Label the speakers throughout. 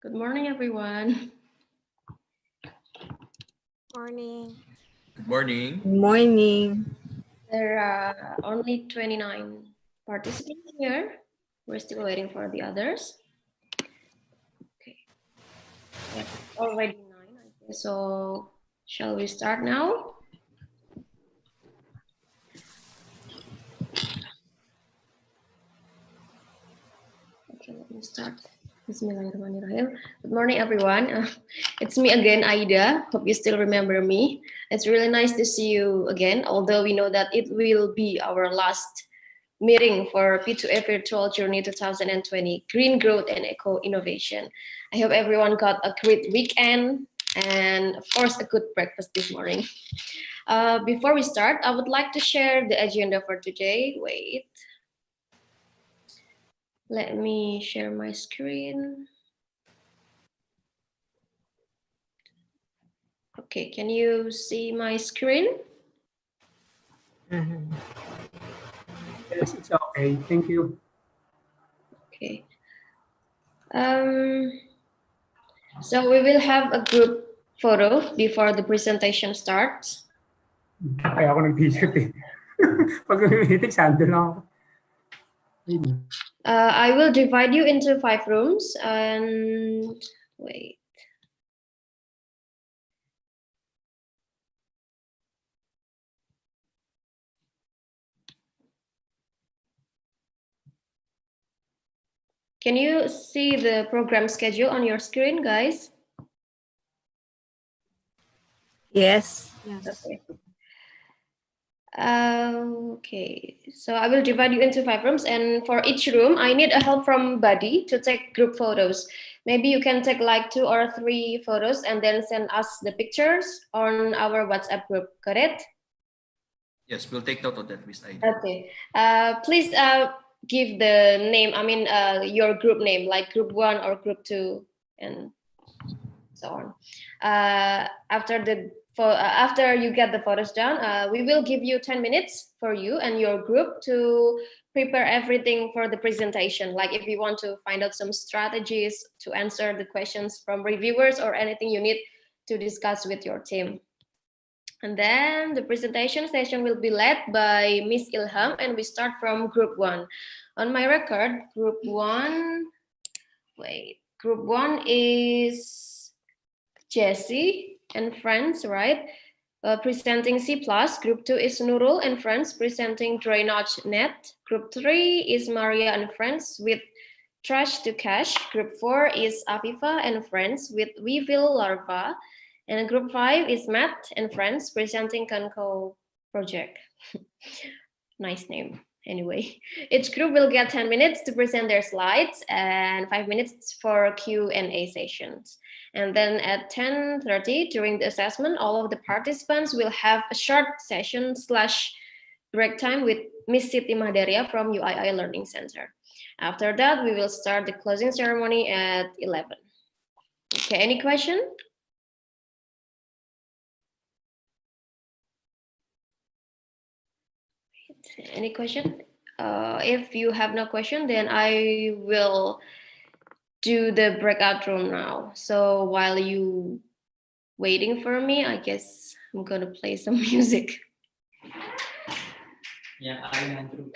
Speaker 1: Good morning, everyone.
Speaker 2: Morning.
Speaker 3: Good morning.
Speaker 4: Good morning.
Speaker 1: There are only 29 participants here. We're still waiting for the others. Okay. Yeah, already 9, I guess. So shall we start now? Okay, let me start. Bismillahirrahmanirrahim. Good morning, everyone. It's me again, Aida. Hope you still remember me. It's really nice to see you again, although we know that it will be our last meeting for P2A Virtual Journey 2020, Green Growth and Eco Innovation. I hope everyone got a great weekend and, of course, a good breakfast this morning. Before we start, I would like to share the agenda for today. Wait. Let me share my screen. Okay, can you see my screen?
Speaker 5: Yes, it's okay. Thank you.
Speaker 1: Okay. So we will have a group photo before the presentation starts.
Speaker 5: Kaya ako nag-t-shirt eh. Pag meeting, sando lang ako.
Speaker 1: I will divide you into 5 rooms and wait. Can you see the program schedule on your screen, guys?
Speaker 4: Yes.
Speaker 2: Yes.
Speaker 1: Okay. Okay, so I will divide you into 5 rooms, and for each room, I need a help from Buddy to take group photos. Maybe you can take like 2 or 3 photos and then send us the pictures on our WhatsApp group. Got it?
Speaker 3: Yes, we'll take note of that, Miss Aida.
Speaker 1: Okay. Please give the name. I mean, your group name, like group 1 or group 2, and so on. After you get the photos done, we will give you 10 minutes for you and your group to prepare everything for the presentation. Like if you want to find out some strategies to answer the questions from reviewers or anything you need to discuss with your team. And then the presentation session will be led by Miss Ilham, and we start from group 1. On my record, group 1 is Jessie and friends, right? Presenting C+. Group 2 is Nurul and friends presenting Drainage Net. Group 3 is Maria and friends with Trash to Cash. Group 4 is Afifa and friends with Weevil Larva. And group 5 is Matt and friends presenting Kanko project. Nice name. Anyway, each group will get 10 minutes to present their slides and 5 minutes for Q&A sessions. And then at 10:30 during the assessment, all of the participants will have a short session / break time with Miss Siti Mahdaria from UII Learning Center. After that, we will start the closing ceremony at 11. Okay, any question? Any question? If you have no question, then I will do the breakout room now. So while you waiting for me, I guess I'm gonna play some music.
Speaker 6: Yeah, I Andrew.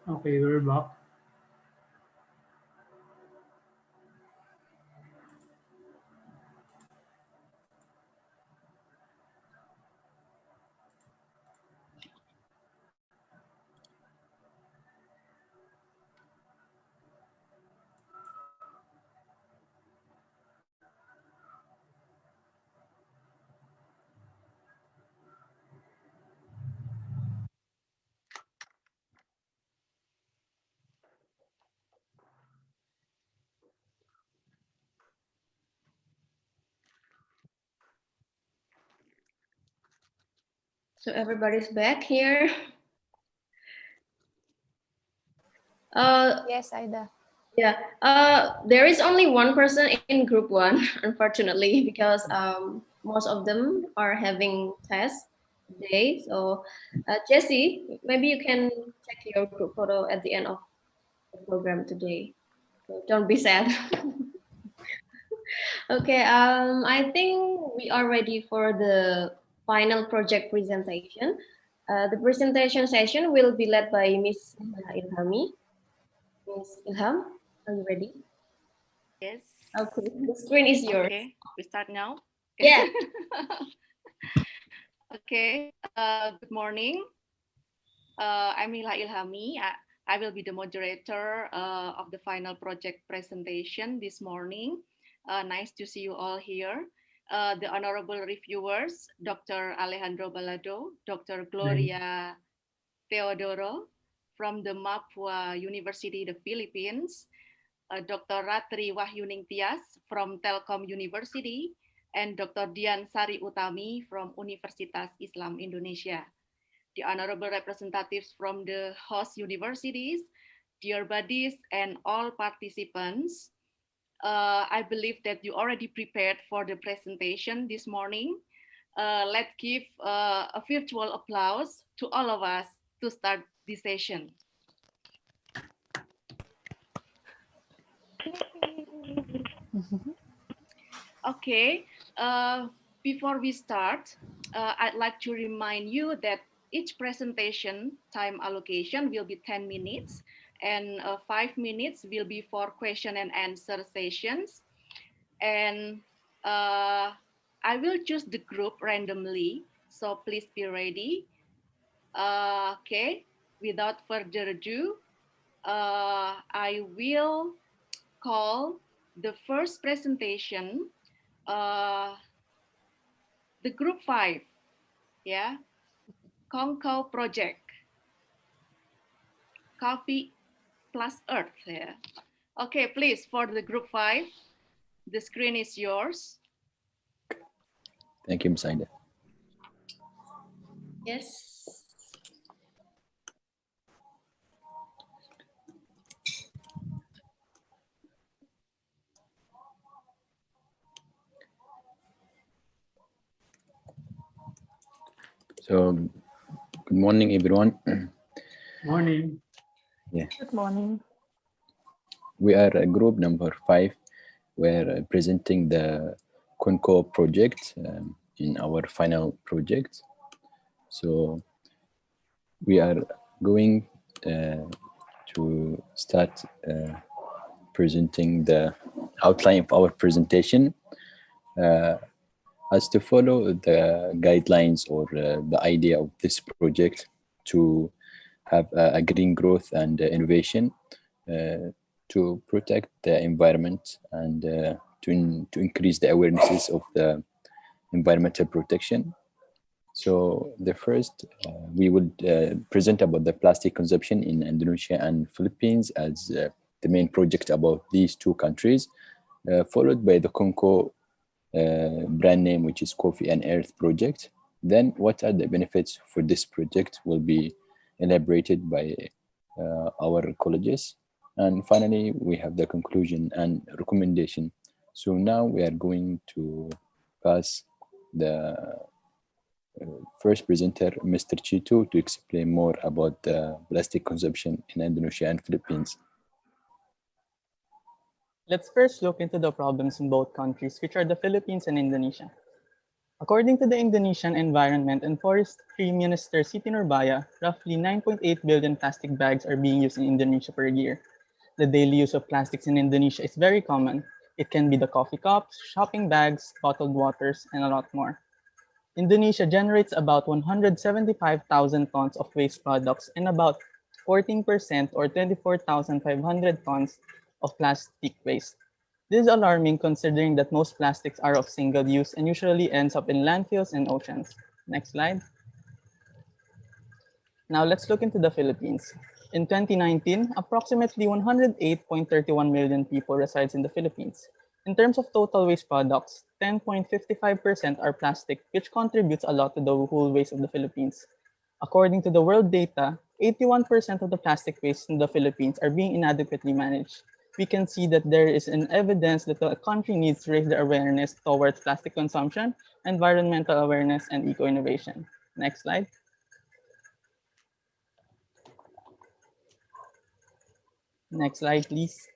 Speaker 5: Okay, we're back.
Speaker 1: So everybody's back here.
Speaker 2: Yes, Aida.
Speaker 1: Yeah, there is only one person in group one, unfortunately, because most of them are having tests today. So, Jessie, maybe you can check your group photo at the end of the program today. So don't be sad. Okay, I think we are ready for the final project presentation. The presentation session will be led by Miss Ilhami. Miss Ilham, are you ready?
Speaker 6: Yes.
Speaker 1: Okay, the screen is yours.
Speaker 6: Okay, we start now.
Speaker 1: Yeah.
Speaker 6: Okay. Good morning. I'm Mila Ilhami. I will be the moderator of the final project presentation this morning. Nice to see you all here. The honorable reviewers, Dr. Alejandro Balado, Dr. Gloria Teodoro from the Mapua University, the Philippines, Dr. Ratri Wahyuning Tias from Telkom University, and Dr. Dian Sari Utami from Universitas Islam Indonesia. The honorable representatives from the host universities, dear buddies, and all participants. I believe that you already prepared for the presentation this morning. Let's give a virtual applause to all of us to start this session. Okay, before we start, I'd like to remind you that each presentation time allocation will be 10 minutes and 5 minutes will be for question and answer sessions. And I will choose the group randomly, so please be ready. Okay, without further ado, I will call the first presentation the group 5, yeah, Conco project, Coffee plus Earth, yeah. Okay, please, for the group 5, the screen is yours.
Speaker 7: Thank you, Ms. Aida.
Speaker 1: Yes.
Speaker 7: So, good morning, everyone.
Speaker 5: Morning.
Speaker 7: Yeah,
Speaker 2: Good morning.
Speaker 7: we are group number 5. We're presenting the Conco project in our final project. So, we are going to start presenting the outline of our presentation. As to follow the guidelines or the idea of this project to have a green growth and innovation, to protect the environment and to increase the awarenesses of the environmental protection. So the first, we will present about the plastic consumption in Indonesia and Philippines as the main project about these two countries, followed by the Conco brand name, which is Coffee and Earth project. Then what are the benefits for this project will be elaborated by our colleges. And finally, we have the conclusion and recommendation. So now we are going to pass the first presenter, Mr. Chito, to explain more about the plastic consumption in Indonesia and Philippines.
Speaker 8: Let's first look into the problems in both countries, which are the Philippines and Indonesia.
Speaker 2: According to the Indonesian Environment and Forestry Minister Siti Nurbaya, roughly 9.8 billion plastic bags are being used in Indonesia per year. The daily use of plastics in Indonesia is very common. It can be the coffee cups, shopping bags, bottled waters, and a lot more. Indonesia generates about 175,000 tons of waste products and about 14% or 24,500 tons of plastic waste. This is alarming considering that most plastics are of single use and usually ends up in landfills and oceans. Next slide. Now let's look into the Philippines. In 2019, approximately 108.31 million people resides in the Philippines. In terms of total waste products, 10.55% are plastic, which contributes a lot to the whole waste of the Philippines. According to the world data, 81% of the plastic waste in the Philippines are being inadequately managed. We can see that there is an evidence that the country needs to raise the awareness towards plastic consumption, environmental awareness, and eco-innovation. Next slide. Next slide, please.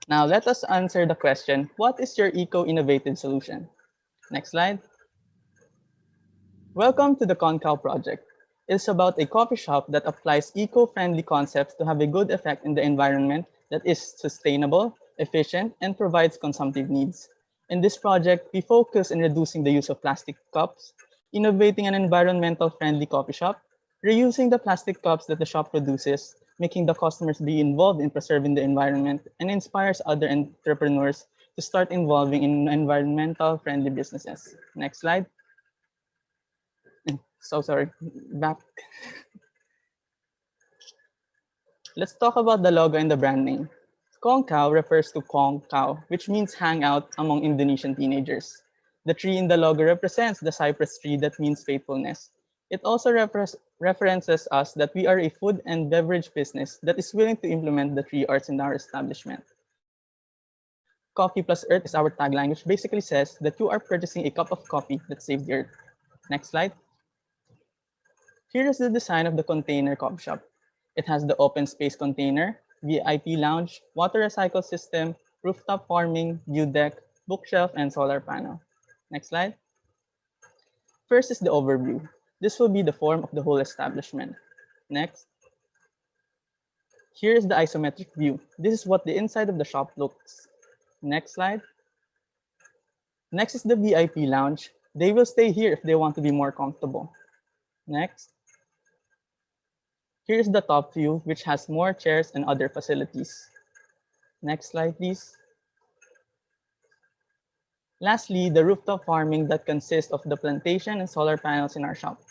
Speaker 2: Now let us answer the question, what is your eco-innovative solution? Next slide. Welcome to the Concau project. It's about a coffee shop that applies eco-friendly concepts to have a good effect in the environment that is sustainable, efficient, and provides consumptive needs. In this project, we focus on reducing the use of plastic cups, innovating an environmental friendly coffee shop, reusing the plastic cups that the shop produces, making the customers be involved in preserving the environment, and inspires other entrepreneurs to start involving in environmental friendly businesses. Next slide. So sorry, back. Let's talk about the logo and the brand name. Kongkao refers to Kong Kao, which means hang out among Indonesian teenagers. The tree in the logo represents the cypress tree that means faithfulness. It also references us that we are a food and beverage business that is willing to implement the tree arts in our establishment. Coffee plus Earth is our tagline, which basically says that you are purchasing a cup of coffee that saves the Earth. Next slide. Here is the design of the container coffee shop. It has the open space container, VIP lounge, water recycle system, rooftop farming, view deck, bookshelf, and solar panel. Next slide. First is the overview. This will be the form of the whole establishment. Next. Here is the isometric view. This is what the inside of the shop looks. Next slide. Next is the VIP lounge. They will stay here if they want to be more comfortable. Next. Here's the top view, which has more chairs and other facilities. Next slide, please. Lastly, the rooftop farming that consists of the plantation and solar panels in our shop.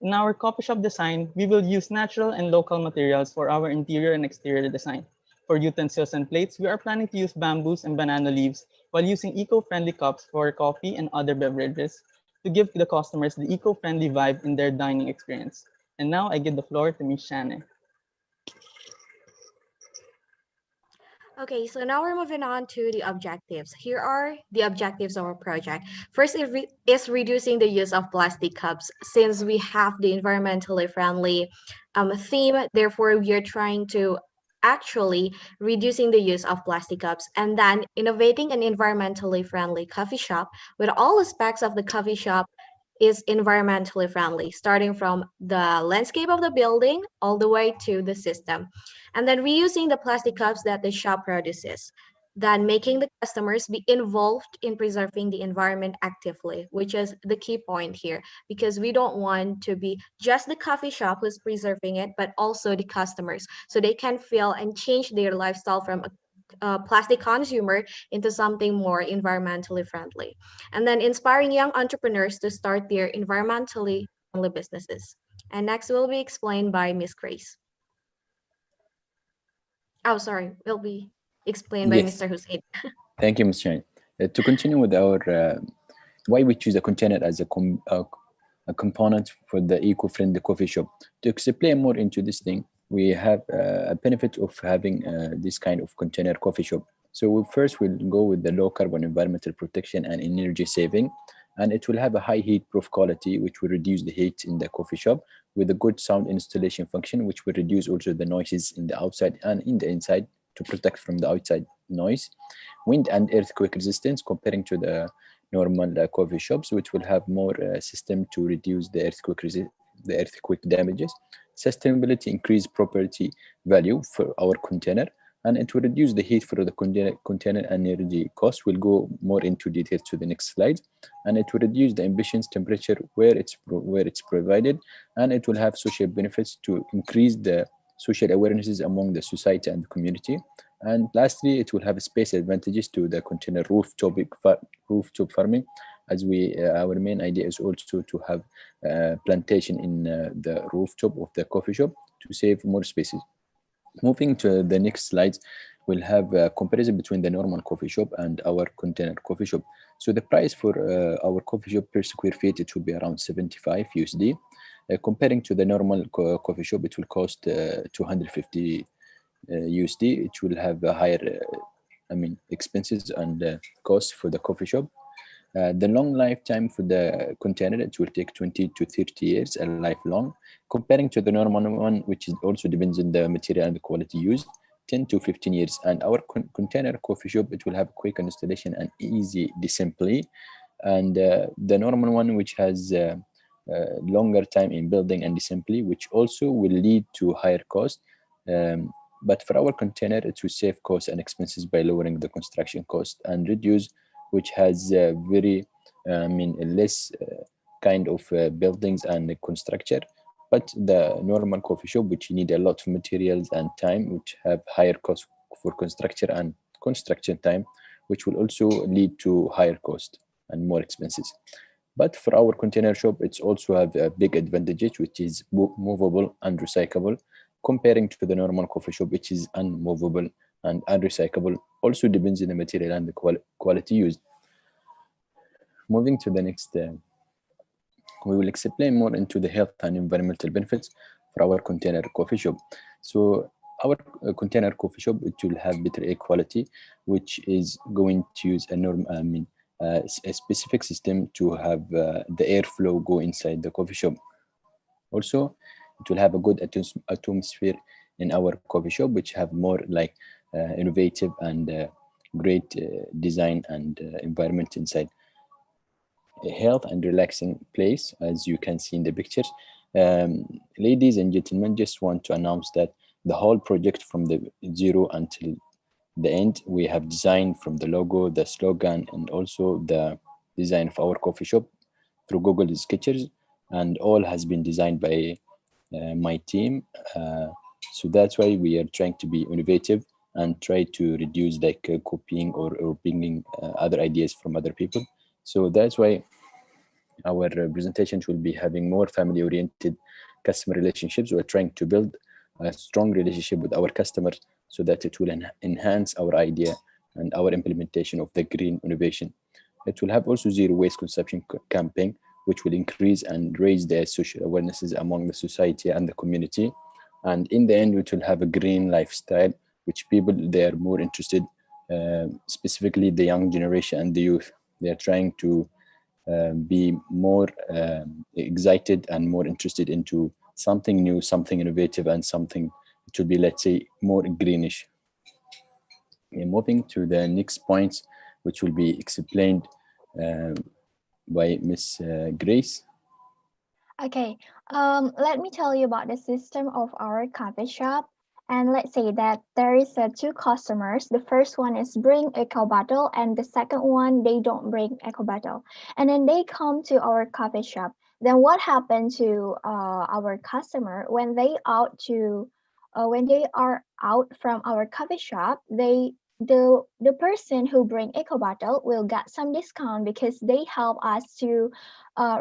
Speaker 2: In our coffee shop design, we will use natural and local materials for our interior and exterior design. For utensils and plates, we are planning to use bamboos and banana leaves while using eco-friendly cups for coffee and other beverages to give the customers the eco-friendly vibe in their dining experience. And now I give the floor to Ms. Shane.
Speaker 8: Okay, so now we're moving on to the objectives. Here are the objectives of our project. First is reducing the use of plastic cups. Since we have the environmentally friendly theme, therefore we are trying to actually reducing the use of plastic cups and then innovating an environmentally friendly coffee shop with all aspects of the coffee shop is environmentally friendly, starting from the landscape of the building all the way to the system. And then reusing the plastic cups that the shop produces, then making the customers be involved in preserving the environment actively, which is the key point here, because we don't want to be just the coffee shop who's preserving it, but also the customers, so they can feel and change their lifestyle from a plastic consumer into something more environmentally friendly. And then inspiring young entrepreneurs to start their environmentally friendly businesses. And next will be explained by Miss Grace. Oh, sorry, will be explained by
Speaker 7: Yes.
Speaker 8: Mr. Hussein.
Speaker 7: Thank you, Ms. Shane. To continue with our why we choose a container as a component for the eco-friendly coffee shop. To explain more into this thing, we have a benefit of having this kind of container coffee shop. So we'll go with the low carbon environmental protection and energy saving, and it will have a high heat proof quality, which will reduce the heat in the coffee shop, with a good sound installation function, which will reduce also the noises in the outside and in the inside to protect from the outside noise. Wind and earthquake resistance comparing to the normal coffee shops, which will have more system to reduce the the earthquake damages. Sustainability increase property value for our container, and it will reduce the heat for the container energy cost. We'll go more into detail to the next slide, and it will reduce the emissions temperature where it's provided, and it will have social benefits to increase the social awarenesses among the society and the community. And lastly, it will have space advantages to the container rooftop farming, as our main idea is also to have plantation in the rooftop of the coffee shop to save more spaces. Moving to the next slide, we'll have a comparison between the normal coffee shop and our container coffee shop. So the price for our coffee shop per square feet, it will be around 75 USD. Comparing to the normal coffee shop, it will cost 250 USD. It will have a higher, expenses and costs for the coffee shop. The long lifetime for the container, it will take 20 to 30 years, a lifelong. Comparing to the normal one, which is also depends on the material and the quality used, 10 to 15 years. And our container coffee shop, it will have quick installation and easy disassembly. And the normal one, which has longer time in building and disassembly, which also will lead to higher cost. But for our container, it will save costs and expenses by lowering the construction cost and reduce, which has very, less kind of buildings and construction. But the normal coffee shop, which you need a lot of materials and time, which have higher cost for construction and construction time, which will also lead to higher cost and more expenses. But for our container shop, it's also have a big advantage, which is movable and recyclable, comparing to the normal coffee shop, which is unmovable and unrecyclable. Also depends on the material and the quality used. Moving to the next, we will explain more into the health and environmental benefits for our container coffee shop. So our container coffee shop, it will have better air quality, which is going to use a specific system to have the airflow go inside the coffee shop. Also, it will have a good atmosphere in our coffee shop, which have more like innovative and great design and environment inside. A health and relaxing place, as you can see in the pictures. Ladies and gentlemen, just want to announce that the whole project from the zero until the end, we have designed from the logo, the slogan, and also the design of our coffee shop through Google Sketches, and all has been designed by my team. So that's why we are trying to be innovative and try to reduce like copying or bringing other ideas from other people. So that's why our presentations will be having more family-oriented customer relationships. We're trying to build a strong relationship with our customers so that it will enhance our idea and our implementation of the green innovation. It will have also zero waste consumption campaign, which will increase and raise the social awarenesses among the society and the community. And in the end, it will have a green lifestyle, which people, they are more interested, specifically the young generation and the youth. They are trying to be more excited and more interested into something new, something innovative, and something to be, let's say, more greenish. Moving to the next points, which will be explained by Miss Grace.
Speaker 9: Okay, let me tell you about the system of our coffee shop. And let's say that there is two customers. The first one is bring eco bottle, and the second one, they don't bring eco bottle. And then they come to our coffee shop. Then what happened to our customer when they when they are out from our coffee shop? The person who bring eco bottle will get some discount because they help us to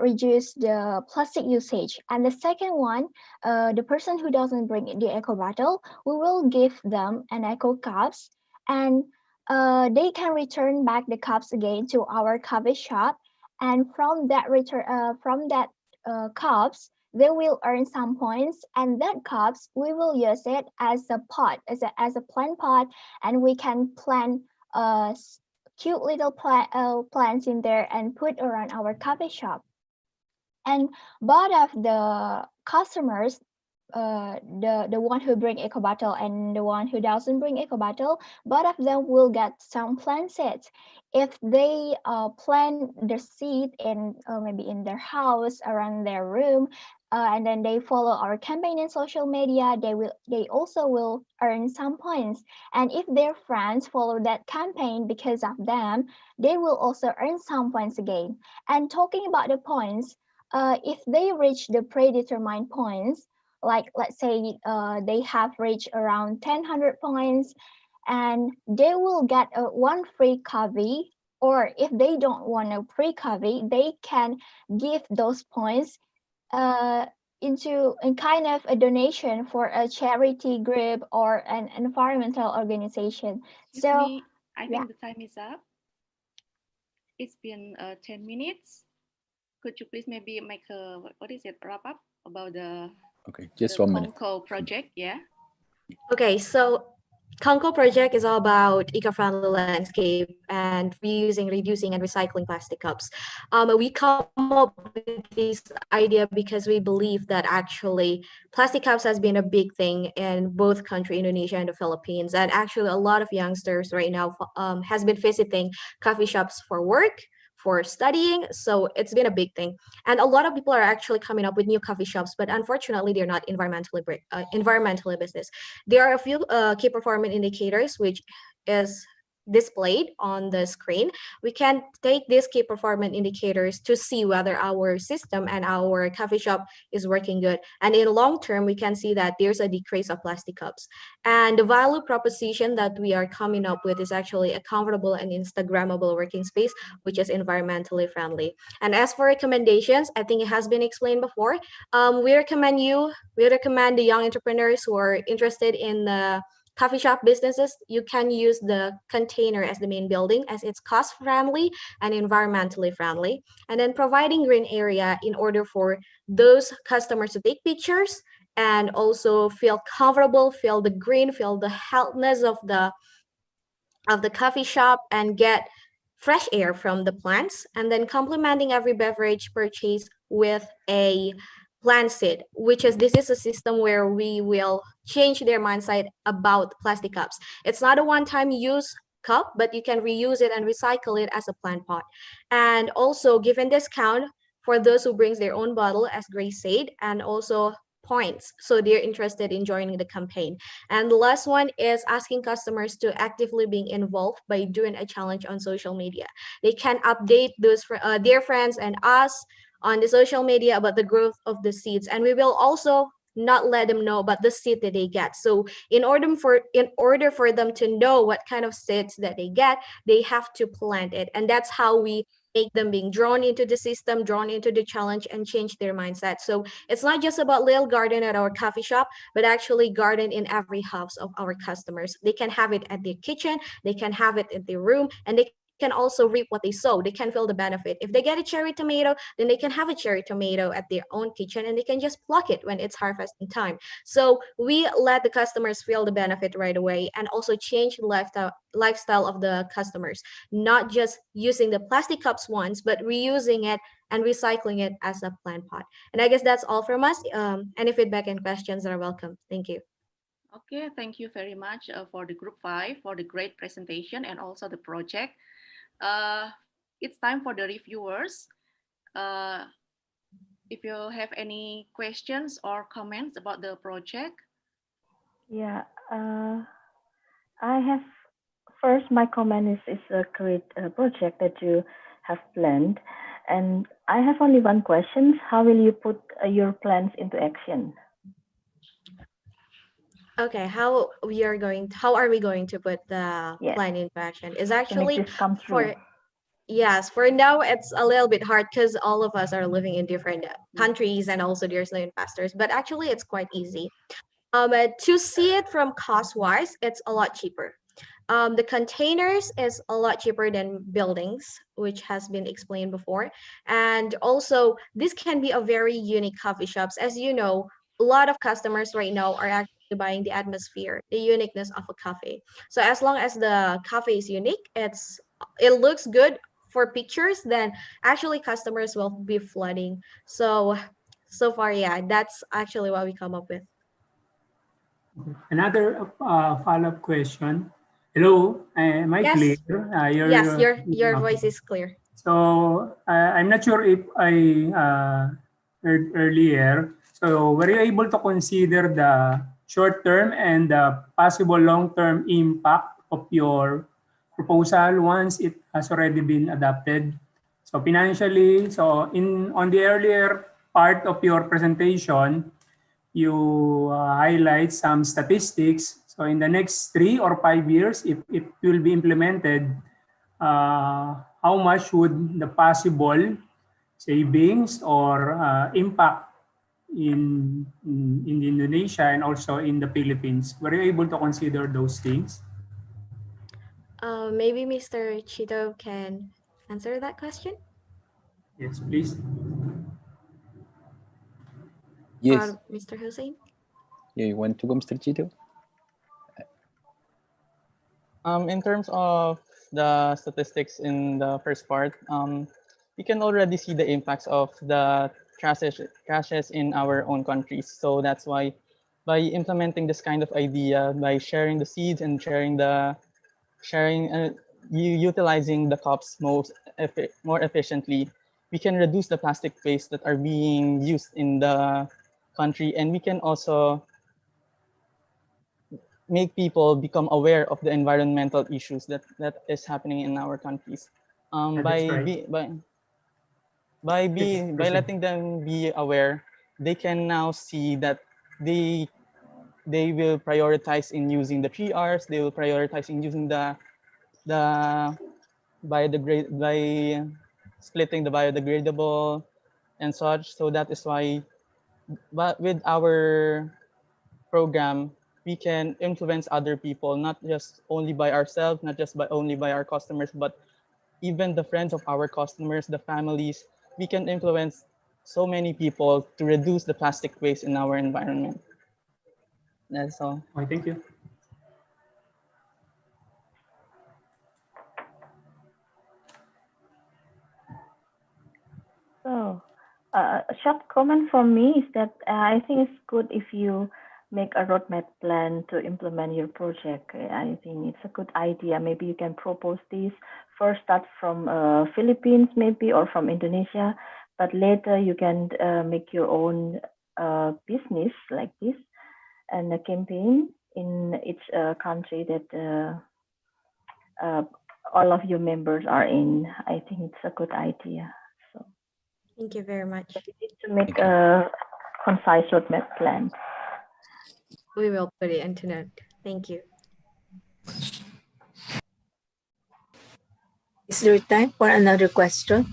Speaker 9: reduce the plastic usage. And the second one, the person who doesn't bring the eco bottle, we will give them an eco cups, and they can return back the cups again to our coffee shop. And from that cups, they will earn some points, and that cups we will use it as a pot, as a plant pot, and we can plant cute little plants in there and put around our coffee shop. And both of the customers, the one who bring eco bottle and the one who doesn't bring eco bottle, both of them will get some plant seeds. If they plant the seed in maybe in their house, around their room, and then they follow our campaign in social media, they also will earn some points. And if their friends follow that campaign because of them, they will also earn some points again. And talking about the points, if they reach the predetermined points, like let's say they have reached around 1000 points, and they will get a one free coffee, or if they don't want a free coffee, they can give those points uh, into a kind of a donation for a charity group or an environmental organization.
Speaker 6: Excuse
Speaker 9: So
Speaker 6: me, I
Speaker 9: yeah.
Speaker 6: think the time is up. It's been 10 minutes. Could you please maybe make a, what is it, wrap up about the
Speaker 7: Okay, just 1 minute.
Speaker 6: Conco project? Yeah.
Speaker 8: Okay, so Conco project is all about eco-friendly landscape and reusing, reducing, and recycling plastic cups. We come up with this idea because we believe that actually plastic cups has been a big thing in both country, Indonesia and the Philippines. And actually, a lot of youngsters right now has been visiting coffee shops for work, for studying. So it's been a big thing. And a lot of people are actually coming up with new coffee shops, but unfortunately, they're not environmentally business. There are a few key performance indicators which is displayed on the screen. We can take these key performance indicators to see whether our system and our coffee shop is working good. And in long term, we can see that there's a decrease of plastic cups. And the value proposition that we are coming up with is actually a comfortable and Instagrammable working space, which is environmentally friendly. And as for recommendations, I think it has been explained before. We recommend the young entrepreneurs who are interested in the coffee shop businesses, you can use the container as the main building as it's cost friendly and environmentally friendly. And then providing green area in order for those customers to take pictures and also feel comfortable, feel the green, feel the healthiness of the coffee shop and get fresh air from the plants, and then complementing every beverage purchase with a plant seed, which is this is a system where we will change their mindset about plastic cups. It's not a one-time use cup, but you can reuse it and recycle it as a plant pot. And also given discount for those who brings their own bottle, as Grace said, and also points so they're interested in joining the campaign. And the last one is asking customers to actively being involved by doing a challenge on social media. They can update their friends and us on the social media about the growth of the seeds, and we will also not let them know about the seed that they get. So in order for them to know what kind of seeds that they get, they have to plant it, and that's how we make them being drawn into the system, drawn into the challenge, and change their mindset. So it's not just about little garden at our coffee shop, but actually garden in every house of our customers. They can have it at their kitchen, they can have it in their room, and they can also reap what they sow. They can feel the benefit. If they get a cherry tomato, then they can have a cherry tomato at their own kitchen and they can just pluck it when it's harvesting time. So we let the customers feel the benefit right away and also change the lifestyle of the customers, not just using the plastic cups once, but reusing it and recycling it as a plant pot. And I guess that's all from us. Any feedback and questions are welcome. Thank you.
Speaker 6: Okay, thank you very much for the group 5 for the great presentation and also the project. It's time for the reviewers. If you have any questions or comments about the project.
Speaker 10: Yeah, I have first, my comment is a great project that you have planned. And I have only one question. How will you put your plans into action?
Speaker 8: Okay, how are we going to put the
Speaker 10: Yes.
Speaker 8: plan into action? Is
Speaker 10: To make
Speaker 8: actually
Speaker 10: this come true.
Speaker 8: yes, for now it's a little bit hard because all of us are living in different countries and also there's no investors, but actually it's quite easy. To see it from cost wise, it's a lot cheaper. The containers is a lot cheaper than buildings, which has been explained before. And also, this can be a very unique coffee shops. As you know, a lot of customers right now are actually buying the atmosphere, the uniqueness of a cafe. So as long as the cafe is unique, it looks good for pictures, then actually customers will be flooding. So far, yeah, that's actually what we come up with.
Speaker 5: Another follow-up question. Hello, am I clear?
Speaker 8: Yes, yes, your
Speaker 5: Okay.
Speaker 8: voice is clear.
Speaker 5: So I'm not sure if I heard earlier. So were you able to consider the short-term and the possible long-term impact of your proposal once it has already been adopted? So financially, so in on the earlier part of your presentation, you highlight some statistics. So in the next 3 or 5 years, if it will be implemented, how much would the possible savings or impact in Indonesia and also in the Philippines? Were you able to consider those things?
Speaker 8: Maybe Mr. Chito can answer that question.
Speaker 5: Yes, please.
Speaker 7: Yes.
Speaker 8: Mr. Hussein?
Speaker 7: Yeah, you want to go, Mr. Chito?
Speaker 2: In terms of the statistics in the first part, we can already see the impacts of the crashes in our own countries. So that's why by implementing this kind of idea, by sharing the seeds and utilizing the cups more efficiently, we can reduce the plastic waste that are being used in the country, and we can also make people become aware of the environmental issues that is happening in our countries.
Speaker 5: That's right. Yes,
Speaker 2: By
Speaker 5: proceed.
Speaker 2: letting them be aware, they can now see that they they will prioritize in using the 3 Rs. They will prioritize in using the by splitting the biodegradable and such. So that is why, but with our program, we can influence other people, not just only by ourselves, not just by only by our customers, but even the friends of our customers, the families. We can influence so many people to reduce the plastic waste in our environment. That's all.
Speaker 5: Okay, thank you.
Speaker 10: So, a short comment from me is that I think it's good if you make a roadmap plan to implement your project. I think it's a good idea. Maybe you can propose this first, start from Philippines maybe or from Indonesia, but later you can make your own business like this and a campaign in each country that all of your members are in. I think it's a good idea. So.
Speaker 8: Thank you very much.
Speaker 10: But you need to make a concise roadmap plan.
Speaker 8: We will put it into note. Thank you.
Speaker 4: Is there time for another question?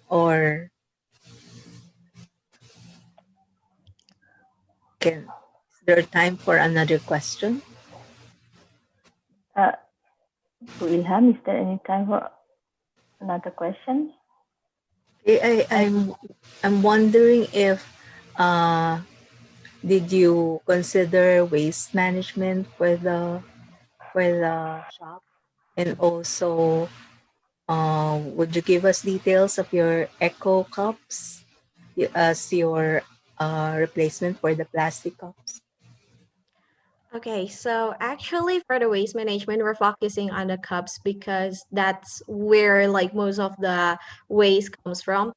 Speaker 4: Or is there time for another question?
Speaker 10: Bu Ilham, is there any time for another question?
Speaker 4: I'm wondering if did you consider waste management for the shop, and also would you give us details of your eco cups as your replacement for the plastic cups?
Speaker 8: Okay, so actually for the waste management, we're focusing on the cups because that's where like most of the waste comes from.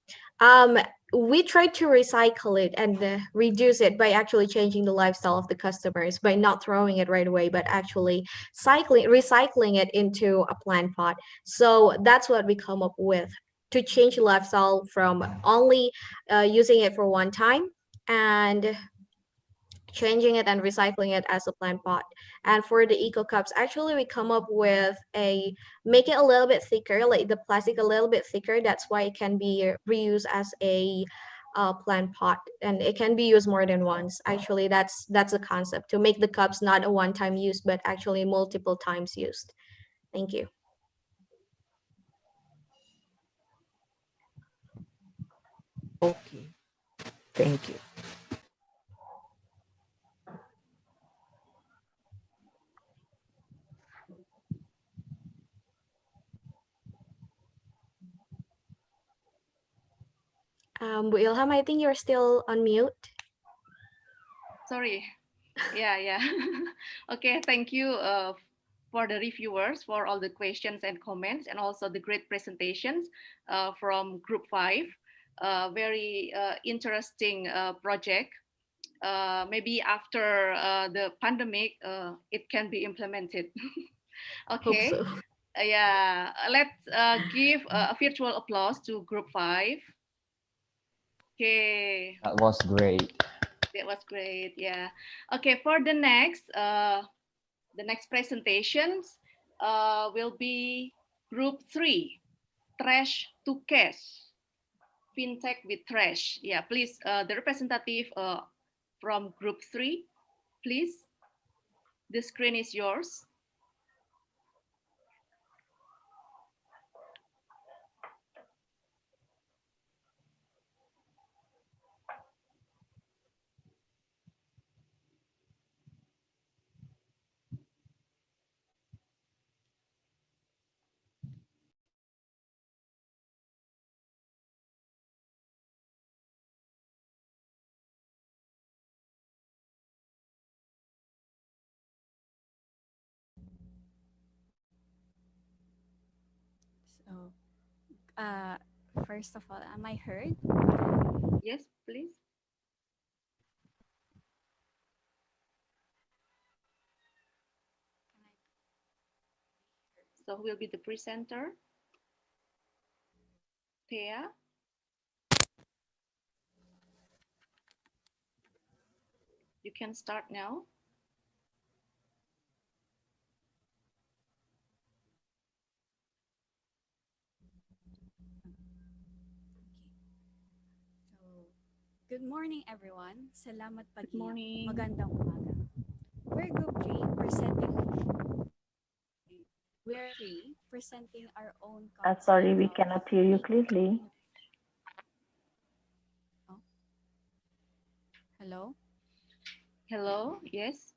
Speaker 8: We try to recycle it and reduce it by actually changing the lifestyle of the customers by not throwing it right away, but actually recycling it into a plant pot. So that's what we come up with to change the lifestyle from only using it for one time and changing it and recycling it as a plant pot. And for the eco cups, actually we come up with a make it a little bit thicker, like the plastic a little bit thicker. That's why it can be reused as a plant pot, and it can be used more than once. Actually, that's a concept to make the cups not a one-time use, but actually multiple times used. Thank you.
Speaker 4: Okay, thank you.
Speaker 8: Bu Ilham, I think you're still on mute.
Speaker 6: Sorry. Yeah. Okay, thank you for the reviewers for all the questions and comments, and also the great presentations from Group 5. Very interesting project. Maybe after the pandemic, it can be implemented.
Speaker 8: Hope
Speaker 6: Okay.
Speaker 8: so.
Speaker 6: Yeah, let's give a virtual applause to Group 5. Okay,
Speaker 11: That was great.
Speaker 6: that was great. Yeah. Okay, for the next presentations will be Group 3, Trash to Cash, FinTech with Trash. Yeah, please, the representative from Group 3, please. The screen is yours.
Speaker 12: So, uh, first of all, am I heard?
Speaker 6: Yes, please. So who will be the presenter? Thea, you can start now.
Speaker 12: So, good morning everyone. Salamat
Speaker 6: Good
Speaker 12: pagi.
Speaker 6: morning.
Speaker 12: Magandang umaga. We're Group 3 presenting our own concept
Speaker 10: Sorry, we
Speaker 12: of
Speaker 10: cannot hear you clearly.
Speaker 12: Oh. Hello?
Speaker 6: Hello, yes.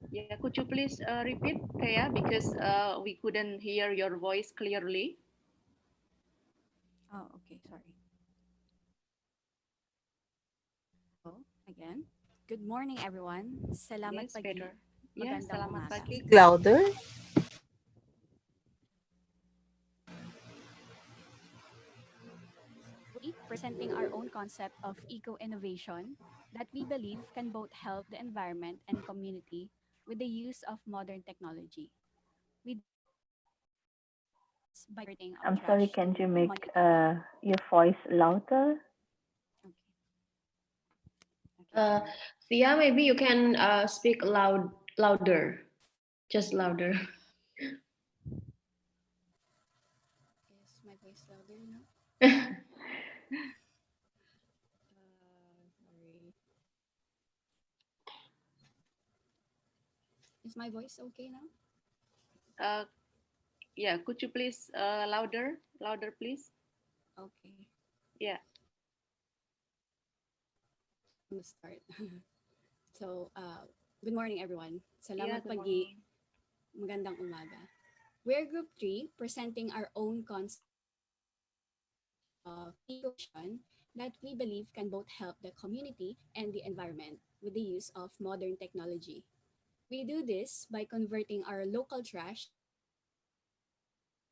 Speaker 6: Yeah, could you please repeat, Thea, because we couldn't hear your voice clearly.
Speaker 12: Oh, okay, sorry. Oh, again. Good morning everyone. Salamat
Speaker 6: Yes,
Speaker 12: pagi.
Speaker 6: better. Yeah,
Speaker 12: Magandang
Speaker 6: selamat
Speaker 12: umaga.
Speaker 6: pagi.
Speaker 4: Speak louder.
Speaker 12: We presenting our own concept of eco-innovation that we believe can both help the environment and community with the use of modern technology. We do this by converting our
Speaker 10: I'm sorry,
Speaker 12: trash
Speaker 10: can you
Speaker 12: to
Speaker 10: make
Speaker 12: money again.
Speaker 10: your voice louder?
Speaker 12: Okay. Okay, sorry.
Speaker 1: Thea, maybe you can speak louder, just louder.
Speaker 12: Is my voice louder now? Sorry. Is my voice okay now?
Speaker 6: Uh, yeah, could you please louder, please?
Speaker 12: Okay.
Speaker 6: Yeah.
Speaker 12: From the start. So, good morning everyone.
Speaker 6: Yeah,
Speaker 12: Salamat
Speaker 6: good
Speaker 12: pagi.
Speaker 6: morning.
Speaker 12: Magandang umaga. We're Group 3 presenting our own concept of eco-innovation that we believe can both help the community and the environment with the use of modern technology. We do this by converting our local trash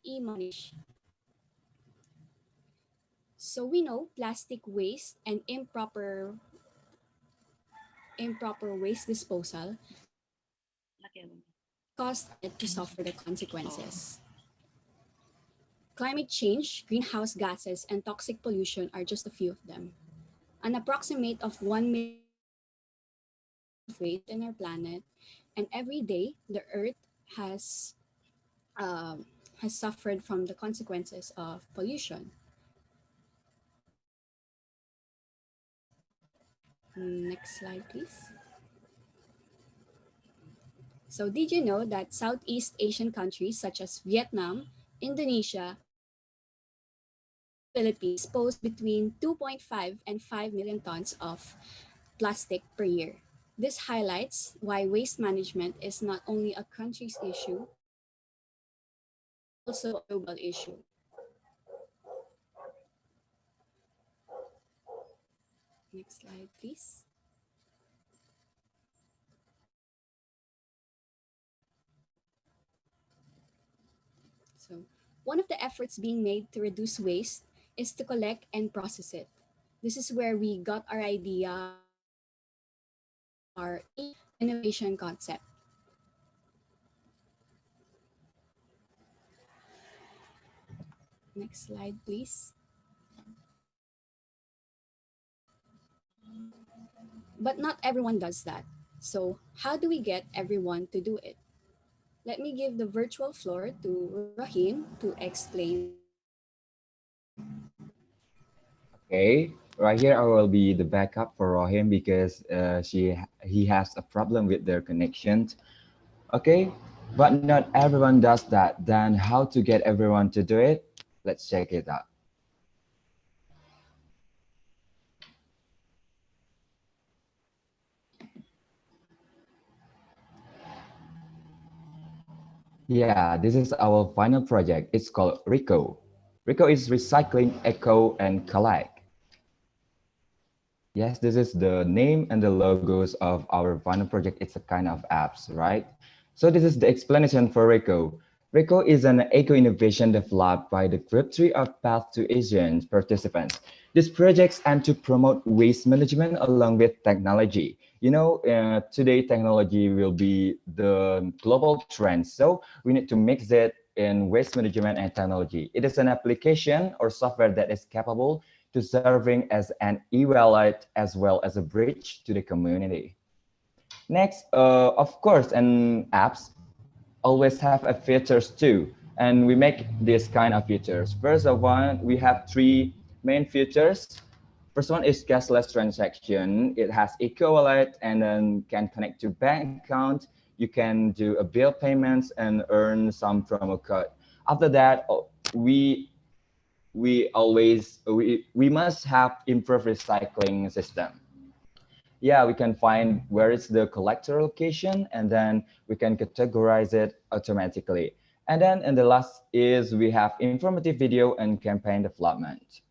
Speaker 12: e-money. So we know plastic waste and improper waste disposal cause it to suffer the consequences. Climate change, greenhouse gases, and toxic pollution are just a few of them. An approximate of 1 million of waste in our planet, and every day the Earth has has suffered from the consequences of pollution. Next slide, please. So, did you know that Southeast Asian countries such as Vietnam, Indonesia, Philippines dispose between 2.5 and 5 million tons of plastic per year? This highlights why waste management is not only a country's issue, also a global issue. Next slide, please. One of the efforts being made to reduce waste is to collect and process it. This is where we got our idea for our innovation concept. Next slide, please. But not everyone does that. So, how do we get everyone to do it? Let me give the virtual floor to Rahim to explain this.
Speaker 11: Okay, right here I will be the backup for Rohim because he has a problem with their connection. Okay, but not everyone does that. Then how to get everyone to do it? Let's check it out. Yeah, this is our final project. It's called RICO. RICO is Recycling, Eco, and Collect. Yes, this is the name and the logos of our final project. It's a kind of apps, right? So this is the explanation for RICO. RICO is an eco-innovation developed by the Group 3 of Path to ASEAN participants. These projects aim to promote waste management along with technology. You know, today technology will be the global trend. So we need to mix it in waste management and technology. It is an application or software that is capable to serving as an e-wallet as well as a bridge to the community. Next, of course, and apps always have a features too. And we make this kind of features. First of all, we have three main features. First one is cashless transaction. It has eco-wallet and then can connect to bank account. You can do a bill payments and earn some promo code. After that, we must have improved recycling system. Yeah, we can find where is the collector location, and then we can categorize it automatically. And then in the last is we have informative video and campaign development.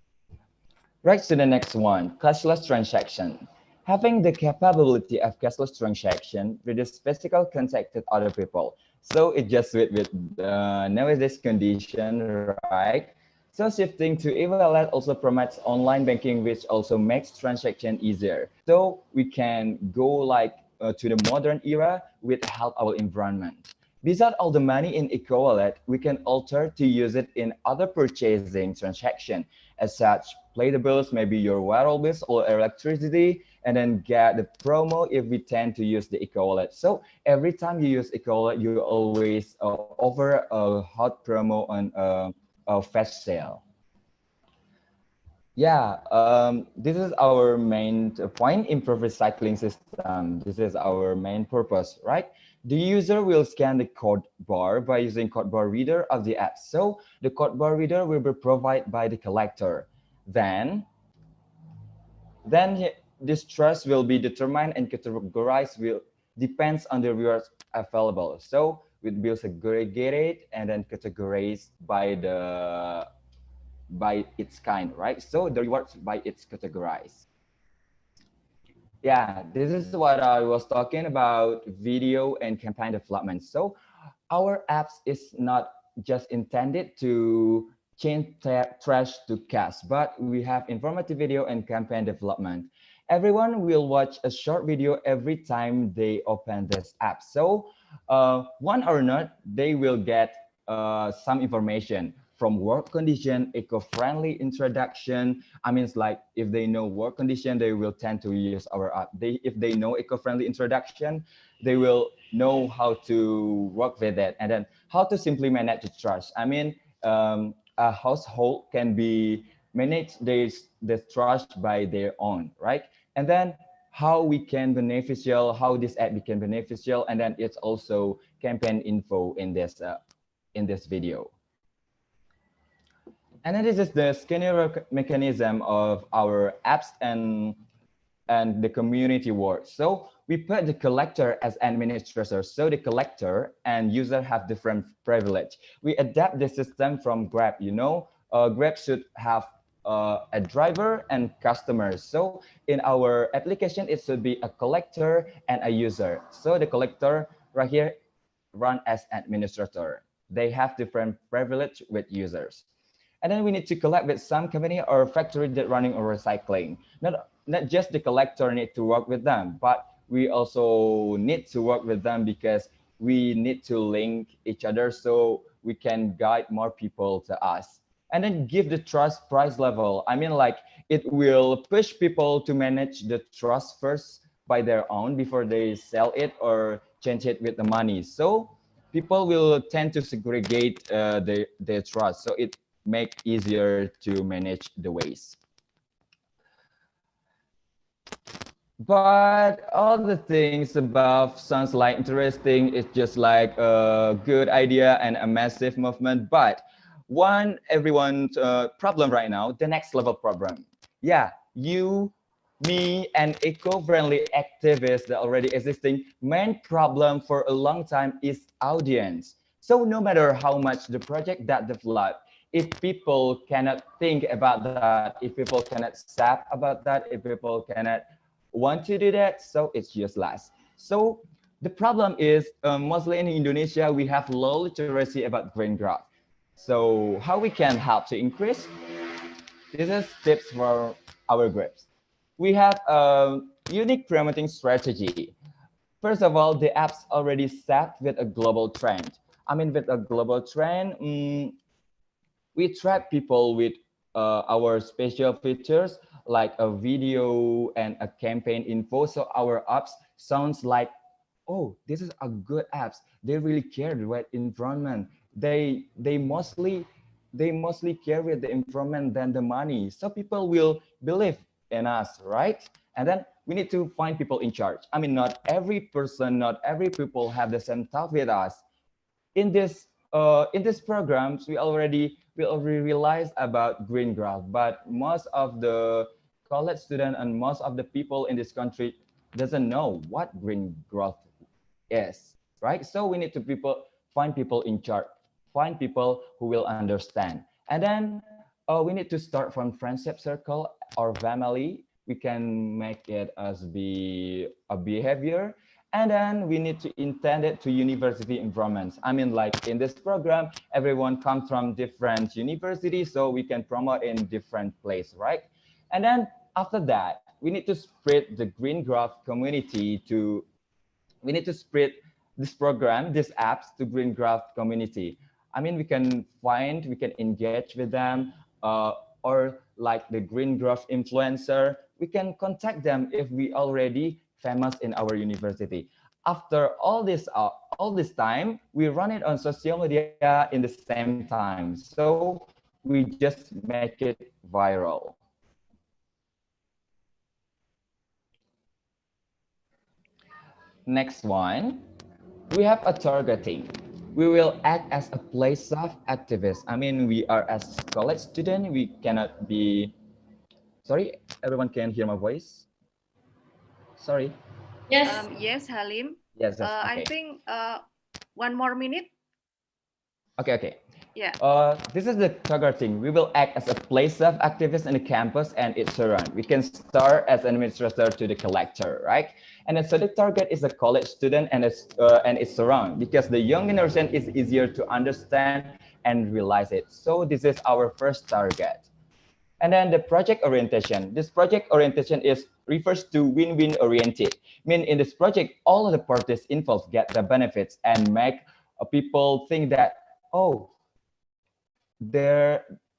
Speaker 11: Right to the next one, cashless transaction. Having the capability of cashless transaction reduces physical contact with other people. So it just with nowadays condition, right? So shifting to e-wallet also promotes online banking, which also makes transaction easier. So we can go like to the modern era with help our environment. Besides all the money in eco-wallet, we can alter to use it in other purchasing transaction. As such, pay the bills, maybe your water bills or electricity, and then get the promo if we tend to use the eco-wallet. So every time you use eco-wallet, you always offer a hot promo on a flash sale. Yeah, this is our main point, improve recycling system. This is our main purpose, right? The user will scan the code bar by using code bar reader of the app. So the code bar reader will be provided by the collector. Then this trust will be determined and categorized will depends on the rewards available. So it will segregated and then categorized by its kind, right? So the rewards by its categorized. Yeah, this is what I was talking about video and campaign development. So our apps is not just intended to change trash to cash, but we have informative video and campaign development. Everyone will watch a short video every time they open this app. So one or not, they will get some information from work condition, eco-friendly introduction. I mean, it's like if they know work condition, they will tend to use our app. If they know eco-friendly introduction, they will know how to work with it, and then how to simply manage the trash. I mean, a household can be manage the trash by their own, right? And then how we can beneficial, how this app became beneficial, and then it's also campaign info in this video. And then this is the scenario mechanism of our apps and the community work. So we put the collector as administrator. So the collector and user have different privilege. We adapt the system from Grab, you know, Grab should have a driver and customers. So in our application, it should be a collector and a user. So the collector right here run as administrator. They have different privilege with users. And then we need to collect with some company or factory that running on recycling. Not just the collector need to work with them, but we also need to work with them because we need to link each other so we can guide more people to us. And then give the trust price level. I mean, like it will push people to manage the trust first by their own before they sell it or change it with the money. So people will tend to segregate their trust. So it make easier to manage the waste. But all the things above sounds like interesting. It's just like a good idea and a massive movement. But everyone's problem right now, the next level problem. Yeah, you, me, and eco-friendly activists that already existing. Main problem for a long time is audience. So no matter how much the project that develop, if people cannot think about that, if people cannot sap about that, if people cannot want to do that, so it's useless. So the problem is mostly in Indonesia, we have low literacy about green growth. So how we can help to increase? This is tips for our groups. We have a unique promoting strategy. First of all, the app's already set with a global trend. I mean, with a global trend, we track people with our special features like a video and a campaign info. So our apps sounds like, oh, this is a good apps. They really care about environment. They mostly care with the environment than the money. So people will believe in us, right? And then we need to find people in charge. I mean, not every person, not every people have the same thought with us. In this programs we already realized about green growth, but most of the college student and most of the people in this country doesn't know what green growth is, right? So we need to find people in charge, find people who will understand. And then we need to start from friendship circle or family. We can make it as be a behavior. And then we need to intend it to university environments. I mean, like in this program, everyone comes from different universities, so we can promote in different places, right? And then after that, we need to spread the green growth community we need to spread this program, these apps to green growth community. I mean, we can engage with them, or like the green growth influencer, we can contact them if we already famous in our university. After all this time, we run it on social media in the same time. So we just make it viral. Next one, we have a targeting. We will act as a place of activists. I mean, we are as college student, we cannot be, sorry, everyone can hear my voice? Sorry.
Speaker 1: Yes.
Speaker 6: Yes, Halim.
Speaker 11: Yes, yes,
Speaker 6: I
Speaker 11: okay.
Speaker 6: think 1 more minute.
Speaker 11: Okay.
Speaker 6: Yeah.
Speaker 11: This is the targeting. We will act as a place of activists in the campus and its surround. We can start as an administrator to the collector, right? And then, so the target is a college student and its surround, because the young generation is easier to understand and realize it. So this is our first target. And then the project orientation. This project orientation refers to win-win oriented. I mean, in this project, all of the parties involved get the benefits and make people think that, oh,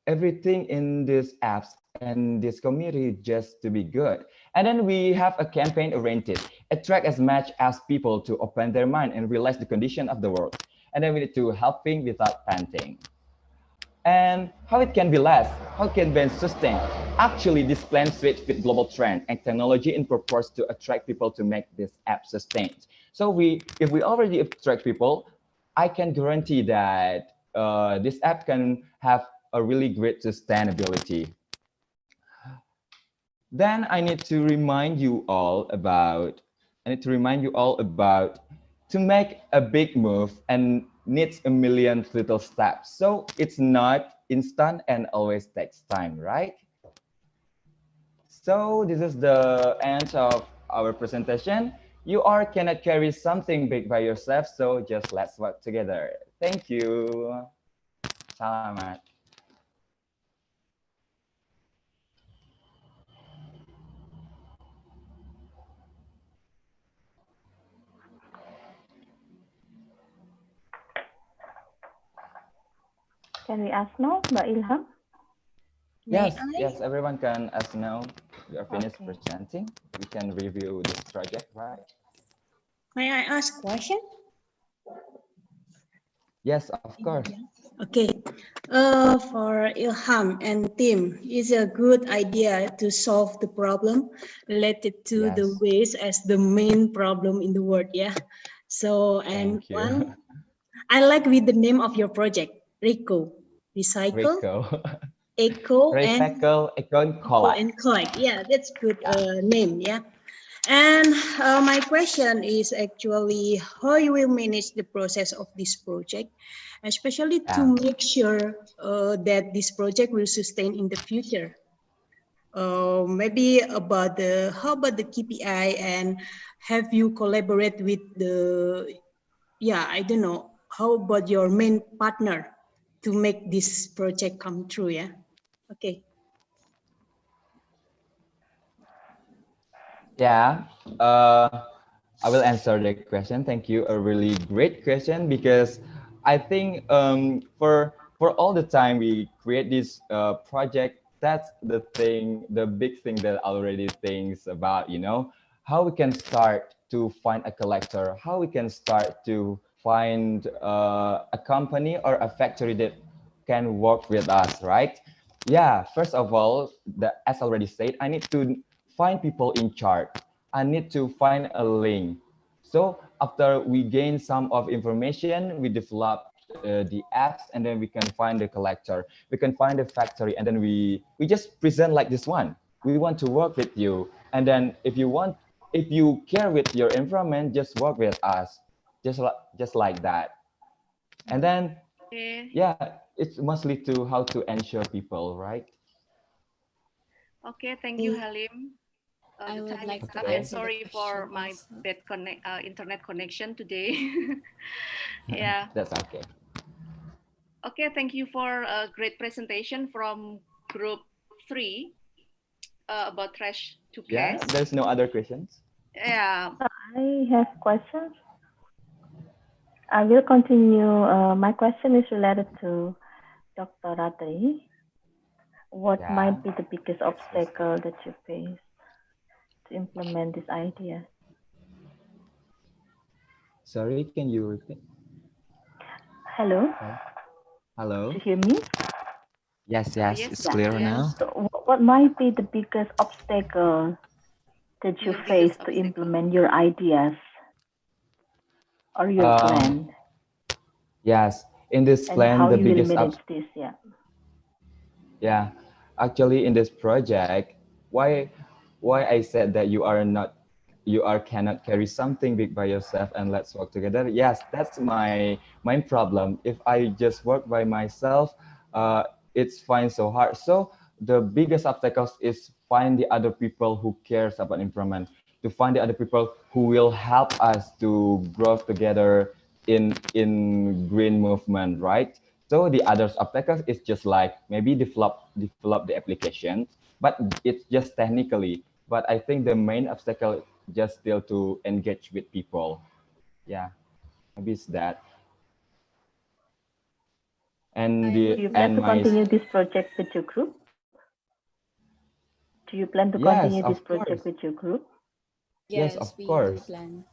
Speaker 11: everything in these apps and this community just to be good. And then we have a campaign oriented, attract as much as people to open their mind and realize the condition of the world. And then we need to helping without panting. And how it can be less, how can be sustained. Actually, this plan switch with global trend and technology in purpose to attract people to make this app sustained. So if we already attract people, I can guarantee that this app can have a really great sustainability. Then I need to remind you all about, to make a big move and needs a million little steps. So it's not instant and always takes time, right? So this is the end of our presentation. You cannot carry something big by yourself, so just let's work together. Thank you. Selamat.
Speaker 10: Can we ask now, Mbak Ilham?
Speaker 11: Yes,
Speaker 13: May I?
Speaker 11: yes, everyone can ask now. We are finished
Speaker 10: Okay.
Speaker 11: presenting. We can review this project, right?
Speaker 13: May I ask question?
Speaker 11: Yes, of course.
Speaker 13: Okay. For Ilham and team, it's a good idea to solve the problem related to the
Speaker 11: Yes.
Speaker 13: waste as the main problem in the world. Yeah. So and
Speaker 11: Thank you.
Speaker 13: one, I like with the name of your project, RICO, recycle,
Speaker 11: Rico.
Speaker 13: eco, and
Speaker 11: Recycle, eco, and collect.
Speaker 13: collect. Yeah, that's good
Speaker 11: Yeah.
Speaker 13: name. Yeah. And my question is actually how you will manage the process of this project, especially to
Speaker 11: Yeah.
Speaker 13: make sure that this project will sustain in the future. Maybe about how about the KPI, and have you collaborate with the, yeah, I don't know, how about your main partner to make this project come true? Yeah. Okay.
Speaker 11: Yeah. I will answer the question. Thank you. A really great question, because I think for all the time we create this project, that's the thing, the big thing that I already thinks about, how we can start to find a collector, how we can start to find a company or a factory that can work with us, right? Yeah, first of all, as already said, I need to find people in charge. I need to find a link. So after we gain some of information, we develop the apps, and then we can find the collector. We can find the factory, and then we just present like this one. We want to work with you, and then if you care with your environment, just work with us, just like that. And then
Speaker 6: Okay.
Speaker 11: yeah, it's mostly to how to ensure people, right?
Speaker 6: Okay, thank you, Halim.
Speaker 12: I
Speaker 6: The
Speaker 12: would
Speaker 6: time is
Speaker 12: like to
Speaker 6: up. I'm
Speaker 12: answer the
Speaker 6: sorry for
Speaker 12: question
Speaker 6: my
Speaker 12: also.
Speaker 6: bad internet connection today. Yeah.
Speaker 11: That's okay.
Speaker 6: Okay, thank you for a great presentation from group 3 about trash to
Speaker 11: Yeah,
Speaker 6: cash.
Speaker 11: there's no other questions.
Speaker 6: Yeah.
Speaker 10: I have questions. I will continue. My question is related to Dr. Ratri. What
Speaker 11: Yeah.
Speaker 10: might be the biggest obstacle that you face to implement this idea?
Speaker 11: Sorry, can you repeat?
Speaker 10: Hello?
Speaker 11: Hello?
Speaker 10: Do you hear me?
Speaker 11: Yes,
Speaker 6: Yes,
Speaker 11: it's
Speaker 10: Yeah.
Speaker 11: clear
Speaker 6: yes.
Speaker 11: now.
Speaker 10: So what might be the biggest obstacle that you
Speaker 6: The
Speaker 10: face
Speaker 6: biggest
Speaker 10: to
Speaker 6: obstacle.
Speaker 10: implement your ideas or your
Speaker 11: Um,
Speaker 10: plan?
Speaker 11: Yes, in this
Speaker 10: And
Speaker 11: plan,
Speaker 10: how
Speaker 11: the
Speaker 10: you will
Speaker 11: biggest
Speaker 10: manage this? Yeah.
Speaker 11: yeah, actually in this project, why I said that you are cannot carry something big by yourself and let's work together. Yes, that's my main problem. If I just work by myself, it's fine so hard. So the biggest obstacles is find the other people who cares about improvement, to find the other people who will help us to grow together in green movement, right? So the other obstacles is just like maybe develop the application, but it's just technically. But I think the main obstacle just still to engage with people. Yeah, maybe it's that. And
Speaker 12: I
Speaker 11: the
Speaker 10: Do you
Speaker 12: would
Speaker 10: plan
Speaker 11: and
Speaker 10: to
Speaker 12: like to
Speaker 11: my
Speaker 10: continue this
Speaker 12: add,
Speaker 10: project with your group? Do you plan to
Speaker 11: yes,
Speaker 10: continue this
Speaker 11: of
Speaker 10: project
Speaker 11: course,
Speaker 10: with your group?
Speaker 11: yes,
Speaker 12: yes,
Speaker 11: of
Speaker 12: we do
Speaker 11: course.
Speaker 12: plan.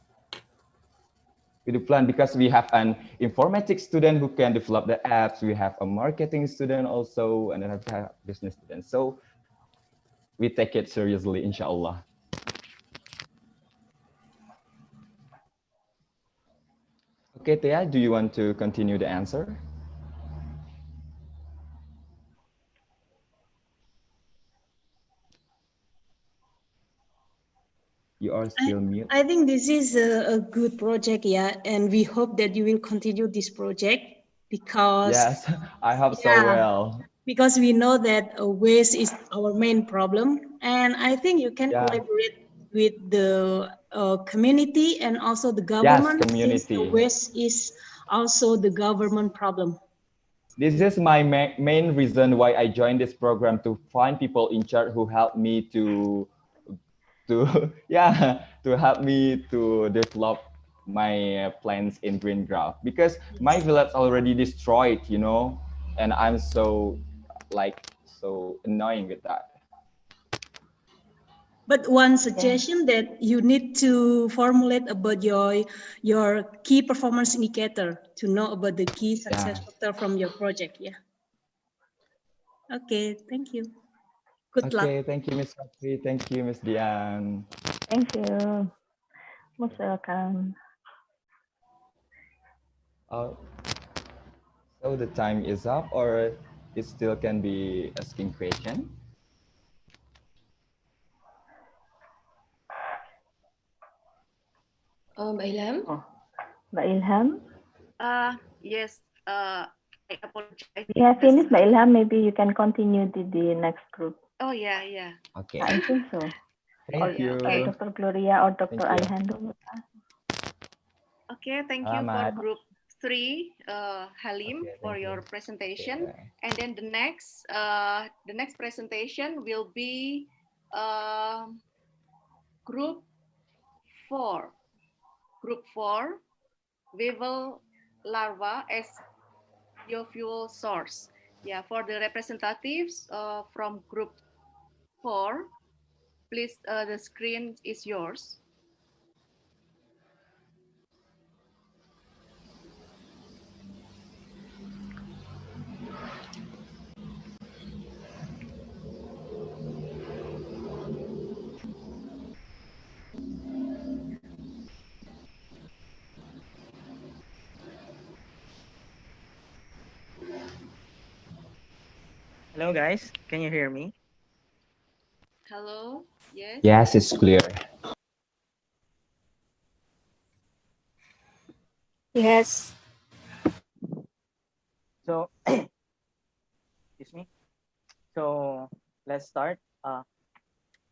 Speaker 11: We do plan because we have an informatics student who can develop the apps. We have a marketing student also, and then we have business students. So we take it seriously, inshallah. Okay, Tia, do you want to continue the answer? You are still mute.
Speaker 13: I think this is a good project, yeah, and we hope that you will continue this project because,
Speaker 11: Yes, I hope so
Speaker 13: yeah,
Speaker 11: well.
Speaker 13: because we know that waste is our main problem, and I think you can
Speaker 11: Yeah.
Speaker 13: collaborate with the community and also the
Speaker 11: Yes,
Speaker 13: government since the
Speaker 11: community.
Speaker 13: waste is also the government problem?
Speaker 11: This is my main reason why I joined this program, to find people in charge who help me to yeah, to help me to develop my plans in green graph, because my village already destroyed, you know, and I'm so so annoying with that.
Speaker 13: But one suggestion that you need to formulate about your key performance indicator to know about the key success factor from your project. Yeah. Okay. Thank you. Good luck.
Speaker 11: Okay, thank you, Miss Ratri. Thank you, Miss Diane.
Speaker 10: Thank you. Most welcome.
Speaker 11: Oh, so the time is up, or it still can be asking question?
Speaker 1: Mbak Ilham?
Speaker 10: Oh, Mbak Ilham?
Speaker 6: Yes, I apologize.
Speaker 10: We have finished, Mbak Ilham. Maybe you can continue to the next group.
Speaker 6: Oh, yeah.
Speaker 11: Okay.
Speaker 10: I think so.
Speaker 11: Thank you.
Speaker 10: Dr. Gloria or Dr.
Speaker 11: Thank you.
Speaker 10: Alejandro.
Speaker 6: Okay, thank you for
Speaker 11: Selamat.
Speaker 6: group 3, Halim,
Speaker 11: Okay,
Speaker 6: for
Speaker 11: thank
Speaker 6: your
Speaker 11: you.
Speaker 6: presentation.
Speaker 11: Yeah.
Speaker 6: And then the next presentation will be group 4. Group 4, weevil larva as biofuel source. Yeah, for the representatives from group 4, please, the screen is yours.
Speaker 14: Hello, guys. Can you hear me?
Speaker 6: Hello, yes?
Speaker 11: Yes, it's clear.
Speaker 4: Yes.
Speaker 14: So, excuse me. So, let's start.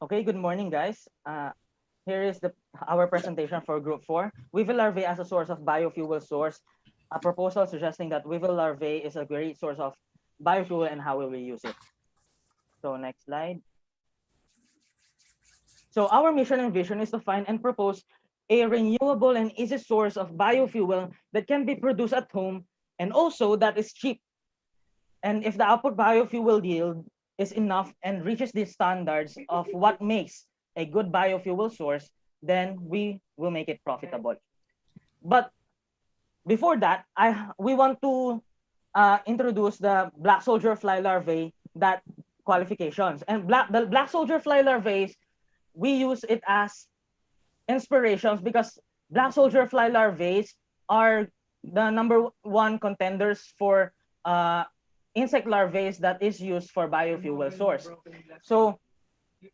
Speaker 14: Okay, good morning, guys. Here is our presentation for Group 4. Weevil larvae as a source of biofuel source. A proposal suggesting that weevil larvae is a great source of biofuel and how will we use it. So, next slide. So, our mission and vision is to find and propose a renewable and easy source of biofuel that can be produced at home and also that is cheap. And if the output biofuel yield is enough and reaches the standards of what makes a good biofuel source, then we will make it profitable. But before that, we want to introduce the black soldier fly larvae, that qualifications. And the black soldier fly larvae, we use it as inspirations because black soldier fly larvae are the #1 contenders for insect larvae that is used for biofuel source. So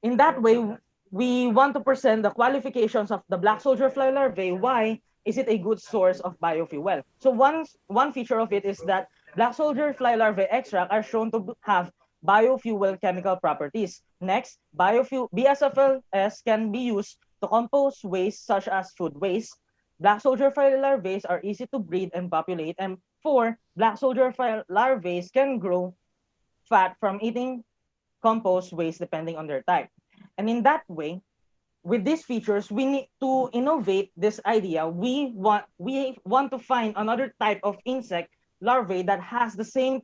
Speaker 14: in that way, we want to present the qualifications of the black soldier fly larvae. Why is it a good source of biofuel? So one feature of it is that black soldier fly larvae extract are shown to have biofuel chemical properties. Next, BSFLS can be used to compose waste such as food waste. Black soldier fly larvae are easy to breed and populate. And 4, black soldier fly larvae can grow fat from eating compost waste depending on their type. And in that way, with these features, we need to innovate this idea. We want to find another type of insect larvae that has the same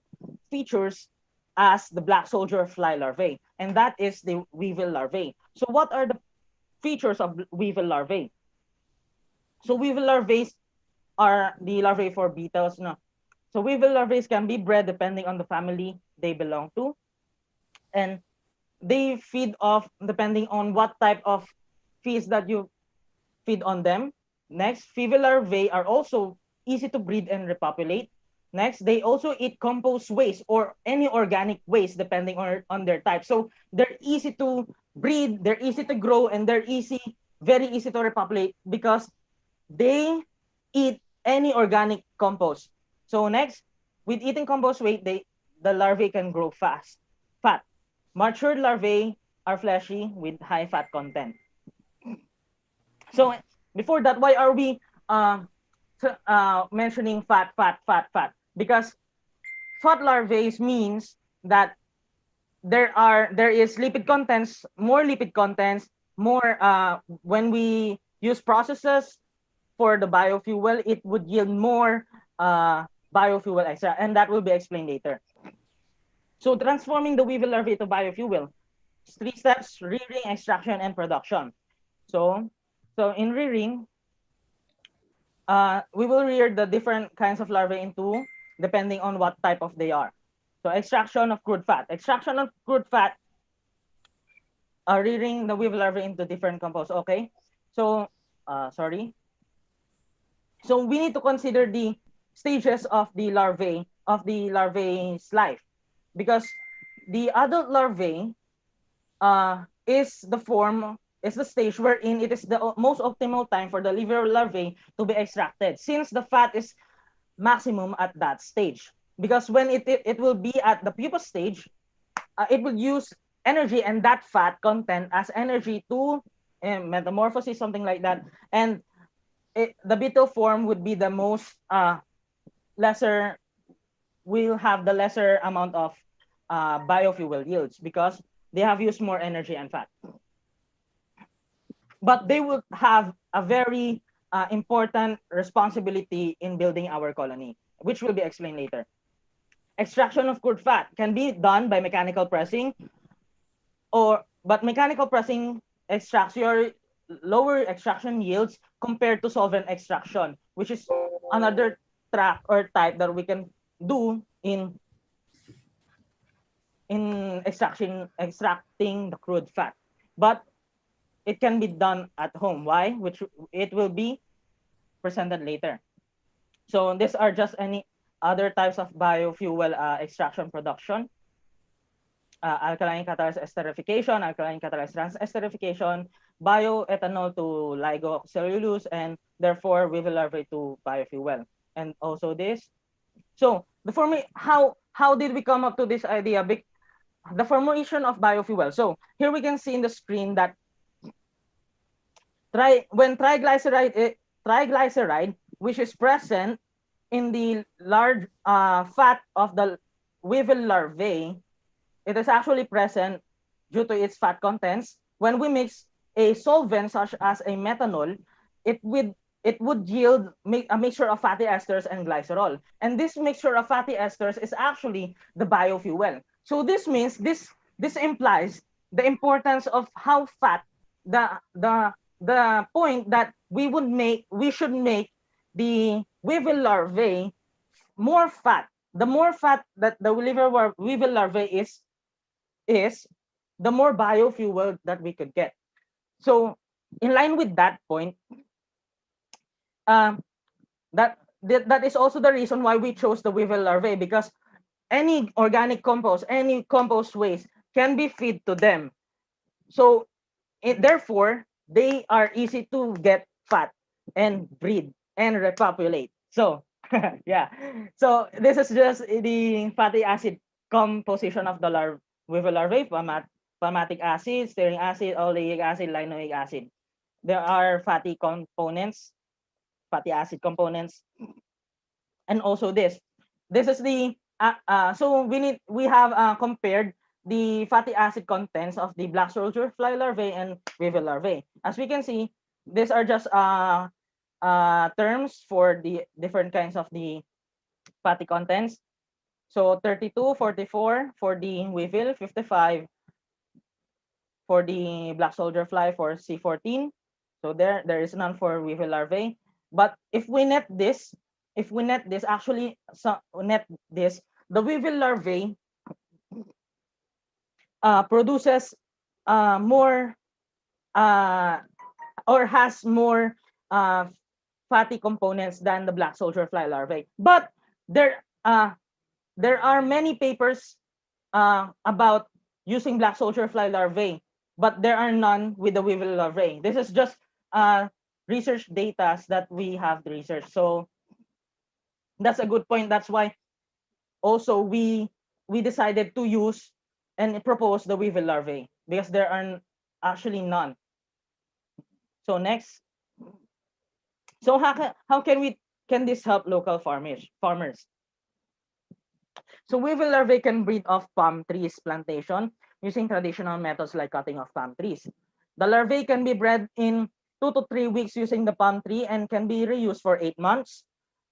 Speaker 14: features as the black soldier fly larvae, and that is the weevil larvae. So what are the features of weevil larvae? So weevil larvae are the larvae for beetles. No. So weevil larvae can be bred depending on the family they belong to, and they feed off depending on what type of feeds that you feed on them. Next, weevil larvae are also easy to breed and repopulate. Next, they also eat compost waste or any organic waste depending on their type. So they're easy to breed, they're easy to grow, and they're very easy to repopulate because they eat any organic compost. So next, with eating compost waste, the larvae can grow fat. Matured larvae are fleshy with high fat content. So before that, why are we mentioning fat, because fat larvae means that there is lipid contents, more lipid contents, more when we use processes for the biofuel, it would yield more biofuel extra, and that will be explained later. So transforming the weevil larvae to biofuel, 3 steps: rearing, extraction, and production. So in rearing, we will rear the different kinds of larvae into depending on what type of they are. So extraction of crude fat. Extraction of crude fat, rearing the weevil larvae into different compounds. Okay. So sorry. So we need to consider the stages of the larvae's life, because the adult larvae is the stage wherein it is the most optimal time for the liver larvae to be extracted, since the fat is maximum at that stage. Because when it will be at the pupa stage, it will use energy and that fat content as energy to metamorphosis, something like that. And the beetle form would be the most lesser, will have the lesser amount of biofuel yields, because they have used more energy and fat. But they will have a very important responsibility in building our colony, which will be explained later. Extraction of crude fat can be done by mechanical pressing, but mechanical pressing extracts your lower extraction yields compared to solvent extraction, which is another track or type that we can do in extracting the crude fat. But it can be done at home. Why? Which it will be presented later. So these are just any other types of biofuel extraction production. Alkaline catalyzed esterification, alkaline catalyzed trans-esterification, bioethanol to ligocellulose, and therefore weevil larvae to biofuel. And also this. So how did we come up to this idea? The formation of biofuel. So here we can see in the screen that when triglyceride, which is present in the large fat of the weevil larvae, it is actually present due to its fat contents. When we mix a solvent such as a methanol, it would yield a mixture of fatty esters and glycerol. And this mixture of fatty esters is actually the biofuel. So this means this implies the importance of how fat, the point that we should make the weevil larvae more fat. The more fat that the weevil larvae is, the more biofuel that we could get. So in line with that point, that is also the reason why we chose the weevil larvae, because any organic compost, any compost waste can be fed to them. So therefore, they are easy to get fat and breed and repopulate. So yeah, so this is just the fatty acid composition of the weevil larvae: palmatic acid, stearic acid, oleic acid, linoleic acid. There are fatty acid components, and also this is the so we have compared the fatty acid contents of the black soldier fly larvae and weevil larvae. As we can see, these are just terms for the different kinds of the fatty contents. So 32, 44 for the weevil, 55 for the black soldier fly for C14. So there is none for weevil larvae. But if we net this, actually net this, the weevil larvae produces more or has more fatty components than the black soldier fly larvae. But there are many papers about using black soldier fly larvae, but there are none with the weevil larvae. This is just research data that we have researched. So that's a good point. That's why also we decided to use and propose the weevil larvae, because there are actually none. So next. So how can we can this help local farmers? So weevil larvae can breed off palm trees plantation using traditional methods like cutting off palm trees. The larvae can be bred in 2 to 3 weeks using the palm tree and can be reused for 8 months.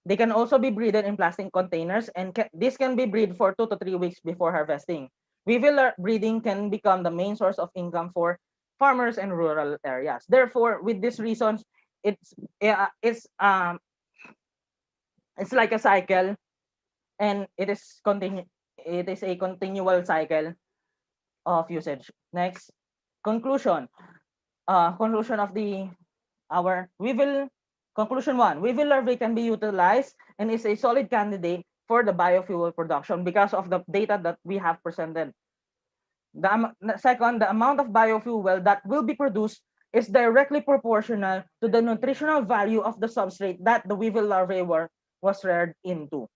Speaker 14: They can also be breeded in plastic containers, and this can be bred for 2 to 3 weeks before harvesting. Weevil breeding can become the main source of income for farmers in rural areas. Therefore, with these reasons, it's uh, it's um it's like a cycle, and it is a continual cycle of usage. Next, conclusion. Conclusion of the our weevil conclusion one. Weevil larvae can be utilized and is a solid candidate for the biofuel production because of the data that we have presented. Second, the amount of biofuel that will be produced is directly proportional to the nutritional value of the substrate that the weevil larvae was reared into.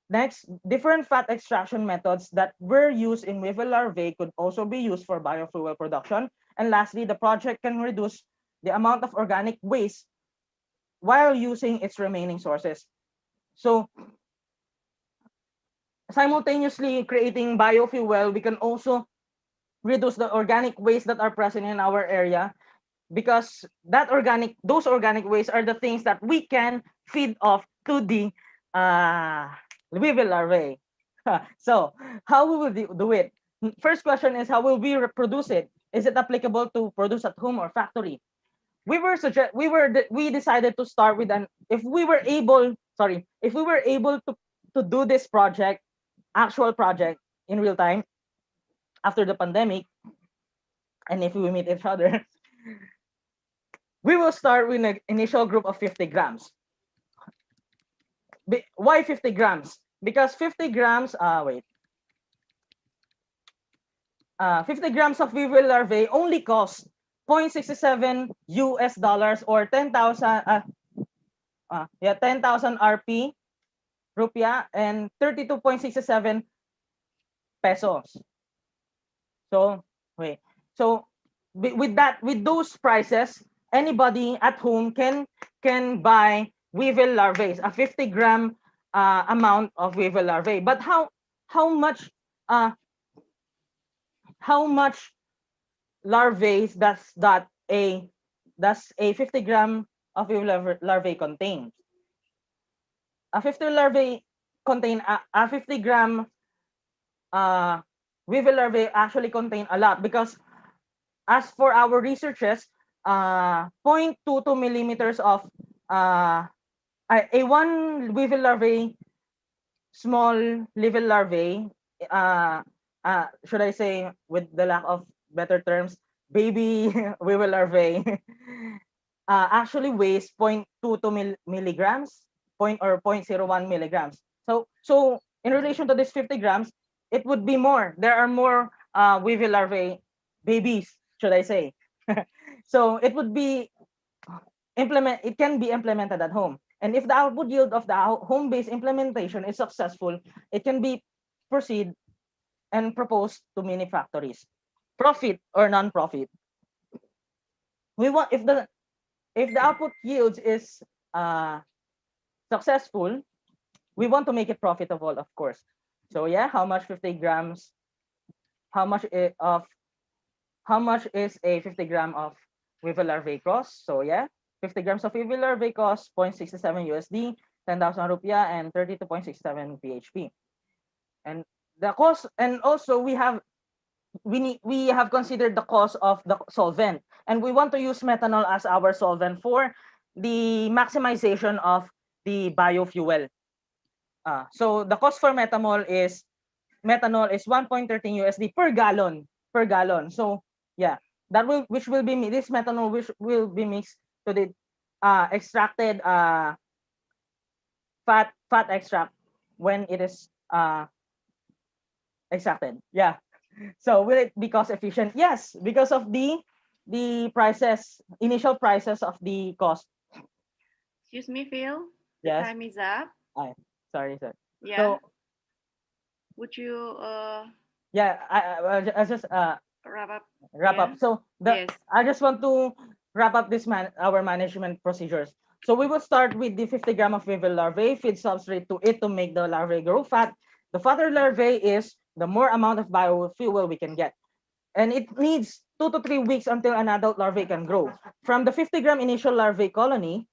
Speaker 14: Next, different fat extraction methods that were used in weevil larvae could also be used for biofuel production. And lastly, the project can reduce the amount of organic waste while using its remaining sources. So simultaneously creating biofuel, we can also reduce the organic waste that are present in our area, because those organic waste are the things that we can feed off to the weevil larvae. So how we will do it? First question is, how will we reproduce it? Is it applicable to produce at home or factory? We decided to start with if we were able to do this actual project in real time after the pandemic, and if we meet each other, we will start with an initial group of 50 grams. Why 50 grams? Because 50 grams, 50 grams of weevil larvae only cost 0.67 US dollars or 10,000 10,000 RP rupiah and 32.67 pesos. So with those prices, anybody at home can buy weevil larvae, a 50-gram amount of weevil larvae. But how much larvae does a 50-gram of weevil larvae contain? A 50-gram weevil larvae actually contain a lot, because as for our researches, 0.22 millimeters of a one weevil larvae, small weevil larvae, should I say, with the lack of better terms, baby weevil larvae, actually weighs 0.22 milligrams, 0.01 milligrams. So in relation to this 50 grams, it would be more. There are more weevil larvae babies, should I say. So it can be implemented at home. And if the output yield of the home-based implementation is successful, it can be proceed and proposed to many factories. Profit or non-profit. We want, if the output yields is successful, we want to make it profitable, of course. So yeah, how much 50 grams? How much is a 50 gram of weevil larvae cost? So yeah, 50 grams of weevil larvae cost 0.67 USD, 10,000 rupiah, and 32.67 PHP. And the cost, and also we have considered the cost of the solvent, and we want to use methanol as our solvent for the maximization of the biofuel. So the cost for methanol is 1.13 USD per gallon. So yeah, this methanol which will be mixed to the extracted fat extract when it is extracted. Yeah. So will it be cost efficient? Yes, because of the initial prices of the cost.
Speaker 6: Excuse me, Phil. The
Speaker 14: Yes.
Speaker 6: time is up.
Speaker 14: Sorry, sir.
Speaker 6: Yeah.
Speaker 14: So
Speaker 6: would you
Speaker 14: yeah, I just
Speaker 6: wrap up?
Speaker 14: So I just want to wrap up our management procedures. So we will start with the 50 gram of weevil larvae, feed substrate to it to make the larvae grow fat. The fatter larvae is the more amount of biofuel we can get. And it needs 2 to 3 weeks until an adult larvae can grow. From the 50-gram initial larvae colony,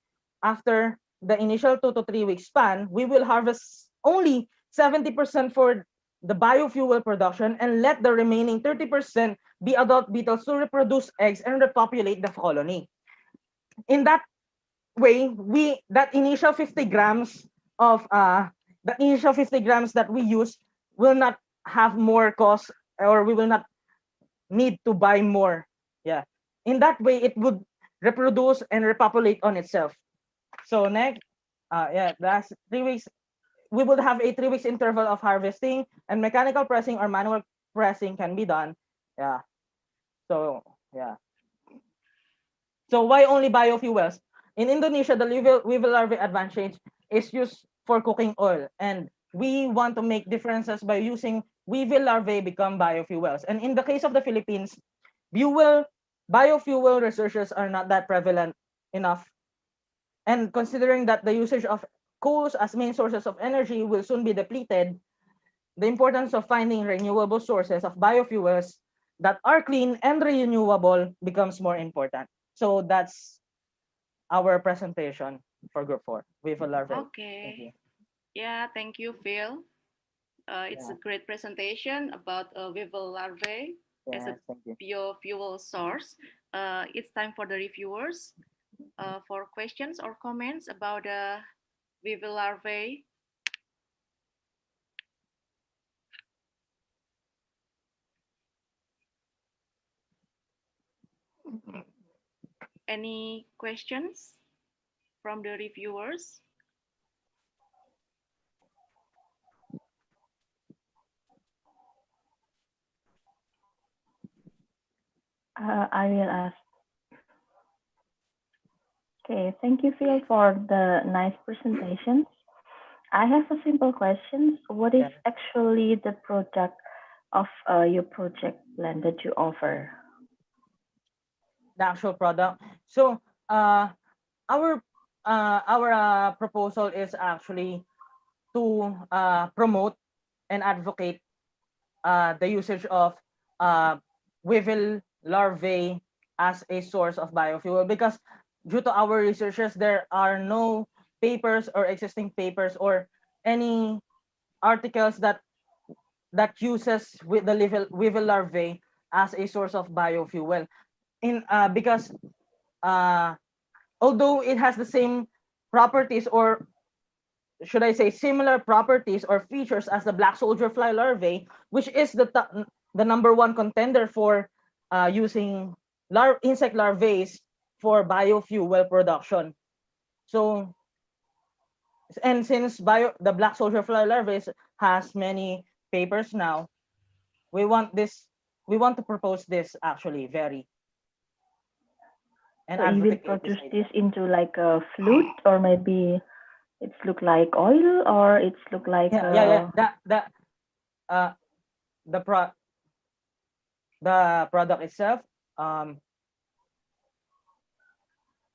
Speaker 14: after the initial 2 to 3 week span, we will harvest only 70% for the biofuel production and let the remaining 30% be adult beetles to reproduce eggs and repopulate the colony. In that way, that initial 50 grams of the initial 50 grams that we use will not have more cost, or we will not need to buy more. Yeah. In that way, it would reproduce and repopulate on itself. So next, yeah, that's 3 weeks. We would have a 3 weeks interval of harvesting, and mechanical pressing or manual pressing can be done. Yeah. So yeah. So why only biofuels? In Indonesia, the weevil larvae advantage is used for cooking oil, and we want to make differences by using weevil larvae become biofuels. And in the case of the Philippines, biofuel resources are not that prevalent enough. And considering that the usage of coals as main sources of energy will soon be depleted, the importance of finding renewable sources of biofuels that are clean and renewable becomes more important. So that's our presentation for Group 4, weevil larvae. Thank
Speaker 6: Okay.
Speaker 14: you.
Speaker 6: Yeah, thank you, Phil. It's a great presentation about weevil larvae as a
Speaker 14: Yes, thank you.
Speaker 6: biofuel source. It's time for the reviewers for questions or comments about the weevil larvae. Any questions from the reviewers?
Speaker 10: I will ask. Okay, thank you, Phil, for the nice presentation. I have a simple question. What is actually the product of your project plan that you offer?
Speaker 14: The actual product. So our proposal is actually to promote and advocate the usage of weevil larvae as a source of biofuel, because due to our researches, there are no papers or existing papers or any articles that uses with the weevil larvae as a source of biofuel. Because although it has the same properties, or should I say similar properties or features as the black soldier fly larvae, which is the number one contender for using insect larvae for biofuel production. So, and since the black soldier fly larvae has many papers now, we want to propose this actually very. And
Speaker 10: so you will produce this into like a fluid, or maybe it's look like oil, or it's look like
Speaker 14: the product itself,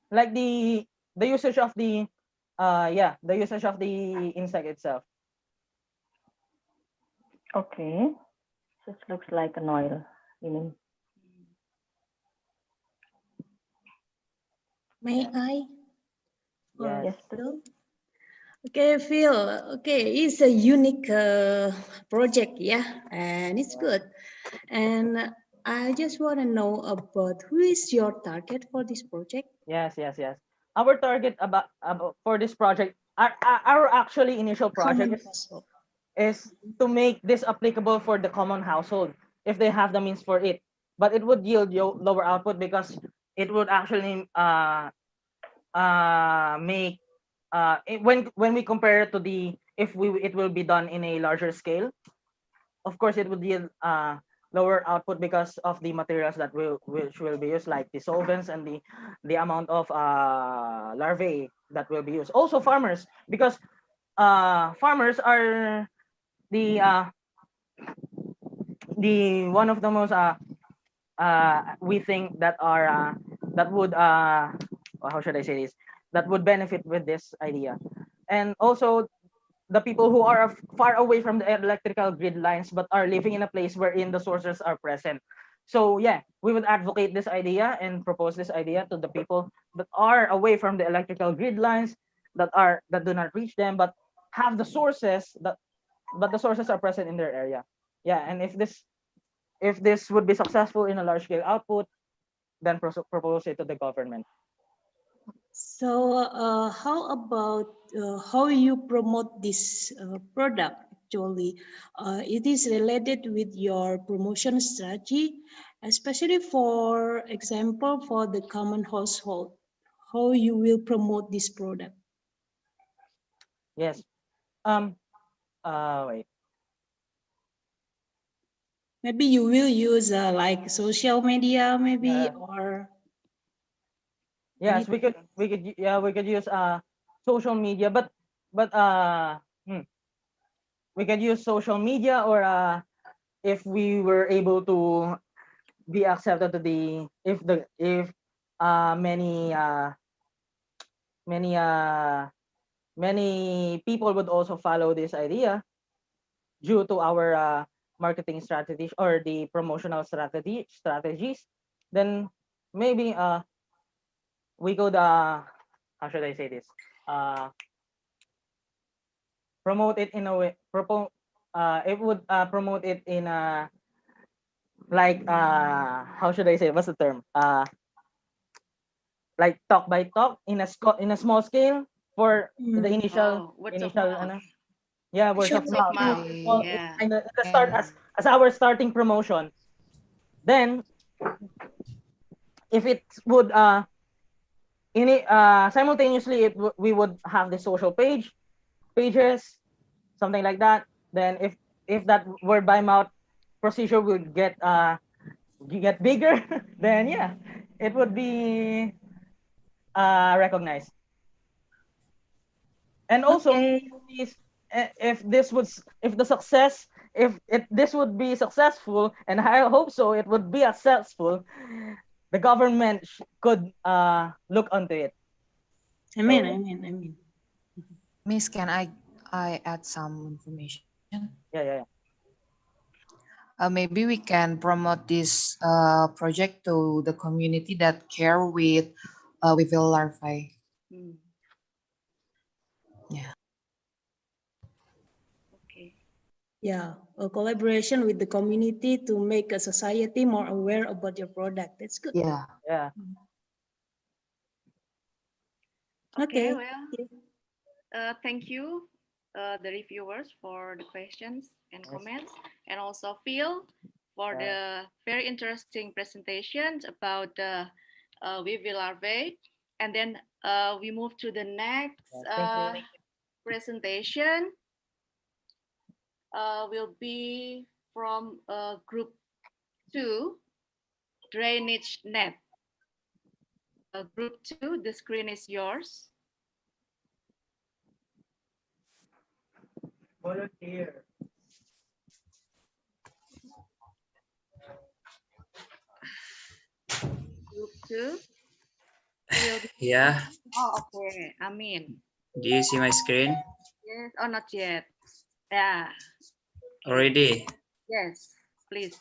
Speaker 14: like the usage of the the usage of the insect itself.
Speaker 10: Okay, just looks like an oil, you mean?
Speaker 13: May I?
Speaker 14: Yes.
Speaker 13: Phil? Okay, Phil. Okay, it's a unique project, yeah, and it's good. And I just want to know about who is your target for this project?
Speaker 14: Yes. Our target about for this project, our actually initial project is to make this applicable for the common household if they have the means for it. But it would yield lower output because it would actually make when we compare it to it will be done in a larger scale. Of course, it would yield lower output because of the materials that which will be used, like the solvents and the amount of larvae that will be used. Also farmers, because farmers are the one of the most we think that are that would how should I say this, that would benefit with this idea. And also the people who are far away from the electrical grid lines but are living in a place wherein the sources are present. So yeah, we would advocate this idea and propose this idea to the people that are away from the electrical grid lines, that do not reach them, but have the sources but the sources are present in their area. Yeah, and if this would be successful in a large scale output, then propose it to the government.
Speaker 13: So how about how you promote this product? Actually, it is related with your promotion strategy, especially for example for the common household. How you will promote this product?
Speaker 14: Yes. Wait.
Speaker 13: Maybe you will use like social media, maybe,
Speaker 14: Yeah.
Speaker 13: or
Speaker 14: Yes, we could use social media, but we could use social media, or if we were able to be accepted to the if many many many people would also follow this idea due to our marketing strategies or the promotional strategies, then maybe we could how should I say this, promote it in a way, it would promote it in a, like how should I say, what's the term, like talk by talk in a small scale for the initial
Speaker 6: Words of mouth.
Speaker 14: yeah, words of
Speaker 6: Words of
Speaker 14: mouth,
Speaker 6: mouth.
Speaker 14: well,
Speaker 6: Yeah.
Speaker 14: in the start, as our starting promotion. Then if it would simultaneously we would have the social pages, something like that. Then if that word by mouth procedure would get bigger, then yeah, it would be recognized. And also, if this was, if the success, if this would be successful, and I hope so, it would be successful, the government could look onto it.
Speaker 13: Amen,
Speaker 14: So,
Speaker 13: amen, amen.
Speaker 15: Miss, can I add some information?
Speaker 14: Yeah.
Speaker 15: Maybe we can promote this project to the community that care with weevil larvae. Yeah.
Speaker 6: Okay.
Speaker 13: Yeah, a collaboration with the community to make a society more aware about your product. That's good.
Speaker 15: Yeah.
Speaker 14: Yeah.
Speaker 6: Okay,
Speaker 13: Okay.
Speaker 6: well, thank you, the reviewers, for the questions and comments, and also Phil for the very interesting presentations about the weevil larvae. And then we move to the next presentation. Will be from group 2, drainage net. Group 2, the screen is yours.
Speaker 14: Volunteer.
Speaker 6: Group 2.
Speaker 16: Yeah.
Speaker 6: Oh, okay. Amin.
Speaker 16: Do you see my screen
Speaker 6: Yes. Oh, not yet. Yeah.
Speaker 16: already?
Speaker 6: Yes. Please.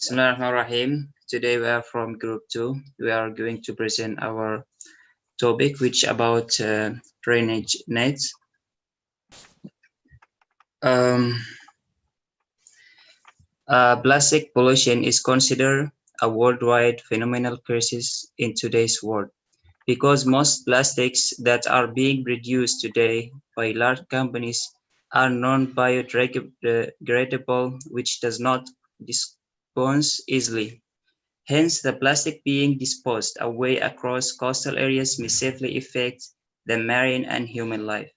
Speaker 16: Bismillahirrahmanirrahim. Today we are from group 2. We are going to present our topic, which about drainage nets. Plastic pollution is considered a worldwide phenomenal crisis in today's world, because most plastics that are being produced today by large companies are non-biodegradable, which does not dispose easily. Hence, the plastic being disposed away across coastal areas may safely affect the marine and human life.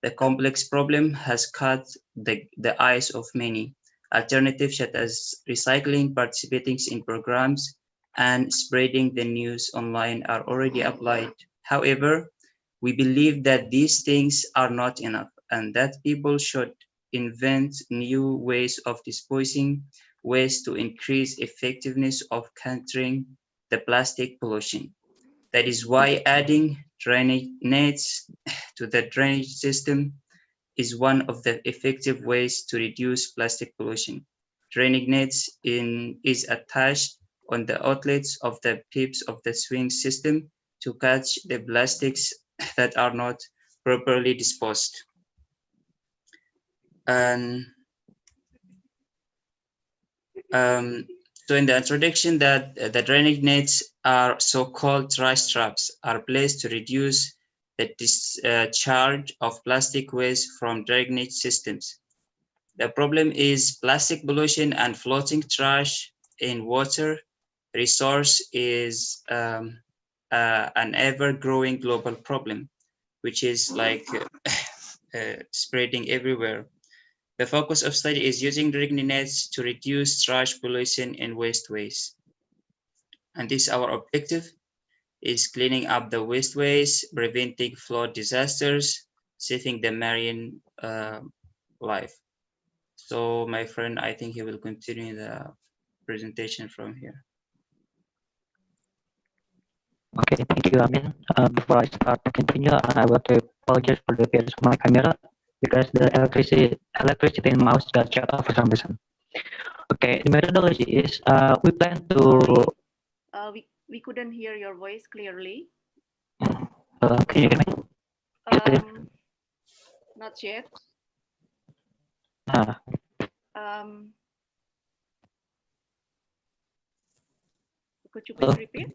Speaker 16: The complex problem has caught the eyes of many. Alternatives such as recycling, participating in programs, and spreading the news online are already applied. However, we believe that these things are not enough and that people should invent new ways of disposing waste to increase effectiveness of countering the plastic pollution. That is why adding drainage nets to the drainage system is one of the effective ways to reduce plastic pollution. Drainage nets is attached on the outlets of the pips of the swing system to catch the plastics that are not properly disposed. And so in the introduction that the drainage nets are so-called trash traps are placed to reduce the discharge of plastic waste from drainage systems. The problem is plastic pollution and floating trash in water resource is an ever-growing global problem, which is like spreading everywhere. The focus of study is using drainage nets to reduce trash pollution and wasteways. And this our objective is cleaning up the wasteways, preventing flood disasters, saving the marine life. So my friend, I think he will continue the presentation from here.
Speaker 17: Okay, thank you, Amin. Before I start to continue, I want to apologize for the appearance of my camera because the electricity in mouse got shut off for some reason. Okay, the methodology is we plan to.
Speaker 6: We couldn't hear your voice clearly.
Speaker 17: Can you hear me?
Speaker 6: Not yet. Could you please repeat?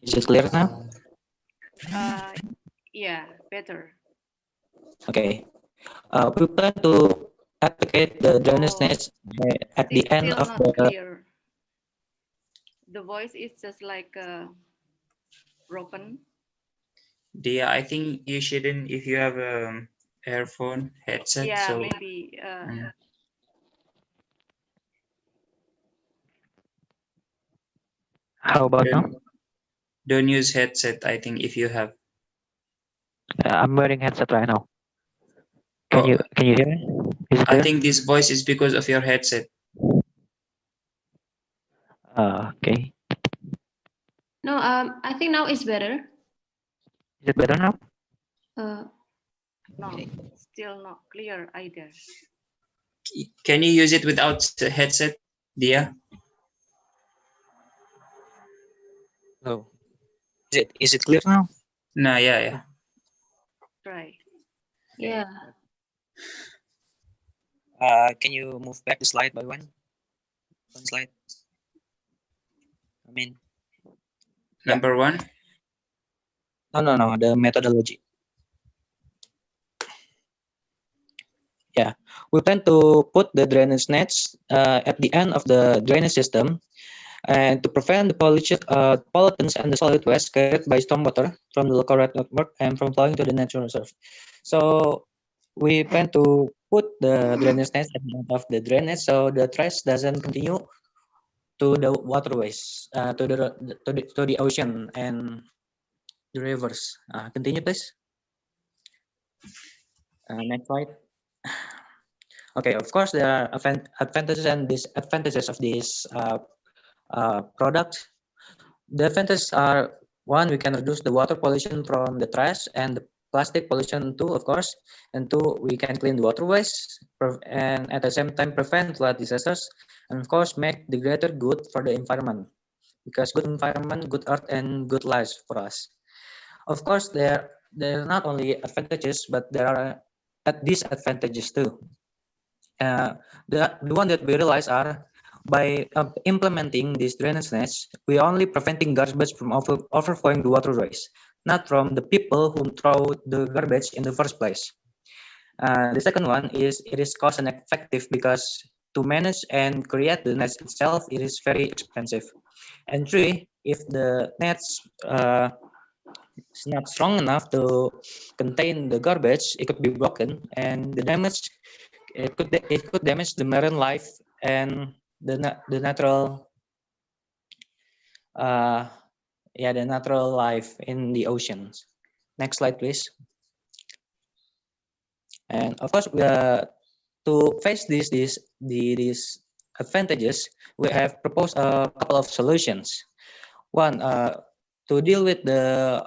Speaker 17: Is it clear now?
Speaker 6: Yeah, better.
Speaker 17: Okay. We plan to applicate the drainage nets at the end
Speaker 6: Still
Speaker 17: of
Speaker 6: not
Speaker 17: the.
Speaker 6: Clear. The voice is just like broken.
Speaker 16: Yeah, I think you shouldn't if you have a earphone headset.
Speaker 6: Yeah,
Speaker 16: so
Speaker 6: maybe.
Speaker 17: How about now?
Speaker 16: Don't use headset, I think, if you have.
Speaker 17: I'm wearing headset right now. Can you hear me? Is it
Speaker 16: I
Speaker 17: clear?
Speaker 16: think this voice is because of your headset.
Speaker 17: Okay.
Speaker 1: No, I think now it's better.
Speaker 17: Is it better now?
Speaker 6: No, still not clear either.
Speaker 16: Can you use it without the headset, Dia?
Speaker 17: No. Is it clear now?
Speaker 16: No, yeah.
Speaker 6: Right.
Speaker 1: Yeah.
Speaker 17: Can you move back the slide by one? One slide. I mean.
Speaker 16: Number one?
Speaker 17: No, the methodology. Yeah, we plan to put the drainage nets at the end of the drainage system and to prevent the pollutants and the solid waste carried by stormwater from the local red network and from flowing to the natural reserve. So we plan to put the drainage nets at the end of the drainage so the trash doesn't continue to the waterways, to the ocean and the rivers. Continue, please. Next slide. Okay, of course, there are advantages and disadvantages of this product. The advantages are, one, we can reduce the water pollution from the trash and the plastic pollution too, of course. And two, we can clean the waterways and at the same time prevent flood disasters. And of course, make the greater good for the environment, because good environment, good earth, and good lives for us. Of course, there are not only advantages, but there are disadvantages too. The one that we realize are by implementing these drainage nets, we are only preventing garbage from overflowing the waterways, not from the people who throw the garbage in the first place. The second one is it is cost and effective because to manage and create the nets itself, it is very expensive. And three, if the nets is not strong enough to contain the garbage, it could be broken, and the damage it could damage the marine life and the natural the natural life in the oceans. Next slide, please. And of course, to face these advantages, we have proposed a couple of solutions. One, to deal with the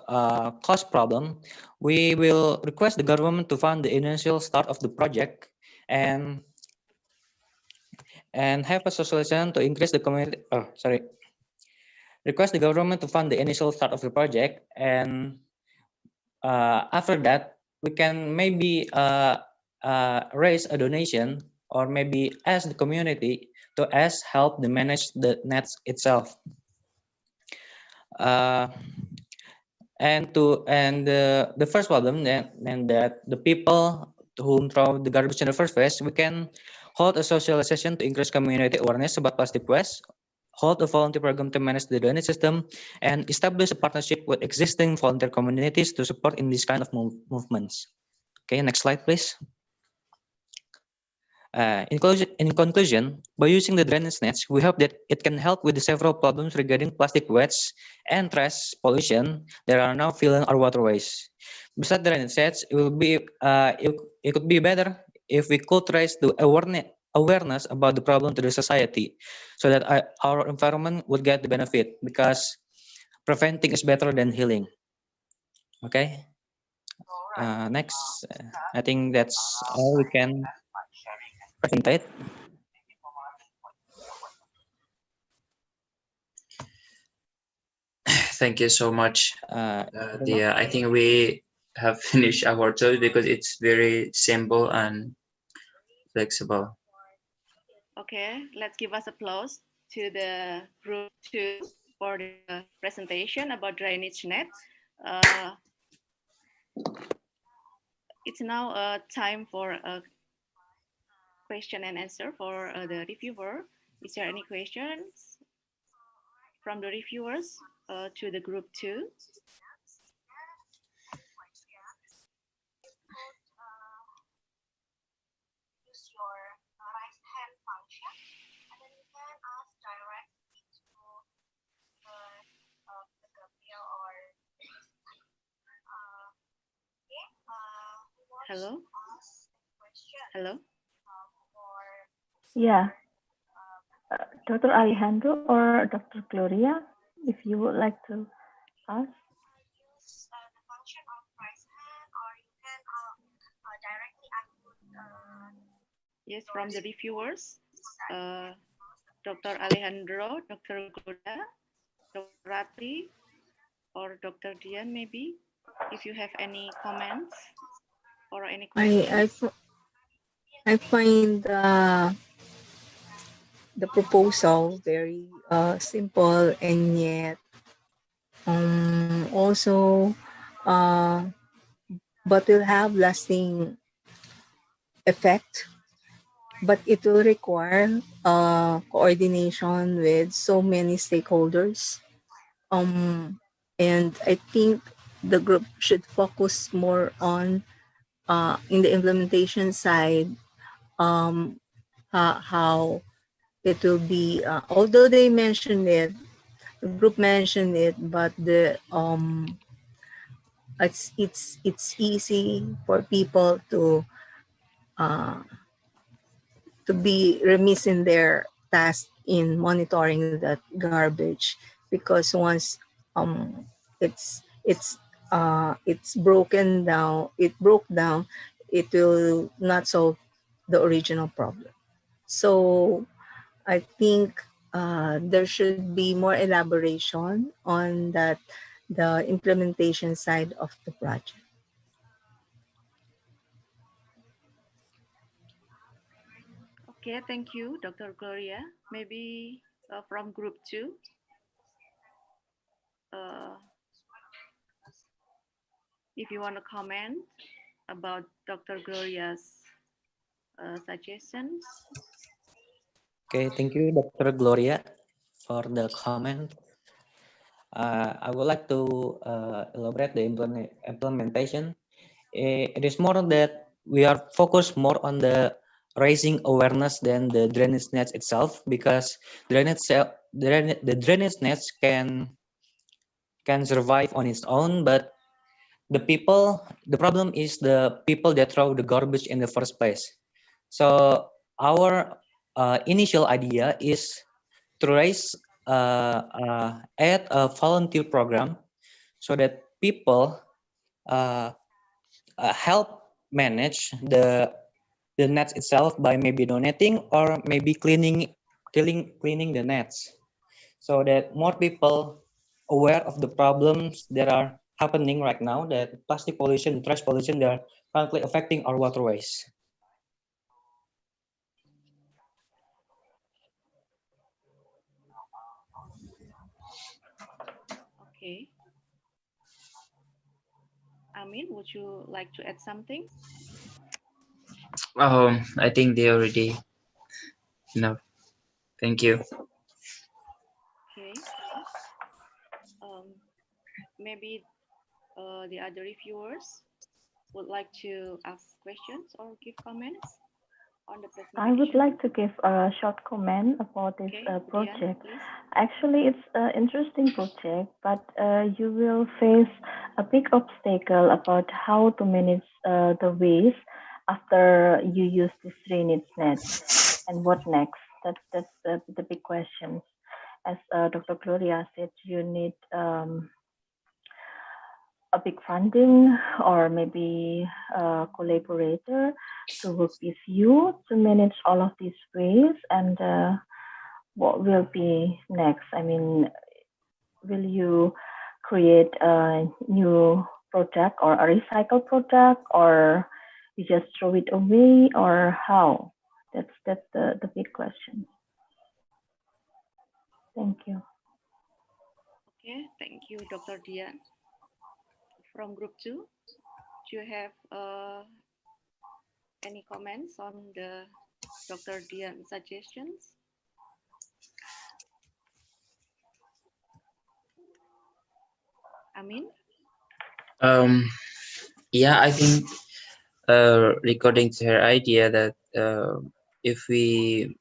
Speaker 17: cost problem, we will request the government to fund the initial start of the project and have a solution to increase the community. Oh, sorry. Request the government to fund the initial start of the project, and after that, we can maybe raise a donation or maybe ask the community to help to manage the nets itself. And the first problem then that the people to whom throw the garbage in the first place, we can hold a socialization to increase community awareness about plastic waste, hold a volunteer program to manage the drainage system, and establish a partnership with existing volunteer communities to support in this kind of movements. Okay, next slide, please. In conclusion, by using the drainage nets, we hope that it can help with the several problems regarding plastic waste and trash pollution that are now filling our waterways. Besides drainage nets, it could be better if we could raise the awareness about the problem to the society, so that our environment would get the benefit, because preventing is better than healing. Okay. Next, I think that's all we can presentate.
Speaker 16: Thank you so much. Yeah, I think we have finished our topic because it's very simple and flexible.
Speaker 6: Okay, let's give us applause to the group 2 for the presentation about drainage net. It's now time for a question and answer for the reviewer. Is there any questions from the reviewers to the group 2? Hello? Hello?
Speaker 10: Yeah. Dr. Alejandro or Dr. Gloria, if you would like to ask.
Speaker 6: Yes, from the reviewers, Dr. Alejandro, Dr. Gloria, Dr. Ratri, or Dr. Dian, maybe, if you have any comments or any questions.
Speaker 4: I find the proposal very simple, and yet also but will have lasting effect, but it will require coordination with so many stakeholders, and I think the group should focus more on in the implementation side, how it will be, although they mentioned it, the group mentioned it, but the it's easy for people to be remiss in their task in monitoring that garbage, because once it's broken down, it broke down, it will not solve the original problem. So I think there should be more elaboration on that, the implementation side of the project.
Speaker 6: Okay, thank you, Dr. Gloria. Maybe from group 2. If you want to comment about Dr. Gloria's suggestions.
Speaker 17: Okay, thank you, Dr. Gloria, for the comment. I would like to elaborate the implementation. It is more that we are focused more on the raising awareness than the drainage nets itself, because the drainage nets can survive on its own, but the problem is the people that throw the garbage in the first place. So our initial idea is to raise at a volunteer program so that people help manage the nets itself by maybe donating or maybe cleaning the nets, so that more people aware of the problems that are happening right now, that plastic pollution, trash pollution, they are currently affecting our waterways.
Speaker 6: Okay. Amin, would you like to add something?
Speaker 16: I think they already enough. Thank you.
Speaker 6: Okay. Maybe the other reviewers would like to ask questions or give comments on the
Speaker 10: I would
Speaker 6: presentation.
Speaker 10: like to give a short comment about this
Speaker 6: Okay, Dian,
Speaker 10: project.
Speaker 6: please.
Speaker 10: Actually, it's an interesting project, but you will face a big obstacle about how to manage the waste after you use this drainage net, and what next. That's the big question. As Dr. Gloria said, you need a big funding or maybe a collaborator to work with you to manage all of these ways, and what will be next? I mean, will you create a new product or a recycled product, or you just throw it away, or how? That's the big question. Thank you.
Speaker 6: Okay, thank you, Dr. Dian. From group 2, do you have any comments on the Dr. Dian suggestions? Amin?
Speaker 16: Yeah, I think according to her idea that if we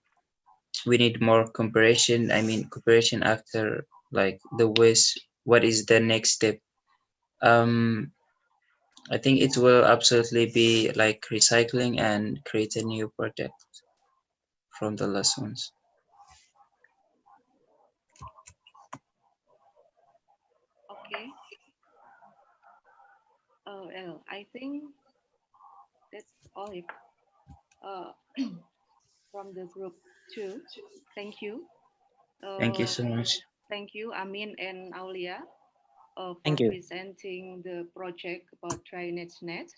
Speaker 16: need more comparison, I mean cooperation after like the waste, what is the next step? I think it will absolutely be like recycling and create a new product from the last ones.
Speaker 6: Okay. Well, I think that's all from the group 2. Thank you.
Speaker 16: Thank you so much.
Speaker 6: Thank you, Amin and Aulia, for
Speaker 17: Thank you.
Speaker 6: presenting the project about drainage net.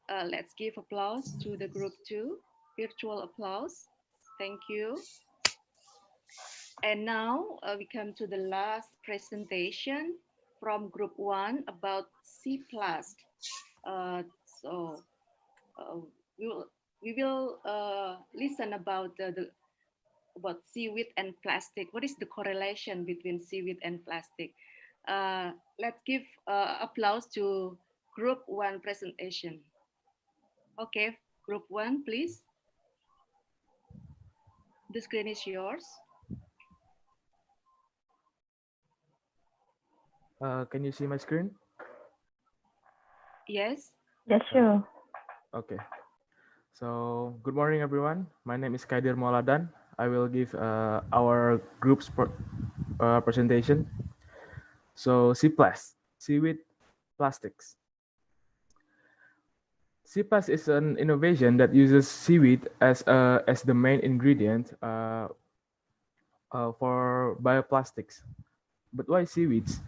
Speaker 6: Let's give applause to the group 2, virtual applause. Thank you. And now we come to the last presentation from group 1 about C+. So we will listen about about seaweed and plastic. What is the correlation between seaweed and plastic? Let's give applause to group 1 presentation. Okay, group 1, please. The screen is yours.
Speaker 18: Can you see my screen?
Speaker 6: Yes.
Speaker 10: Yes, sure.
Speaker 18: Okay. So, good morning, everyone. My name is Kaidir Mauladan. I will give our group's presentation. So, seaweed plastics. C+ is an innovation that uses seaweed as the main ingredient for bioplastics. But why seaweeds?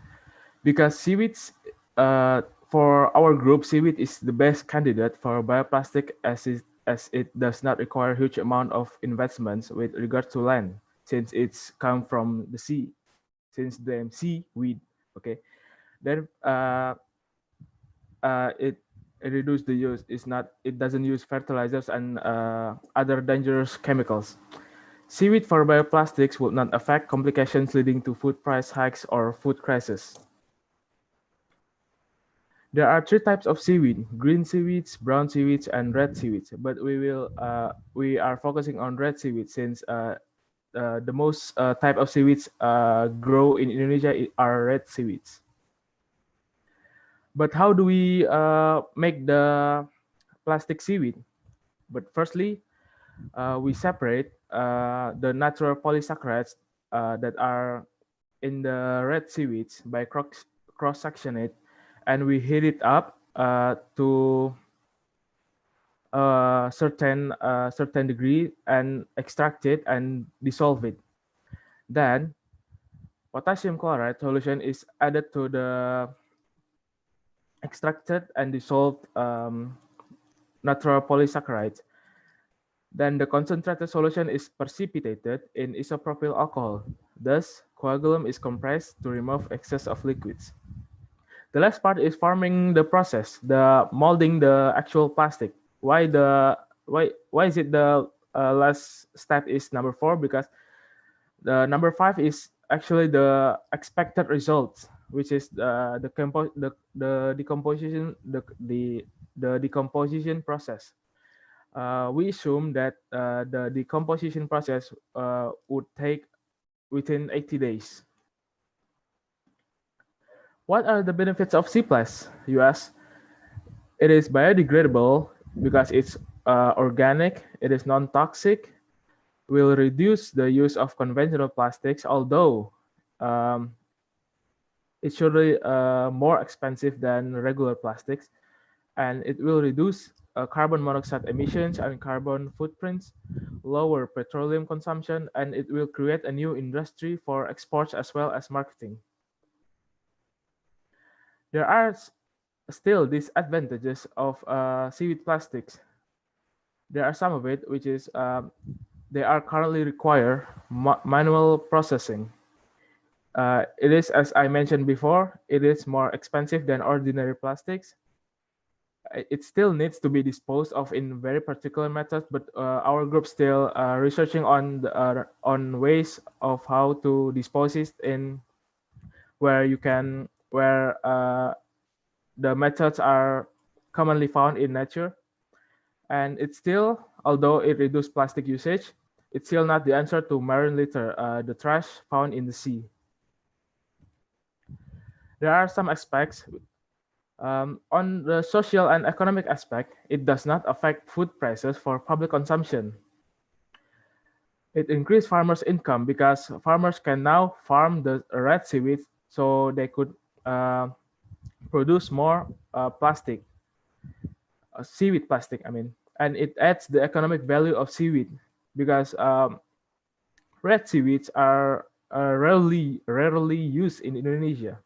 Speaker 18: Because seaweeds, for our group, seaweed is the best candidate for bioplastic as it does not require huge amount of investments with regard to land, since it's come from the sea, since the seaweed. Okay, then it reduce the use. It doesn't use fertilizers and other dangerous chemicals. Seaweed for bioplastics would not affect complications leading to food price hikes or food crisis. There are 3 types of seaweed: green seaweeds, brown seaweeds, and red seaweeds. But we are focusing on red seaweed since the most type of seaweeds grow in Indonesia are red seaweeds. But how do we make the plastic seaweed? But firstly, we separate the natural polysaccharides that are in the red seaweeds by cross-section it, and we heat it up to a certain degree and extract it and dissolve it. Then potassium chloride solution is added to the extracted and dissolved natural polysaccharides. Then the concentrated solution is precipitated in isopropyl alcohol. Thus, coagulum is compressed to remove excess of liquids. The last part is forming the process, the molding the actual plastic. Why is it the last step is number 4? Because the number 5 is actually the expected results, which is the decomposition the decomposition process. We assume that the decomposition process would take within 80 days. What are the benefits of C+? You ask. It is biodegradable because it's organic, it is non-toxic, will reduce the use of conventional plastics, although it's surely more expensive than regular plastics, and it will reduce carbon monoxide emissions and carbon footprints, lower petroleum consumption, and it will create a new industry for exports as well as marketing. There are still disadvantages of seaweed plastics. There are some of it which is they are currently require manual processing. It is, as I mentioned before, it is more expensive than ordinary plastics. It still needs to be disposed of in very particular methods, but our group still researching on on ways of how to dispose it in where the methods are commonly found in nature. And it's still, although it reduced plastic usage, it's still not the answer to marine litter, the trash found in the sea. There are some aspects. On the social and economic aspect, it does not affect food prices for public consumption. It increased farmers' income because farmers can now farm the red seaweed so they could produce more plastic, seaweed plastic, I mean. And it adds the economic value of seaweed because red seaweeds are rarely used in Indonesia.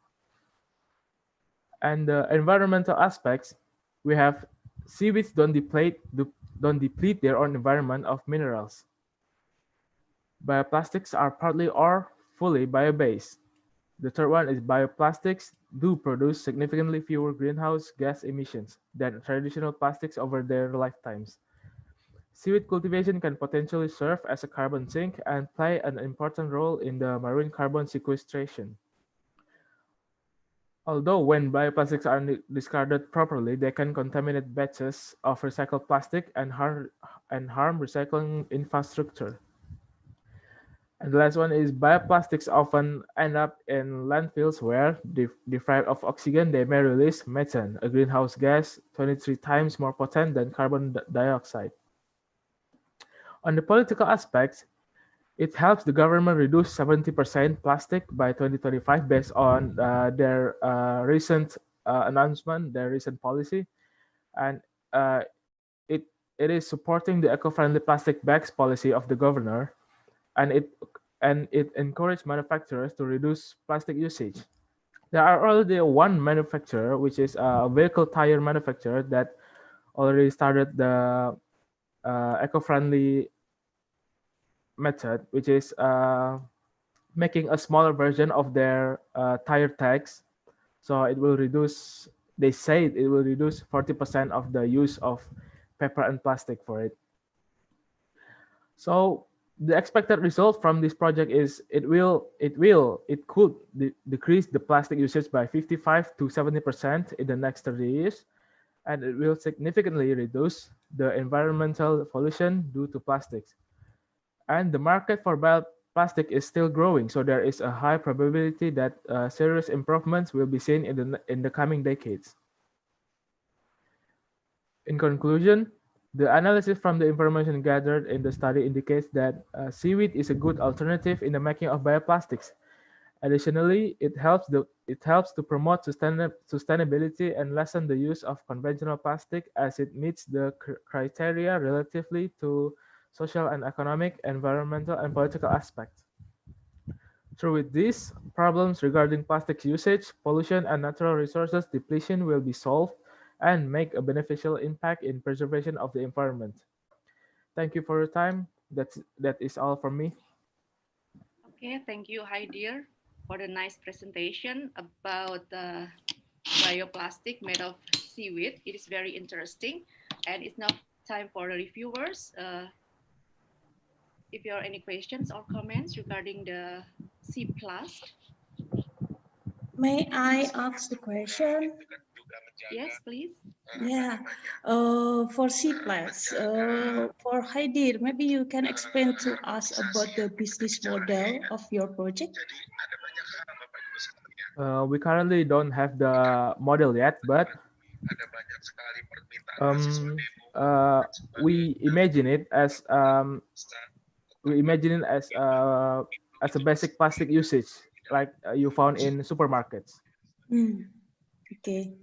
Speaker 18: And the environmental aspects, we have seaweeds don't deplete their own environment of minerals. Bioplastics are partly or fully bio-based. The third one is bioplastics do produce significantly fewer greenhouse gas emissions than traditional plastics over their lifetimes. Seaweed cultivation can potentially serve as a carbon sink and play an important role in the marine carbon sequestration. Although when bioplastics are discarded properly, they can contaminate batches of recycled plastic and harm recycling infrastructure. And the last one is bioplastics often end up in landfills where, deprived of oxygen, they may release methane, a greenhouse gas 23 times more potent than carbon dioxide. On the political aspects, it helps the government reduce 70% plastic by 2025 based on their recent announcement, their recent policy. And uh, it is supporting the eco-friendly plastic bags policy of the governor, and it encouraged manufacturers to reduce plastic usage. There are already one manufacturer, which is a vehicle tire manufacturer, that already started the eco-friendly method, which is making a smaller version of their tire tags. So it will reduce, they say it will reduce 40% of the use of paper and plastic for it. So the expected result from this project is it could decrease the plastic usage by 55 to 70% in the next 30 years, and it will significantly reduce the environmental pollution due to plastics. And the market for bioplastic is still growing, so there is a high probability that serious improvements will be seen in the coming decades. In conclusion, The analysis from the information gathered in the study indicates that seaweed is a good alternative in the making of bioplastics. Additionally, it helps to promote sustainability and lessen the use of conventional plastic as it meets the criteria relatively to social and economic, environmental, and political aspects. Through this, problems regarding plastic usage, pollution, and natural resources depletion will be solved and make a beneficial impact in preservation of the environment. Thank you for your time. That is all from me.
Speaker 6: Okay, thank you, Haidir, for the nice presentation about the bioplastic made of seaweed. It is very interesting, and it's now time for the reviewers. If you have any questions or comments regarding the C plus.
Speaker 13: May I ask the question?
Speaker 6: Yes, please.
Speaker 13: Yeah, for C plus, for Haidir, maybe you can explain to us about the business model of your project.
Speaker 18: We currently don't have the model yet, but um, uh, we imagine it as as a basic plastic usage, like you found in supermarkets.
Speaker 13: Okay.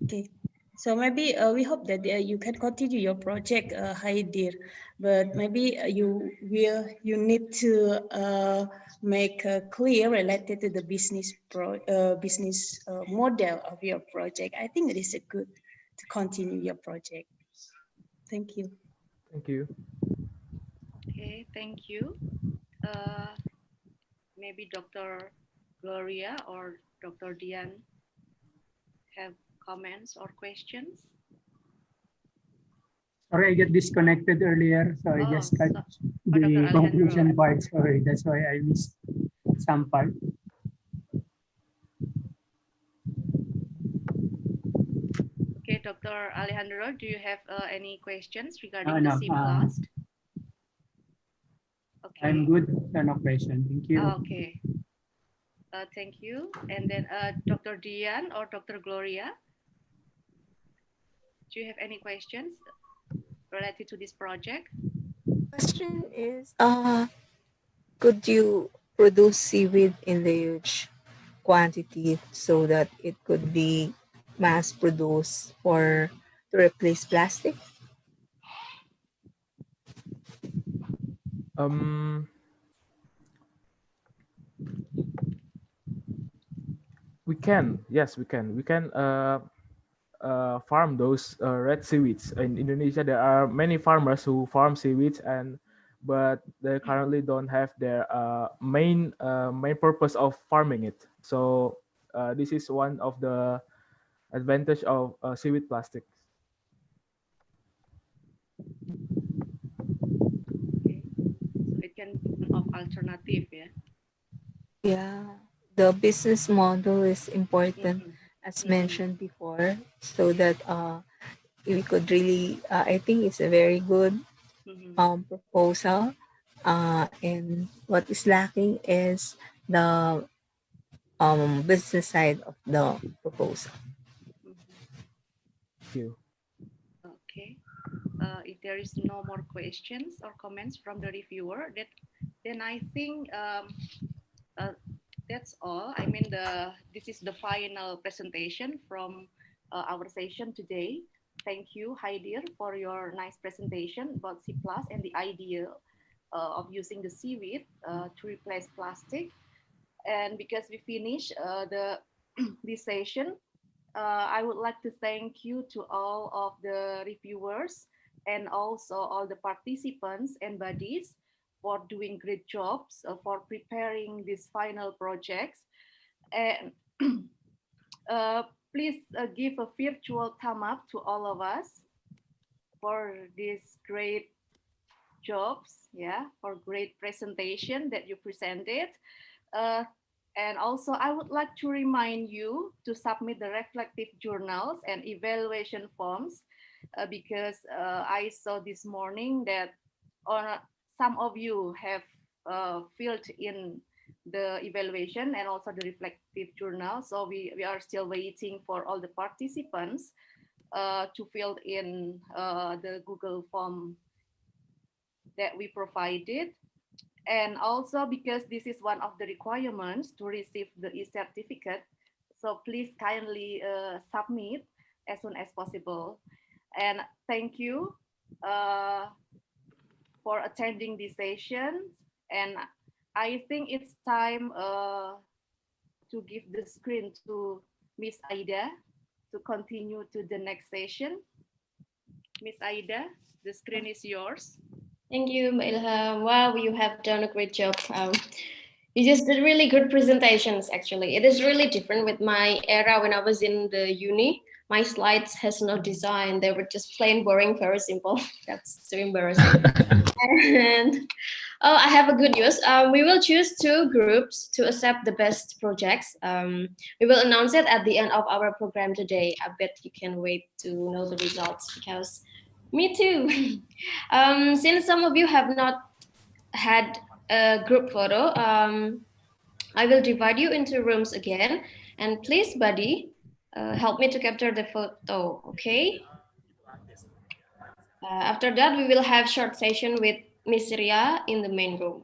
Speaker 13: Okay. So maybe we hope that you can continue your project, Haidir, but maybe you need to make clear related to the business model of your project. I think it is a good to continue your project. Thank you.
Speaker 18: Thank you.
Speaker 6: Okay, thank you. Maybe Dr. Gloria or Dr. Dian have comments or questions?
Speaker 5: Sorry, I get disconnected earlier, so I just got the conclusion part. Sorry, that's why I missed some part.
Speaker 6: Okay, Dr. Alejandro, do you have any questions regarding
Speaker 5: No,
Speaker 6: the C plus? Okay.
Speaker 5: I'm good. No question. Thank you.
Speaker 6: Okay. Thank you. And then Dr. Dian or Dr. Gloria, do you have any questions related to this project?
Speaker 4: Question is, could you produce seaweed in the huge quantity so that it could be mass produced for to replace plastic?
Speaker 18: We can, yes, we can. We can farm those red seaweeds. In Indonesia, there are many farmers who farm seaweeds, but they currently don't have their main purpose of farming it. So this is one of the advantage of seaweed plastics.
Speaker 6: Okay. So it can be of alternative, yeah.
Speaker 4: Yeah, the business model is important, as mentioned before, so that we could really, I think it's a very good proposal. And what is lacking is the business side of the proposal.
Speaker 18: Thank you.
Speaker 6: Okay. If there is no more questions or comments from the reviewer, then I think that's all. I mean, this is the final presentation from our session today. Thank you, Haidir, for your nice presentation about C+ and the idea of using the seaweed to replace plastic. And because we finish this session, I would like to thank you to all of the reviewers and also all the participants and buddies for doing great jobs for preparing these final projects. And please give a virtual thumb up to all of us for these great jobs, yeah, for great presentation that you presented. And also, I would like to remind you to submit the reflective journals and evaluation forms because I saw this morning that some of you have filled in the evaluation and also the reflective journal. So we are still waiting for all the participants to fill in the Google form that we provided. And also because this is one of the requirements to receive the e-certificate, so please kindly submit as soon as possible. And thank you for attending this session. And I think it's time to give the screen to Miss Aida to continue to the next session. Miss Aida, the screen is yours.
Speaker 1: Thank you, Mbak Ilham. Wow, you have done a great job. You just did really good presentations, actually. It is really different with my era when I was in the uni. My slides has no design. They were just plain boring, very simple. That's too embarrassing. And oh, I have a good news. We will choose 2 groups to accept the best projects. We will announce it at the end of our program today. I bet you can wait to know the results because me too. Since some of you have not had a group photo, I will divide you into rooms again. And please, buddy, help me to capture the photo, okay? After that, we will have short session with Miss Ria in the main room.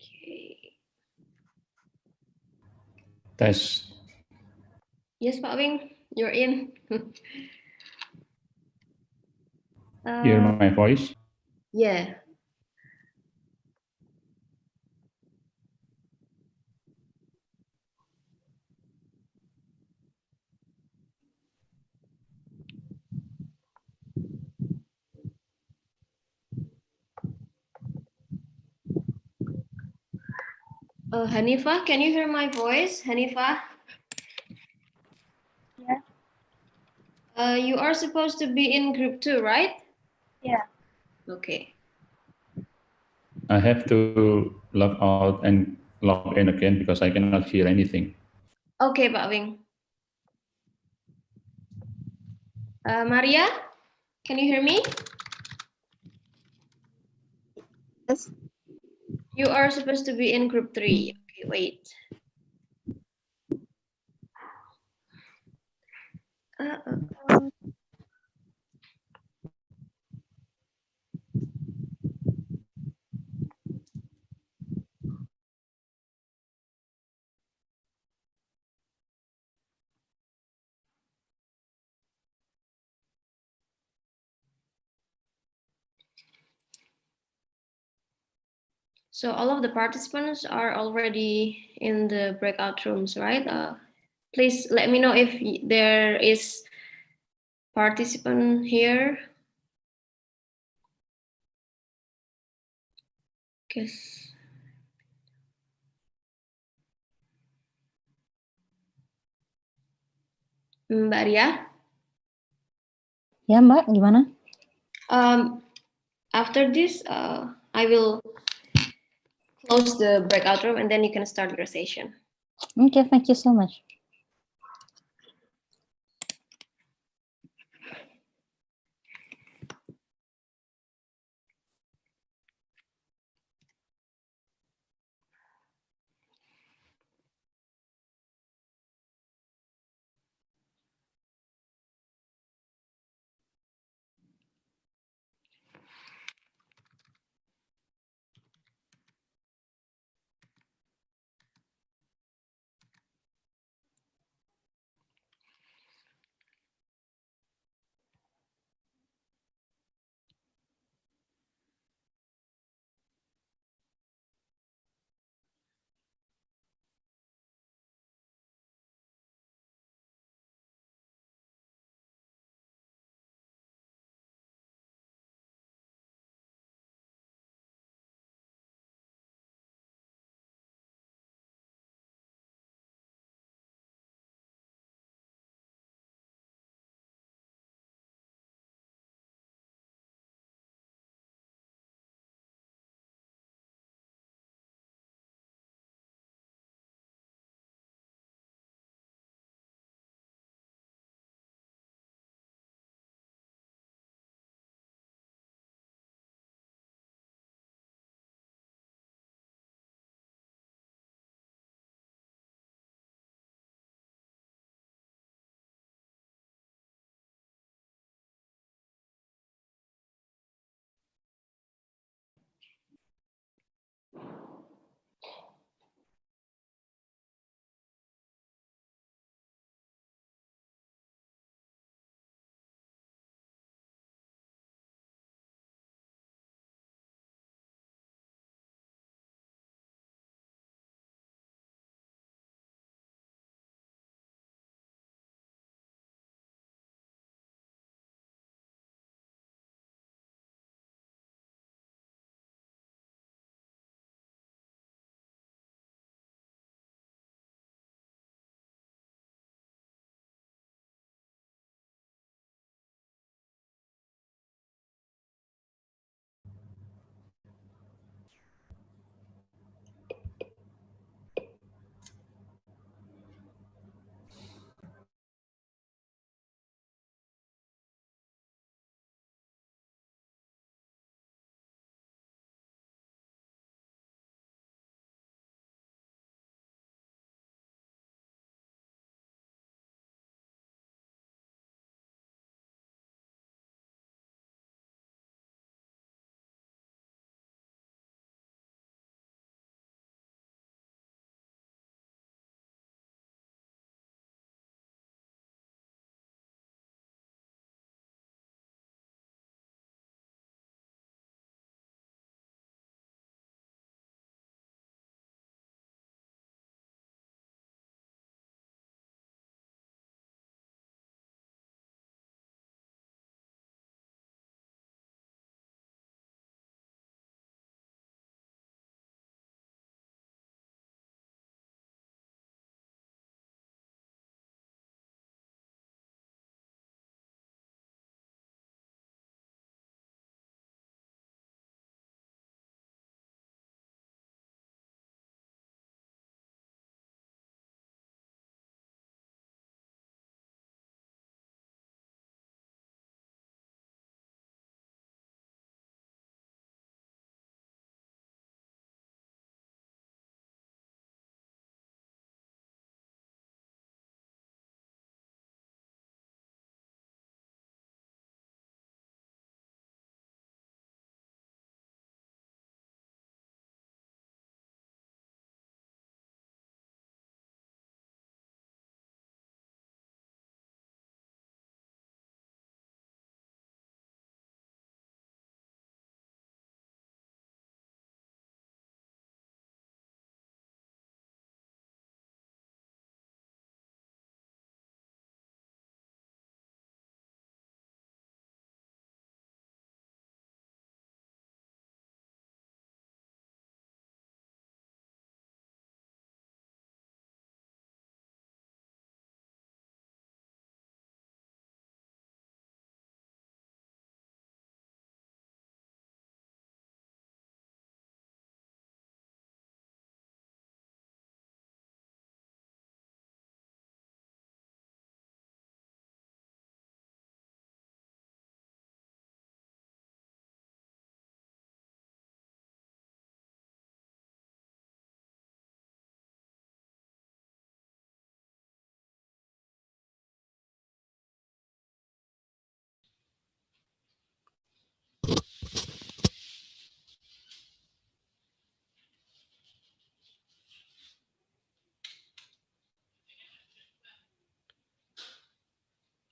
Speaker 1: Okay.
Speaker 19: Test.
Speaker 1: Yes, Pak Wing, you're in.
Speaker 19: Hear my voice?
Speaker 1: Yeah. Hanifa, can you hear my voice? Hanifa?
Speaker 10: Yeah.
Speaker 1: You are supposed to be in group 2, right?
Speaker 10: Yeah.
Speaker 1: Okay.
Speaker 19: I have to log out and log in again because I cannot hear anything.
Speaker 1: Okay, Pak Wing. Maria, can you hear me?
Speaker 8: Yes.
Speaker 1: You are supposed to be in group 3. Okay, wait. So all of the participants are already in the breakout rooms, right? Please let me know if there is participant here. Guess. Mbak Ria?
Speaker 10: Ya, Mbak, gimana?
Speaker 1: After this, I will close the breakout room and then you can start your session.
Speaker 10: Okay, thank you so much.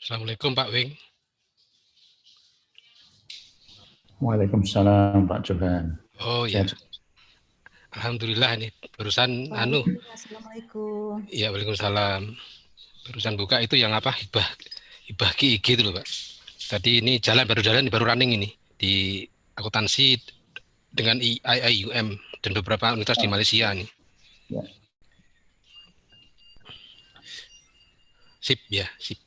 Speaker 20: Assalamualaikum Pak Wing.
Speaker 19: Waalaikumsalam Pak Johan.
Speaker 20: Oh ya, alhamdulillah ini barusan
Speaker 21: Assalamualaikum.
Speaker 20: Iya Waalaikumsalam. Barusan buka itu yang apa hibah GIG itu loh Pak. Tadi ini baru running ini di akuntansi dengan IIUM dan beberapa universitas di Malaysia nih.
Speaker 19: Ya.
Speaker 20: Sip ya, sip.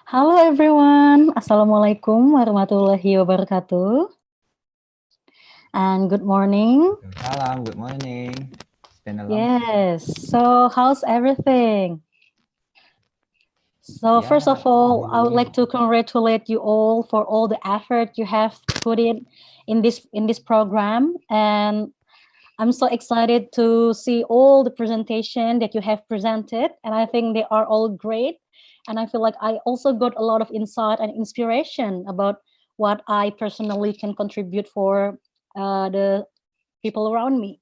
Speaker 21: Halo everyone, Assalamualaikum warahmatullahi wabarakatuh. And good morning.
Speaker 11: Salam, good morning. It's been a long
Speaker 21: Yes, so how's everything? So first of all, I would like to congratulate you all for all the effort you have put in this program, and I'm so excited to see all the presentation that you have presented, and I think they are all great. And I feel like I also got a lot of insight and inspiration about what I personally can contribute for the people around me.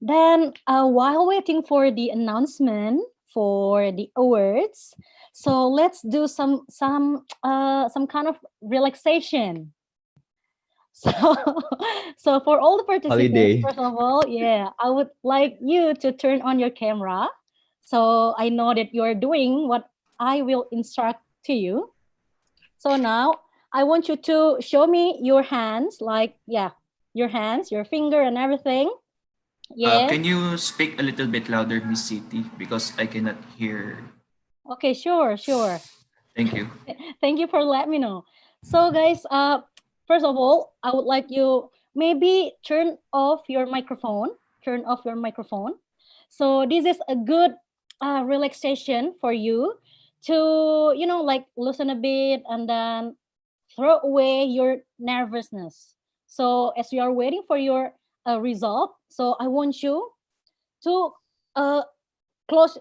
Speaker 21: Then while waiting for the announcement for the awards, so let's do some kind of relaxation. So, so for all the participants,
Speaker 11: Holiday.
Speaker 21: first of all, yeah, I would like you to turn on your camera. So I know that you're doing what I will instruct to you. So now I want you to show me your hands, like, yeah, your hands, your finger and everything. Yeah.
Speaker 3: Can you speak a little bit louder, Miss City, because I cannot hear.
Speaker 21: Okay, sure.
Speaker 3: Thank you.
Speaker 21: Thank you for letting me know. So guys, first of all, I would like you maybe turn off your microphone. So this is a good relaxation for you to, like loosen a bit and then throw away your nervousness. So as you are waiting for your result, so I want you to close.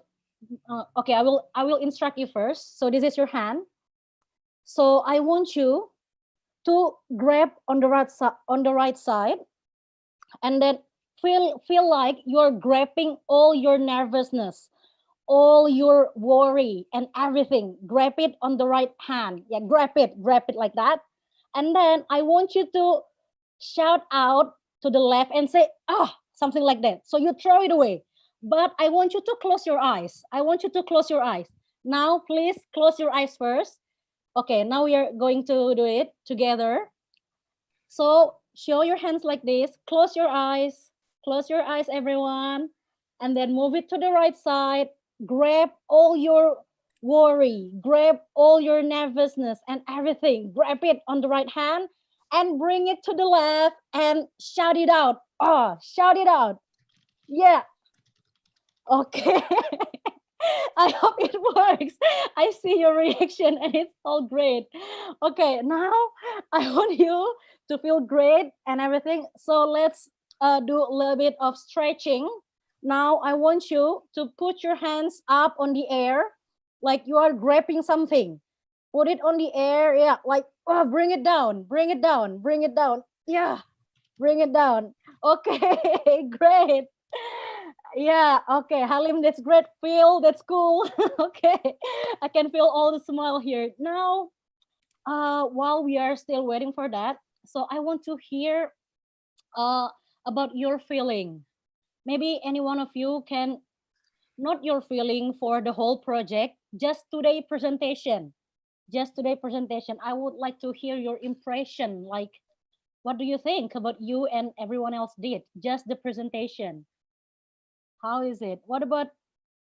Speaker 21: Okay, I will instruct you first. So this is your hand. So I want you to grab on the right side, and then feel like you're grabbing all your nervousness, all your worry and everything. Grab it on the right hand. Yeah, grab it like that. And then I want you to shout out to the left and say, "Ah," something like that. So you throw it away. But I want you to close your eyes. Now, please close your eyes first. Okay, now we are going to do it together. So show your hands like this. Close your eyes, everyone. And then move it to the right side. Grab all your worry, grab all your nervousness and everything, grab it on the right hand and bring it to the left and shout it out. Oh, shout it out. Yeah. Okay. I hope it works. I see your reaction and it's all great. Okay, now I want you to feel great and everything. So let's do a little bit of stretching. Now I want you to put your hands up on the air like you are grabbing something. Put it on the air. Yeah, like oh, bring it down, bring it down, bring it down. Yeah, bring it down. Okay, great. Yeah, okay, Halim, that's great. Phil, that's cool. Okay, I can feel all the smile here. Now, while we are still waiting for that, so I want to hear about your feeling. Maybe any one of you can, not your feeling for the whole project, just today presentation. Just today presentation. I would like to hear your impression. Like, what do you think about you and everyone else did? Just the presentation. How is it? What about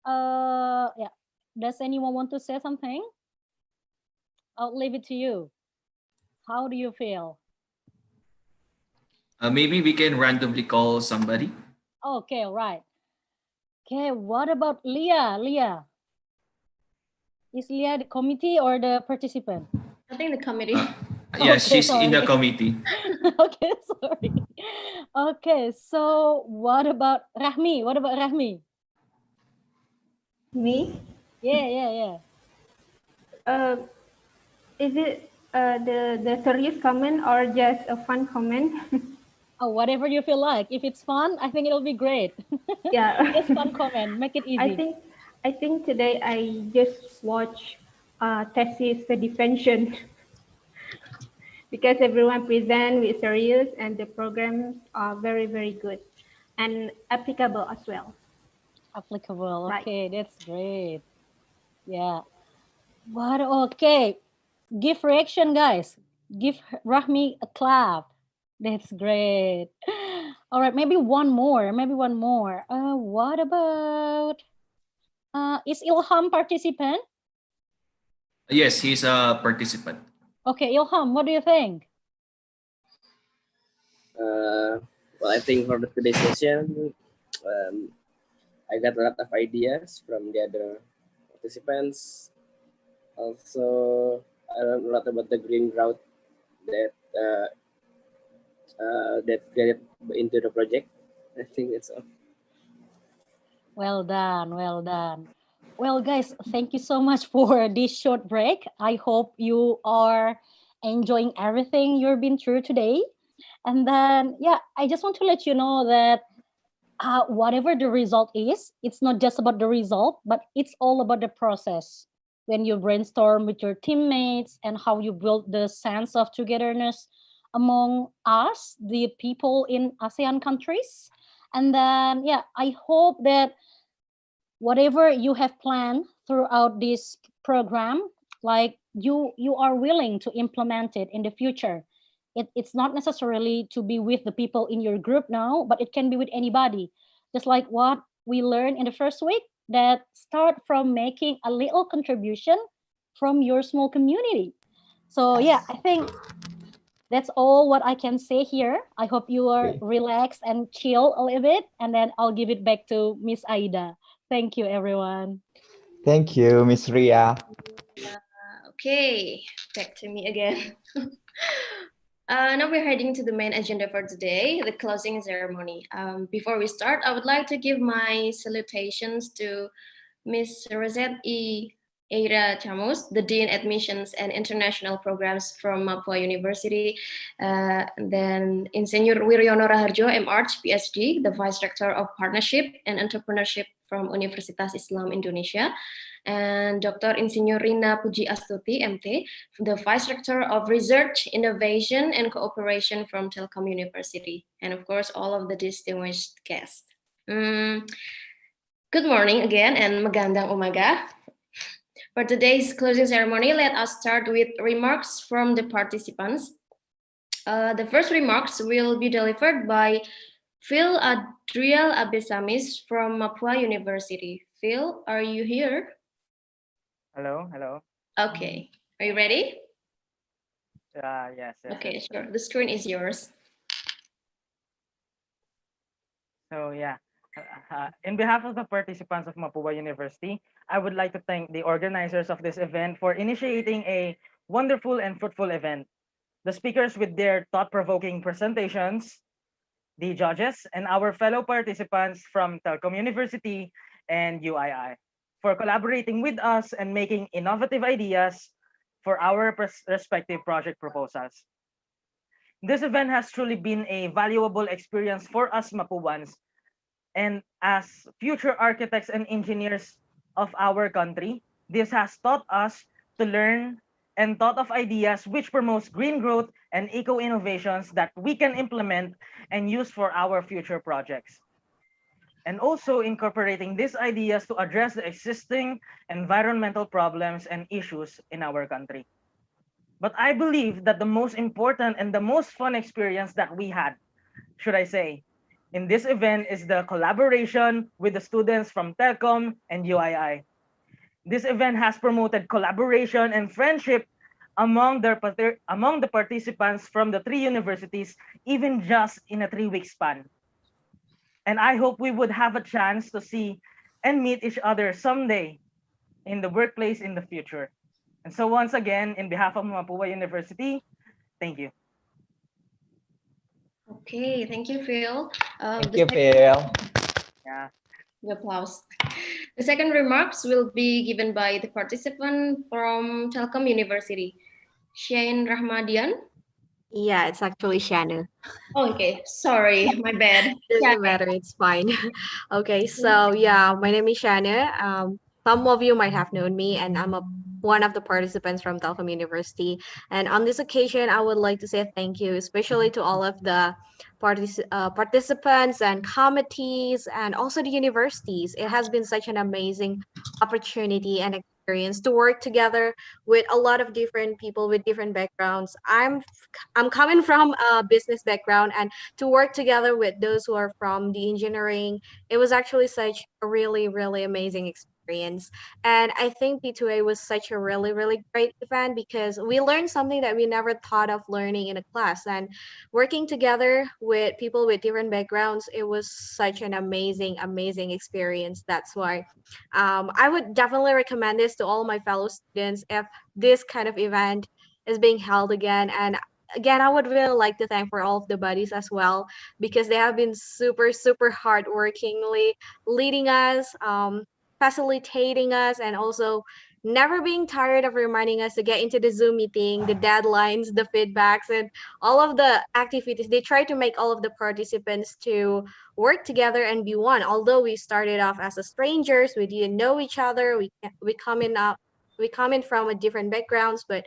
Speaker 21: yeah. Does anyone want to say something? I'll leave it to you. How do you feel?
Speaker 3: Maybe we can randomly call somebody.
Speaker 21: Okay, right. Okay, what about Leah? Leah. Is Leah the committee or the participant?
Speaker 1: I think the committee.
Speaker 3: Yes,
Speaker 21: Okay,
Speaker 3: she's in the
Speaker 21: sorry.
Speaker 3: committee.
Speaker 21: Okay, sorry. Okay, so what about Rahmi? What about Rahmi?
Speaker 9: Me?
Speaker 21: Yeah.
Speaker 9: Is it the serious comment or just a fun comment?
Speaker 21: Oh, whatever you feel like. If it's fun, I think it'll be great.
Speaker 9: Yeah.
Speaker 21: Just fun comment. Make it easy.
Speaker 9: I think today I just watched thesis defension because everyone present with serious and the programs are very, very good and applicable as well.
Speaker 21: Applicable.
Speaker 9: Right.
Speaker 21: Okay, that's great. Yeah. What? Okay. Give reaction, guys. Give Rahmi a clap. That's great. All right, maybe one more. What about is Ilham participant?
Speaker 3: Yes, he's a participant.
Speaker 21: Okay, Ilham, what do you think?
Speaker 22: Well, I think for the today's session, I got a lot of ideas from the other participants. Also, I learned a lot about the green route that get into the project. I think that's all.
Speaker 21: Well done, well done. Well, guys, thank you so much for this short break. I hope you are enjoying everything you've been through today. And then, yeah, I just want to let you know that whatever the result is, it's not just about the result, but it's all about the process. When you brainstorm with your teammates and how you build the sense of togetherness among us, the people in ASEAN countries. And then, yeah, I hope that whatever you have planned throughout this program, like you are willing to implement it in the future. It's not necessarily to be with the people in your group now, but it can be with anybody. Just like what we learned in the first week, that start from making a little contribution from your small community. So yeah, I think that's all what I can say here. I hope you are relaxed and chill a little bit, and then I'll give it back to Miss Aida. Thank you, everyone.
Speaker 11: Thank you, Miss Ria.
Speaker 1: Okay, back to me again. Now we're heading to the main agenda for today, the closing ceremony. Before we start, I would like to give my salutations to Ms. Rosette E. Eira Chamus, the Dean Admissions and International Programs from Mapua University. Then Insinyur Wiryono Raharjo, MArch, PhD, the Vice Rector of Partnership and Entrepreneurship from Universitas Islam Indonesia. And Dr. Insinyur Rina Puji Astuti, MT, the Vice Rector of Research, Innovation, and Cooperation from Telkom University. And of course, all of the distinguished guests. Good morning again, and magandang umaga. For today's closing ceremony, let us start with remarks from the participants. The first remarks will be delivered by Phil Adriel Abesamis from Mapua University. Phil, are you here?
Speaker 14: Hello, hello.
Speaker 1: Okay, are you ready?
Speaker 14: Yes, yes,
Speaker 1: Okay,
Speaker 14: yes.
Speaker 1: sure. The screen is yours.
Speaker 14: So yeah, in behalf of the participants of Mapua University, I would like to thank the organizers of this event for initiating a wonderful and fruitful event. The speakers with their thought-provoking presentations, the judges, and our fellow participants from Telcom University and UII for collaborating with us and making innovative ideas for our respective project proposals. This event has truly been a valuable experience for us Mapuans and as future architects and engineers of our country. This has taught us to learn and thought of ideas which promotes green growth and eco innovations that we can implement and use for our future projects. And also incorporating these ideas to address the existing environmental problems and issues in our country. But I believe that the most important and the most fun experience that we had, should I say, in this event is the collaboration with the students from Telcom and UII. This event has promoted collaboration and friendship among the participants from the three universities, even just in a 3-week span. And I hope we would have a chance to see and meet each other someday in the workplace in the future. And so once again, in behalf of Mapua University, thank you.
Speaker 1: Okay, thank you, Phil.
Speaker 11: Thank you, Phil.
Speaker 14: Yeah.
Speaker 1: The applause. The second remarks will be given by the participant from Telkom University, Shane Rahmadian.
Speaker 8: Yeah, it's actually Shannon.
Speaker 1: Oh, okay, sorry, my bad.
Speaker 8: Doesn't matter, it's fine. Okay, so yeah, my name is Shanna. Some of you might have known me, and I'm one of the participants from Telkom University. And on this occasion, I would like to say thank you, especially to all of the participants and committees, and also the universities. It has been such an amazing opportunity and experience to work together with a lot of different people with different backgrounds. I'm coming from a business background, and to work together with those who are from the engineering, it was actually such a really, really amazing experience. And I think P2A was such a really, really great event because we learned something that we never thought of learning in a class. And working together with people with different backgrounds, it was such an amazing, amazing experience. That's why I would definitely recommend this to all my fellow students if this kind of event is being held again. And again, I would really like to thank for all of the buddies as well because they have been super, super hardworkingly leading us, facilitating us, and also never being tired of reminding us to get into the Zoom meeting, the deadlines, the feedbacks, and all of the activities. They try to make all of the participants to work together and be one. Although we started off as a strangers, we didn't know each other. We come in from a different backgrounds, but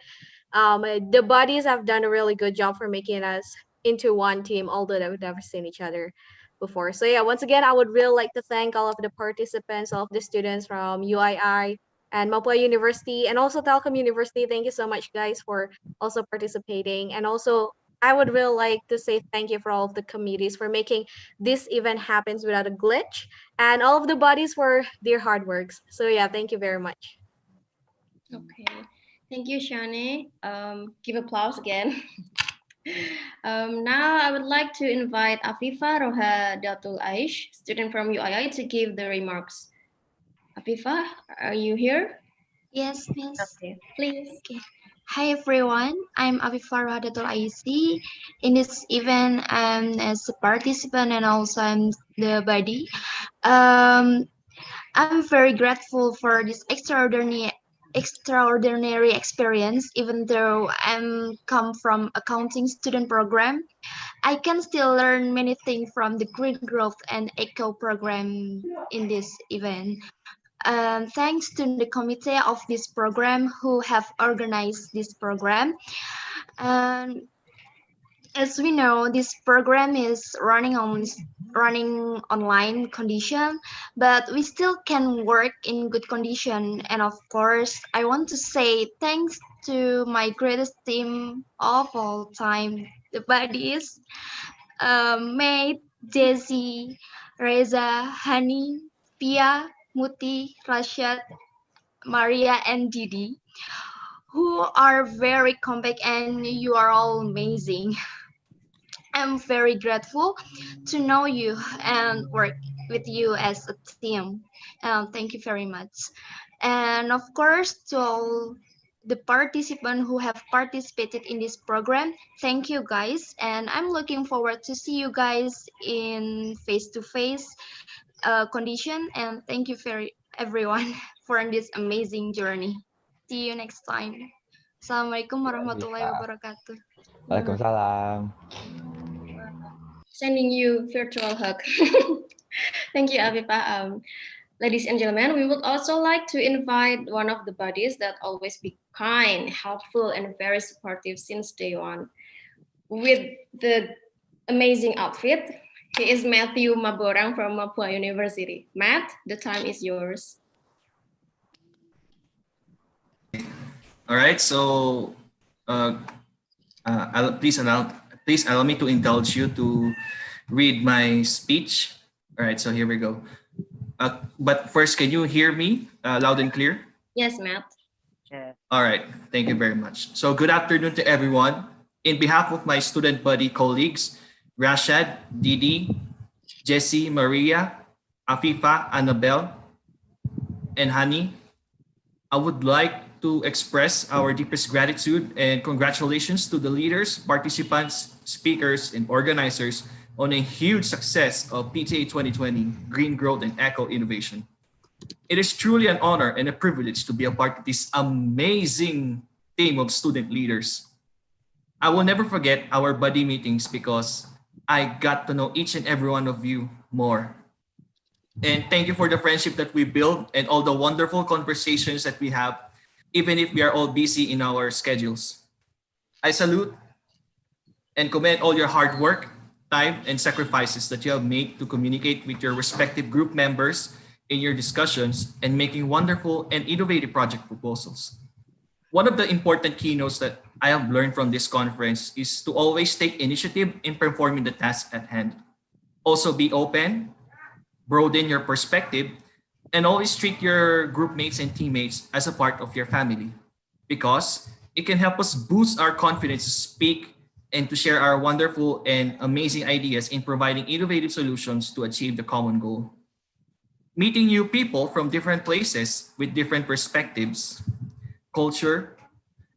Speaker 8: the buddies have done a really good job for making us into one team, although we've never seen each other before. So yeah, once again, I would really like to thank all of the participants, all of the students from UII and Mapua University and also Telcom University. Thank you so much, guys, for also participating. And also, I would really like to say thank you for all of the committees for making this event happens without a glitch, and all of the buddies for their hard works. So yeah, thank you very much.
Speaker 1: Okay, thank you, Shani. Give applause again. Now I would like to invite Afifa Roha Datul Aish, student from UII, to give the remarks. Afifa, are you here?
Speaker 2: Yes, Miss.
Speaker 1: Okay, please.
Speaker 2: Okay. Hi everyone, I'm Afifah Datul IC. In this event, I'm as a participant and also I'm the buddy. I'm very grateful for this extraordinary experience. Even though I'm come from accounting student program, I can still learn many things from the green growth and eco program in this event. Thanks to the committee of this program who have organized this program. And as we know, this program is running online condition, but we still can work in good condition. And of course, I want to say thanks to my greatest team of all time, the buddies, May, Daisy, Reza, Hani, Pia, Muti, Rashad, Maria and Didi, who are very compact and you are all amazing. I'm very grateful to know you and work with you as a team. Thank you very much. And of course, to all the participants who have participated in this program, thank you guys. And I'm looking forward to see you guys in face-to-face condition. And thank you very everyone for this amazing journey. See you next time. Assalamualaikum warahmatullahi wabarakatuh.
Speaker 11: Waalaikumsalam.
Speaker 1: Sending you virtual hug. Thank you, Aviva. Ladies and gentlemen, we would also like to invite one of the buddies that always be kind, helpful, and very supportive since day one. With the amazing outfit, he is Matthew Maborang from Mapua University. Matt, the time is yours.
Speaker 3: All right, so please allow me to indulge you to read my speech. All right, so here we go. But first, can you hear me loud and clear?
Speaker 1: Yes, Matt.
Speaker 14: Yeah.
Speaker 3: All right, thank you very much. So good afternoon to everyone. In behalf of my student buddy colleagues, Rashad, Didi, Jessie, Maria, Afifa, Annabelle, and Hani, I would like to express our deepest gratitude and congratulations to the leaders, participants, speakers, and organizers on a huge success of P2A 2020, Green Growth and Eco Innovation. It is truly an honor and a privilege to be a part of this amazing team of student leaders. I will never forget our buddy meetings because I got to know each and every one of you more. And thank you for the friendship that we build and all the wonderful conversations that we have, even if we are all busy in our schedules. I salute and commend all your hard work, time, and sacrifices that you have made to communicate with your respective group members in your discussions and making wonderful and innovative project proposals. One of the important keynotes that I have learned from this conference is to always take initiative in performing the task at hand. Also be open, broaden your perspective, and always treat your group mates and teammates as a part of your family because it can help us boost our confidence to speak and to share our wonderful and amazing ideas in providing innovative solutions to achieve the common goal. Meeting new people from different places with different perspectives, culture,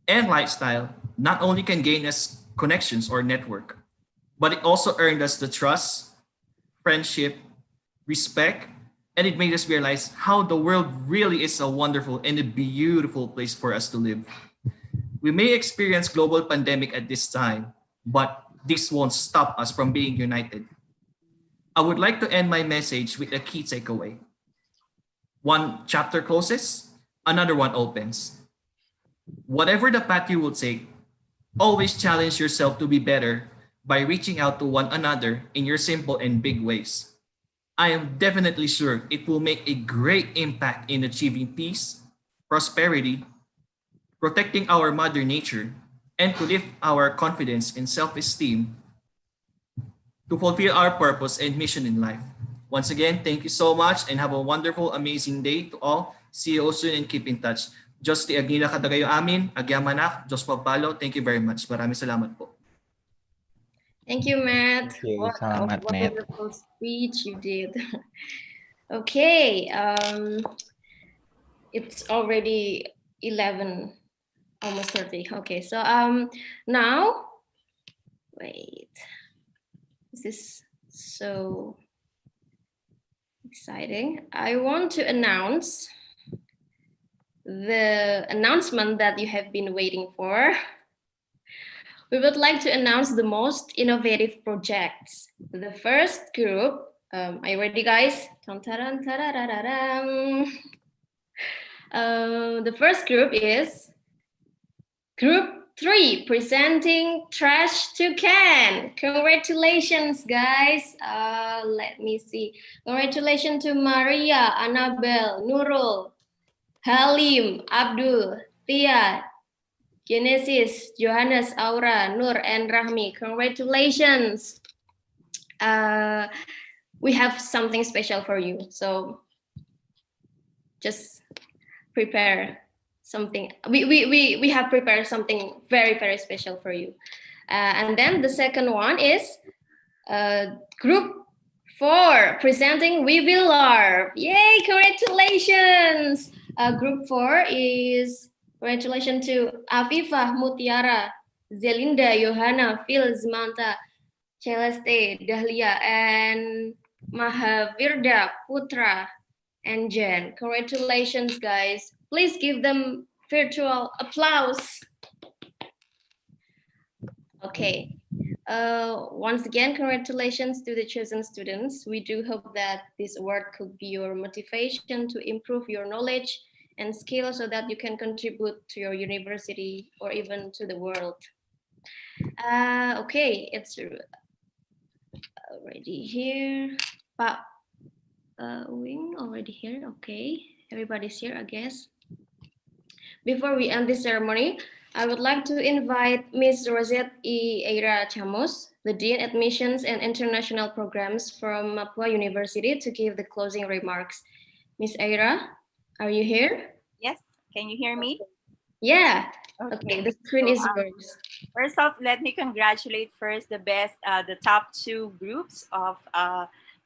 Speaker 3: and lifestyle not only can gain us connections or network, but it also earned us the trust, friendship, respect, and it made us realize how the world really is a wonderful and a beautiful place for us to live. We may experience global pandemic at this time, but this won't stop us from being united. I would like to end my message with a key takeaway. One chapter closes, another one opens. Whatever the path you will take, always challenge yourself to be better by reaching out to one another in your simple and big ways. I am definitely sure it will make a great impact in achieving peace, prosperity, protecting our mother nature, and to lift our confidence and self-esteem to fulfill our purpose and mission in life. Once again, thank you so much and have a wonderful, amazing day to all. See you soon and keep in touch. Diyos ti agnila kadagayo amin, agyamanak, Diyos pagpalo. Thank you very much. Maraming salamat po.
Speaker 1: Thank you, Matt.
Speaker 11: Thank you.
Speaker 1: What a
Speaker 11: Salamat, Matt.
Speaker 1: wonderful speech you did. Okay, it's already 11, almost 30. Okay, so now, wait, this is so exciting. I want to announce the announcement that you have been waiting for. We would like to announce the most innovative projects. The first group, are you ready, guys? The first group is Group 3, presenting Trash to Can. Congratulations, guys. Let me see. Congratulations to Maria, Annabelle, Nurul, Halim, Abdul, Tia, Genesis, Johannes, Aura, Nur, and Rahmi. Congratulations. We have something special for you. So just prepare something. We have prepared something very, very special for you. And then the second one is group 4 presenting We Will Larp. Yay, congratulations! Group 4 is congratulations to Afifah, Mutiara, Zelinda, Johanna, Phil, Zamanta, Celeste, Dahlia, and Mahavirda, Putra, and Jen. Congratulations, guys. Please give them virtual applause. Okay. Once again, congratulations to the chosen students. We do hope that this award could be your motivation to improve your knowledge and skills so that you can contribute to your university or even to the world. Okay, it's already here. Pak Wing already here. Okay, everybody's here, I guess. Before we end this ceremony, I would like to invite Ms. Rosette E. Eira Chamos, the Dean Admissions and International Programs from Mapua University, to give the closing remarks. Ms. Eira, are you here?
Speaker 7: Yes, can you hear me?
Speaker 1: Yeah. Okay, the screen is yours.
Speaker 7: First off, let me congratulate first the top 2 groups of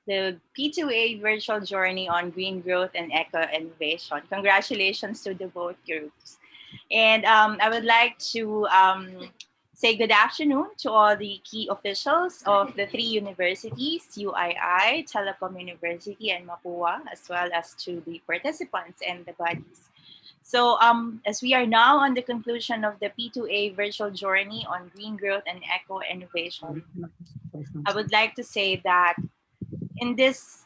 Speaker 7: the P2A virtual journey on green growth and eco innovation. Congratulations to the both groups. And I would like to say good afternoon to all the key officials of the 3 universities, UII, Telecom University, and Mapua, as well as to the participants and the bodies. So as we are now on the conclusion of the P2A virtual journey on green growth and eco innovation, I would like to say that in this,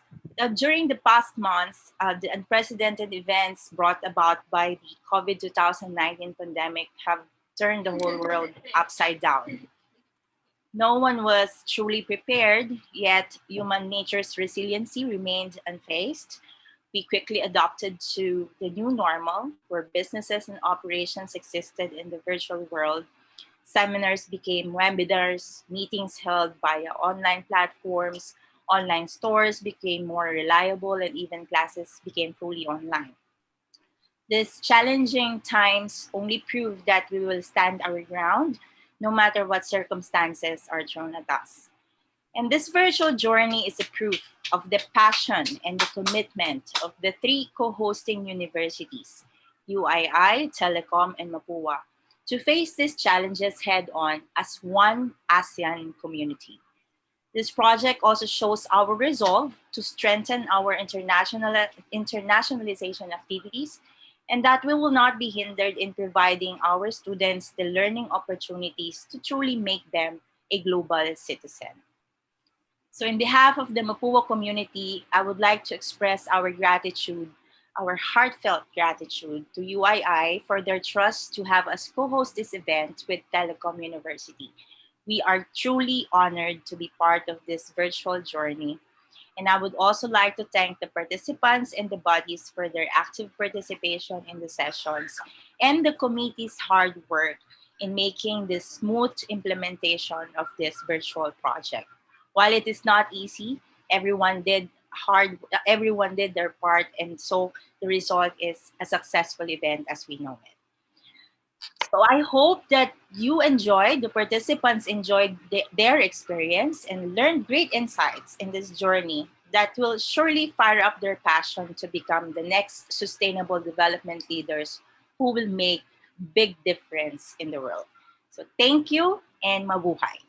Speaker 7: during the past months, the unprecedented events brought about by the COVID 2019 pandemic have turned the whole world upside down. No one was truly prepared, yet human nature's resiliency remained unfazed. We quickly adopted to the new normal, where businesses and operations existed in the virtual world. Seminars became webinars, meetings held via online platforms, online stores became more reliable, and even classes became fully online. These challenging times only prove that we will stand our ground no matter what circumstances are thrown at us. And this virtual journey is a proof of the passion and the commitment of the 3 co-hosting universities, UII, Telecom, and Mapua, to face these challenges head-on as one ASEAN community. This project also shows our resolve to strengthen our internationalization activities, and that we will not be hindered in providing our students the learning opportunities to truly make them a global citizen. So in behalf of the Mapua community, I would like to express our gratitude, our heartfelt gratitude to UII for their trust to have us co-host this event with Telecom University. We are truly honored to be part of this virtual journey. And I would also like to thank the participants and the bodies for their active participation in the sessions and the committee's hard work in making the smooth implementation of this virtual project. While it is not easy, everyone did their part, and so the result is a successful event as we know it. So I hope that the participants enjoyed their experience and learned great insights in this journey that will surely fire up their passion to become the next sustainable development leaders who will make big difference in the world. So thank you and mabuhay.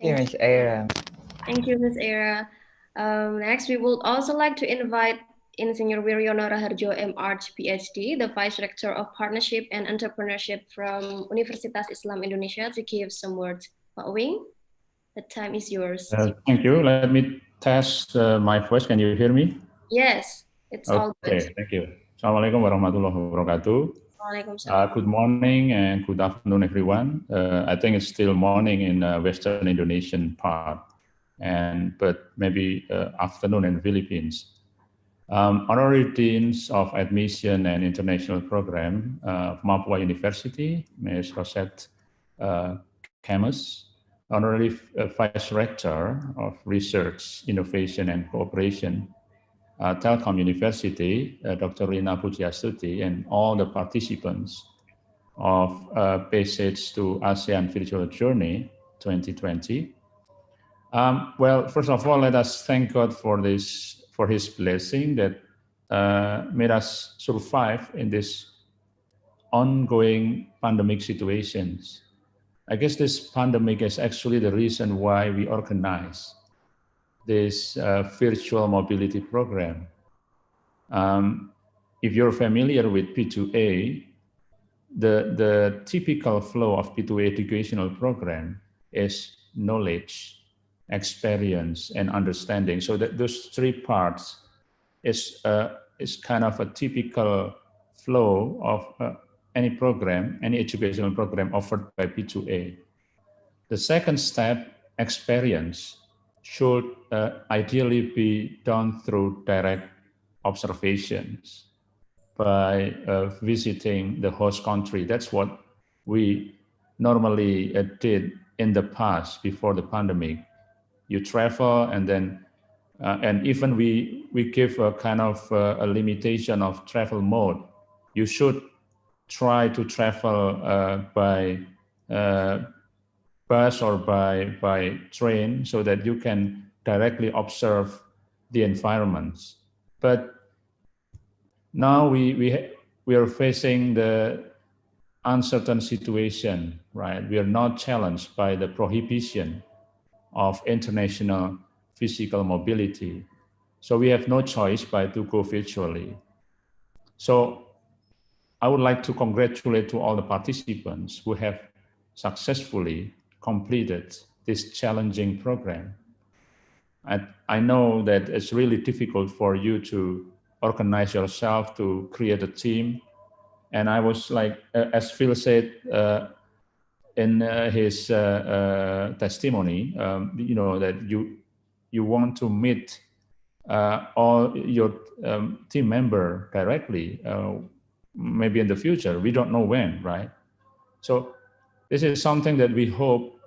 Speaker 11: Thank you, Ms. Eira.
Speaker 1: Thank you, Ms. Eira. Next, we would also like to invite Insinyur Wiryono Raharjo MArch PhD, the Vice Rector of Partnership and Entrepreneurship from Universitas Islam Indonesia, to give some words. Pak Wing, the time is yours.
Speaker 19: Thank you. Let me test my voice. Can you hear me?
Speaker 1: Yes, it's all good.
Speaker 19: Okay, thank you. Assalamualaikum warahmatullahi wabarakatuh. Good morning and good afternoon, everyone. I think it's still morning in Western Indonesian part, but maybe afternoon in the Philippines. Honorary Deans of Admission and International Program of Mapua University, Ms. Rosette Camus, Honorary Vice Rector of Research, Innovation and Cooperation, Telkom University, Dr. Rina Pujiastuti, and all the participants of Passage to ASEAN Virtual Journey 2020. Well, first of all, let us thank God for this, for His blessing that made us survive in this ongoing pandemic situations. I guess this pandemic is actually the reason why we organize this virtual mobility program. If you're familiar with P2A, the typical flow of P2A educational program is knowledge, experience, and understanding. So that those three parts is kind of a typical flow of any program, any educational program offered by P2A. The second step, experience, should ideally be done through direct observations by visiting the host country. That's what we normally did in the past before the pandemic. You travel and then, and even we give a kind of a limitation of travel mode. You should try to travel by bus or by train so that you can directly observe the environments. But now we are facing the uncertain situation, right? We are not challenged by the prohibition of international physical mobility. So we have no choice but to go virtually. So I would like to congratulate to all the participants who have successfully completed this challenging program. I know that it's really difficult for you to organize yourself, to create a team. And I was like, as Phil said in his testimony, you know, that you want to meet all your team member directly, maybe in the future. We don't know when, right? So this is something that we hope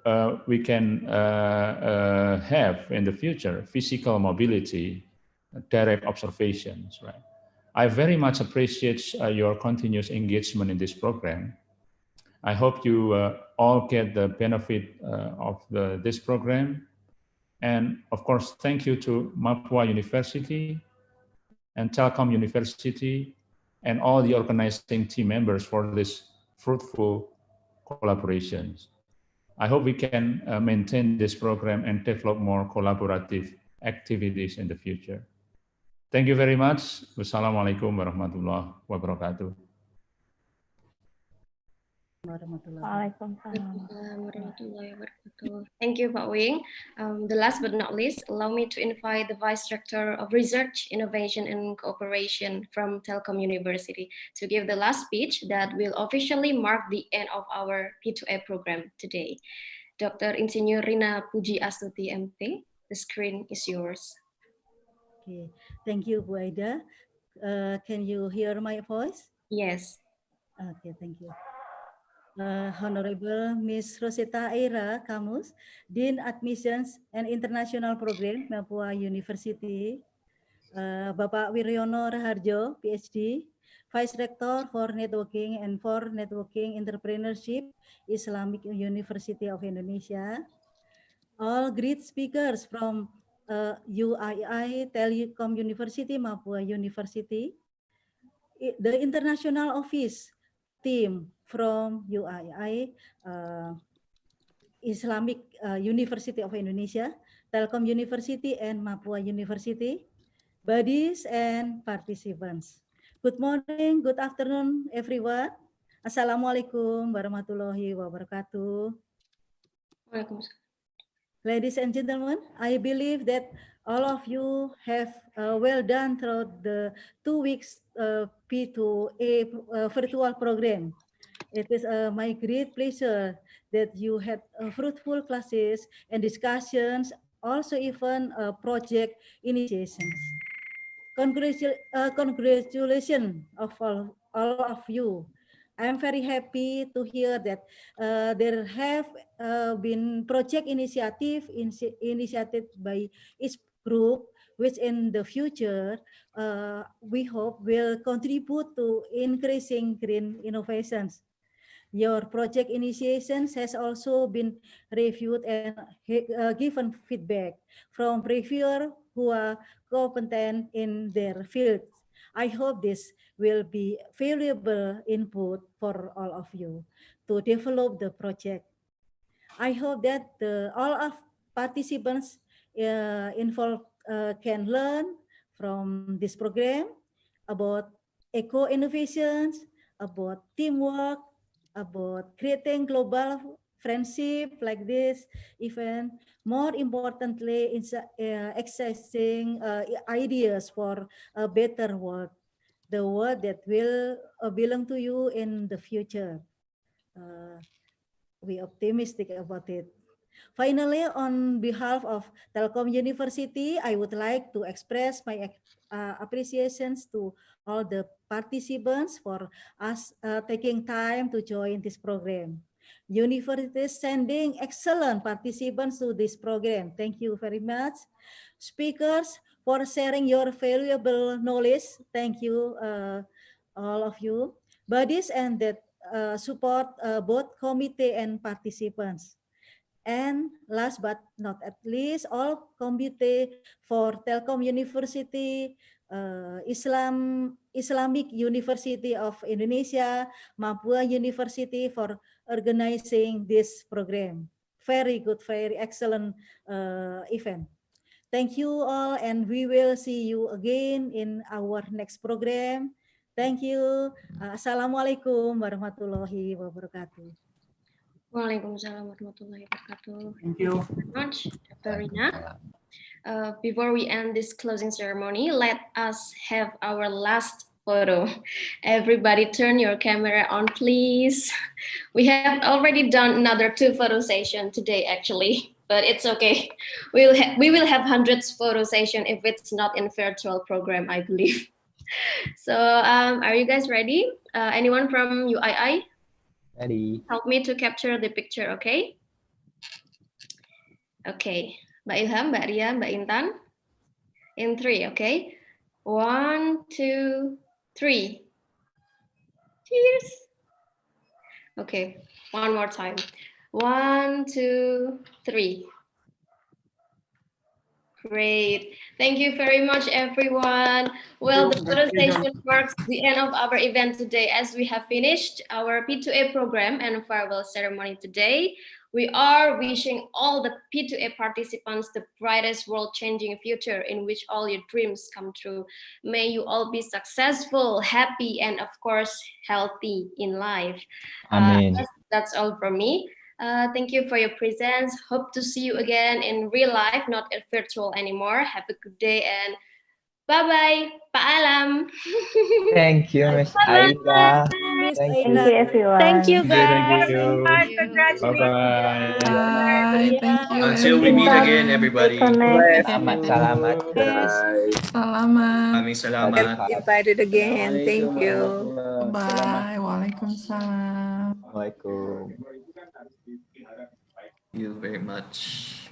Speaker 19: we can have in the future, physical mobility, direct observations, right? I very much appreciate your continuous engagement in this program. I hope you all get the benefit of this program. And of course, thank you to Mapua University and Telkom University and all the organizing team members for this fruitful collaborations. I hope we can maintain this program and develop more collaborative activities in the future. Thank you very much. Wassalamualaikum warahmatullahi wabarakatuh.
Speaker 1: Thank you, Pak Wing. The last but not least, allow me to invite the Vice Rector of Research, Innovation and Cooperation from Telkom University to give the last speech that will officially mark the end of our P2A program today. Dr. Insinyur Rina Puji Astuti, MP, the screen is yours.
Speaker 12: Okay, thank you, Bu Aida. Can you hear my voice?
Speaker 1: Yes.
Speaker 12: Okay, thank you. Honorable Miss Rosetta Eira Kamus, Dean Admissions and International Program, Papua University. Bapak Wiryono Raharjo, PhD, Vice Rector for Networking and for Networking Entrepreneurship, Islamic University of Indonesia. All great speakers from UII, Telkom University, Mapua University, the international office team from UII, Islamic University of Indonesia, Telkom University, and Mapua University, buddies and participants. Good morning, good afternoon, everyone. Assalamualaikum warahmatullahi wabarakatuh. Ladies and gentlemen, I believe that all of you have well done throughout the 2 weeks P2A virtual program. It is my great pleasure that you had fruitful classes and discussions, also even project initiations. Congratulations of all of you. I am very happy to hear that there have been project initiated by each group which in the future we hope will contribute to increasing green innovations. Your project initiations has also been reviewed and given feedback from reviewers who are competent in their fields. I hope this will be valuable input for all of you to develop the project. I hope that all of participants involved can learn from this program about eco-innovations, about teamwork, about creating global friendship like this event. More importantly, accessing ideas for a better world, the world that will belong to you in the future. We optimistic about it. Finally, on behalf of Telkom University, I would like to express my appreciations to all the participants for us taking time to join this program. University is sending excellent participants to this program. Thank you very much. Speakers, for sharing your valuable knowledge. Thank you, all of you. Bodies and that support both committee and participants. And last but not at least, all committee for Telkom University, Islamic University of Indonesia, Mapua University for organizing this program. Very good, very excellent event. Thank you all, and we will see you again in our next program. Thank you. Assalamualaikum warahmatullahi wabarakatuh.
Speaker 1: Waalaikumsalam warahmatullahi wabarakatuh.
Speaker 5: Thank you.
Speaker 1: Very much, Dr. Rina. Before we end this closing ceremony, let us have our last photo. Everybody turn your camera on, please. We have already done another 2 photo session today, actually, but it's okay. We will have hundreds photo session if it's not in virtual program, I believe. So are you guys ready? Anyone from UII?
Speaker 11: Ready.
Speaker 1: Help me to capture the picture, okay? Okay, Mbak Ilham, Mbak Ria, Mbak Intan. In 3, okay? 1, 2, 3. Cheers. Okay, one more time. 1, 2, 3. Great. Thank you very much, everyone. Well, the photo session marks the end of our event today as we have finished our P2A program and farewell ceremony today. We are wishing all the P2A participants the brightest world-changing future in which all your dreams come true. May you all be successful, happy, and of course, healthy in life.
Speaker 11: Amen.
Speaker 1: That's all from me. Thank you for your presence. Hope to see you again in real life, not at virtual anymore. Have a good day and bye-bye. Paalam.
Speaker 11: Thank you, Miss Aida. Thank you.
Speaker 10: Thank you, everyone.
Speaker 21: Thank you,
Speaker 19: Okay, thank
Speaker 21: guys.
Speaker 19: you.
Speaker 21: Congratulations.
Speaker 19: Bye-bye.
Speaker 15: Thank you.
Speaker 3: Until we meet again, everybody.
Speaker 11: Selamat, selamat.
Speaker 15: Selamat.
Speaker 3: Maraming salamat.
Speaker 4: Invited again. Thank you.
Speaker 15: Bye. Waalaikumsalam.
Speaker 11: Assalamualaikum.
Speaker 3: Thank you very much.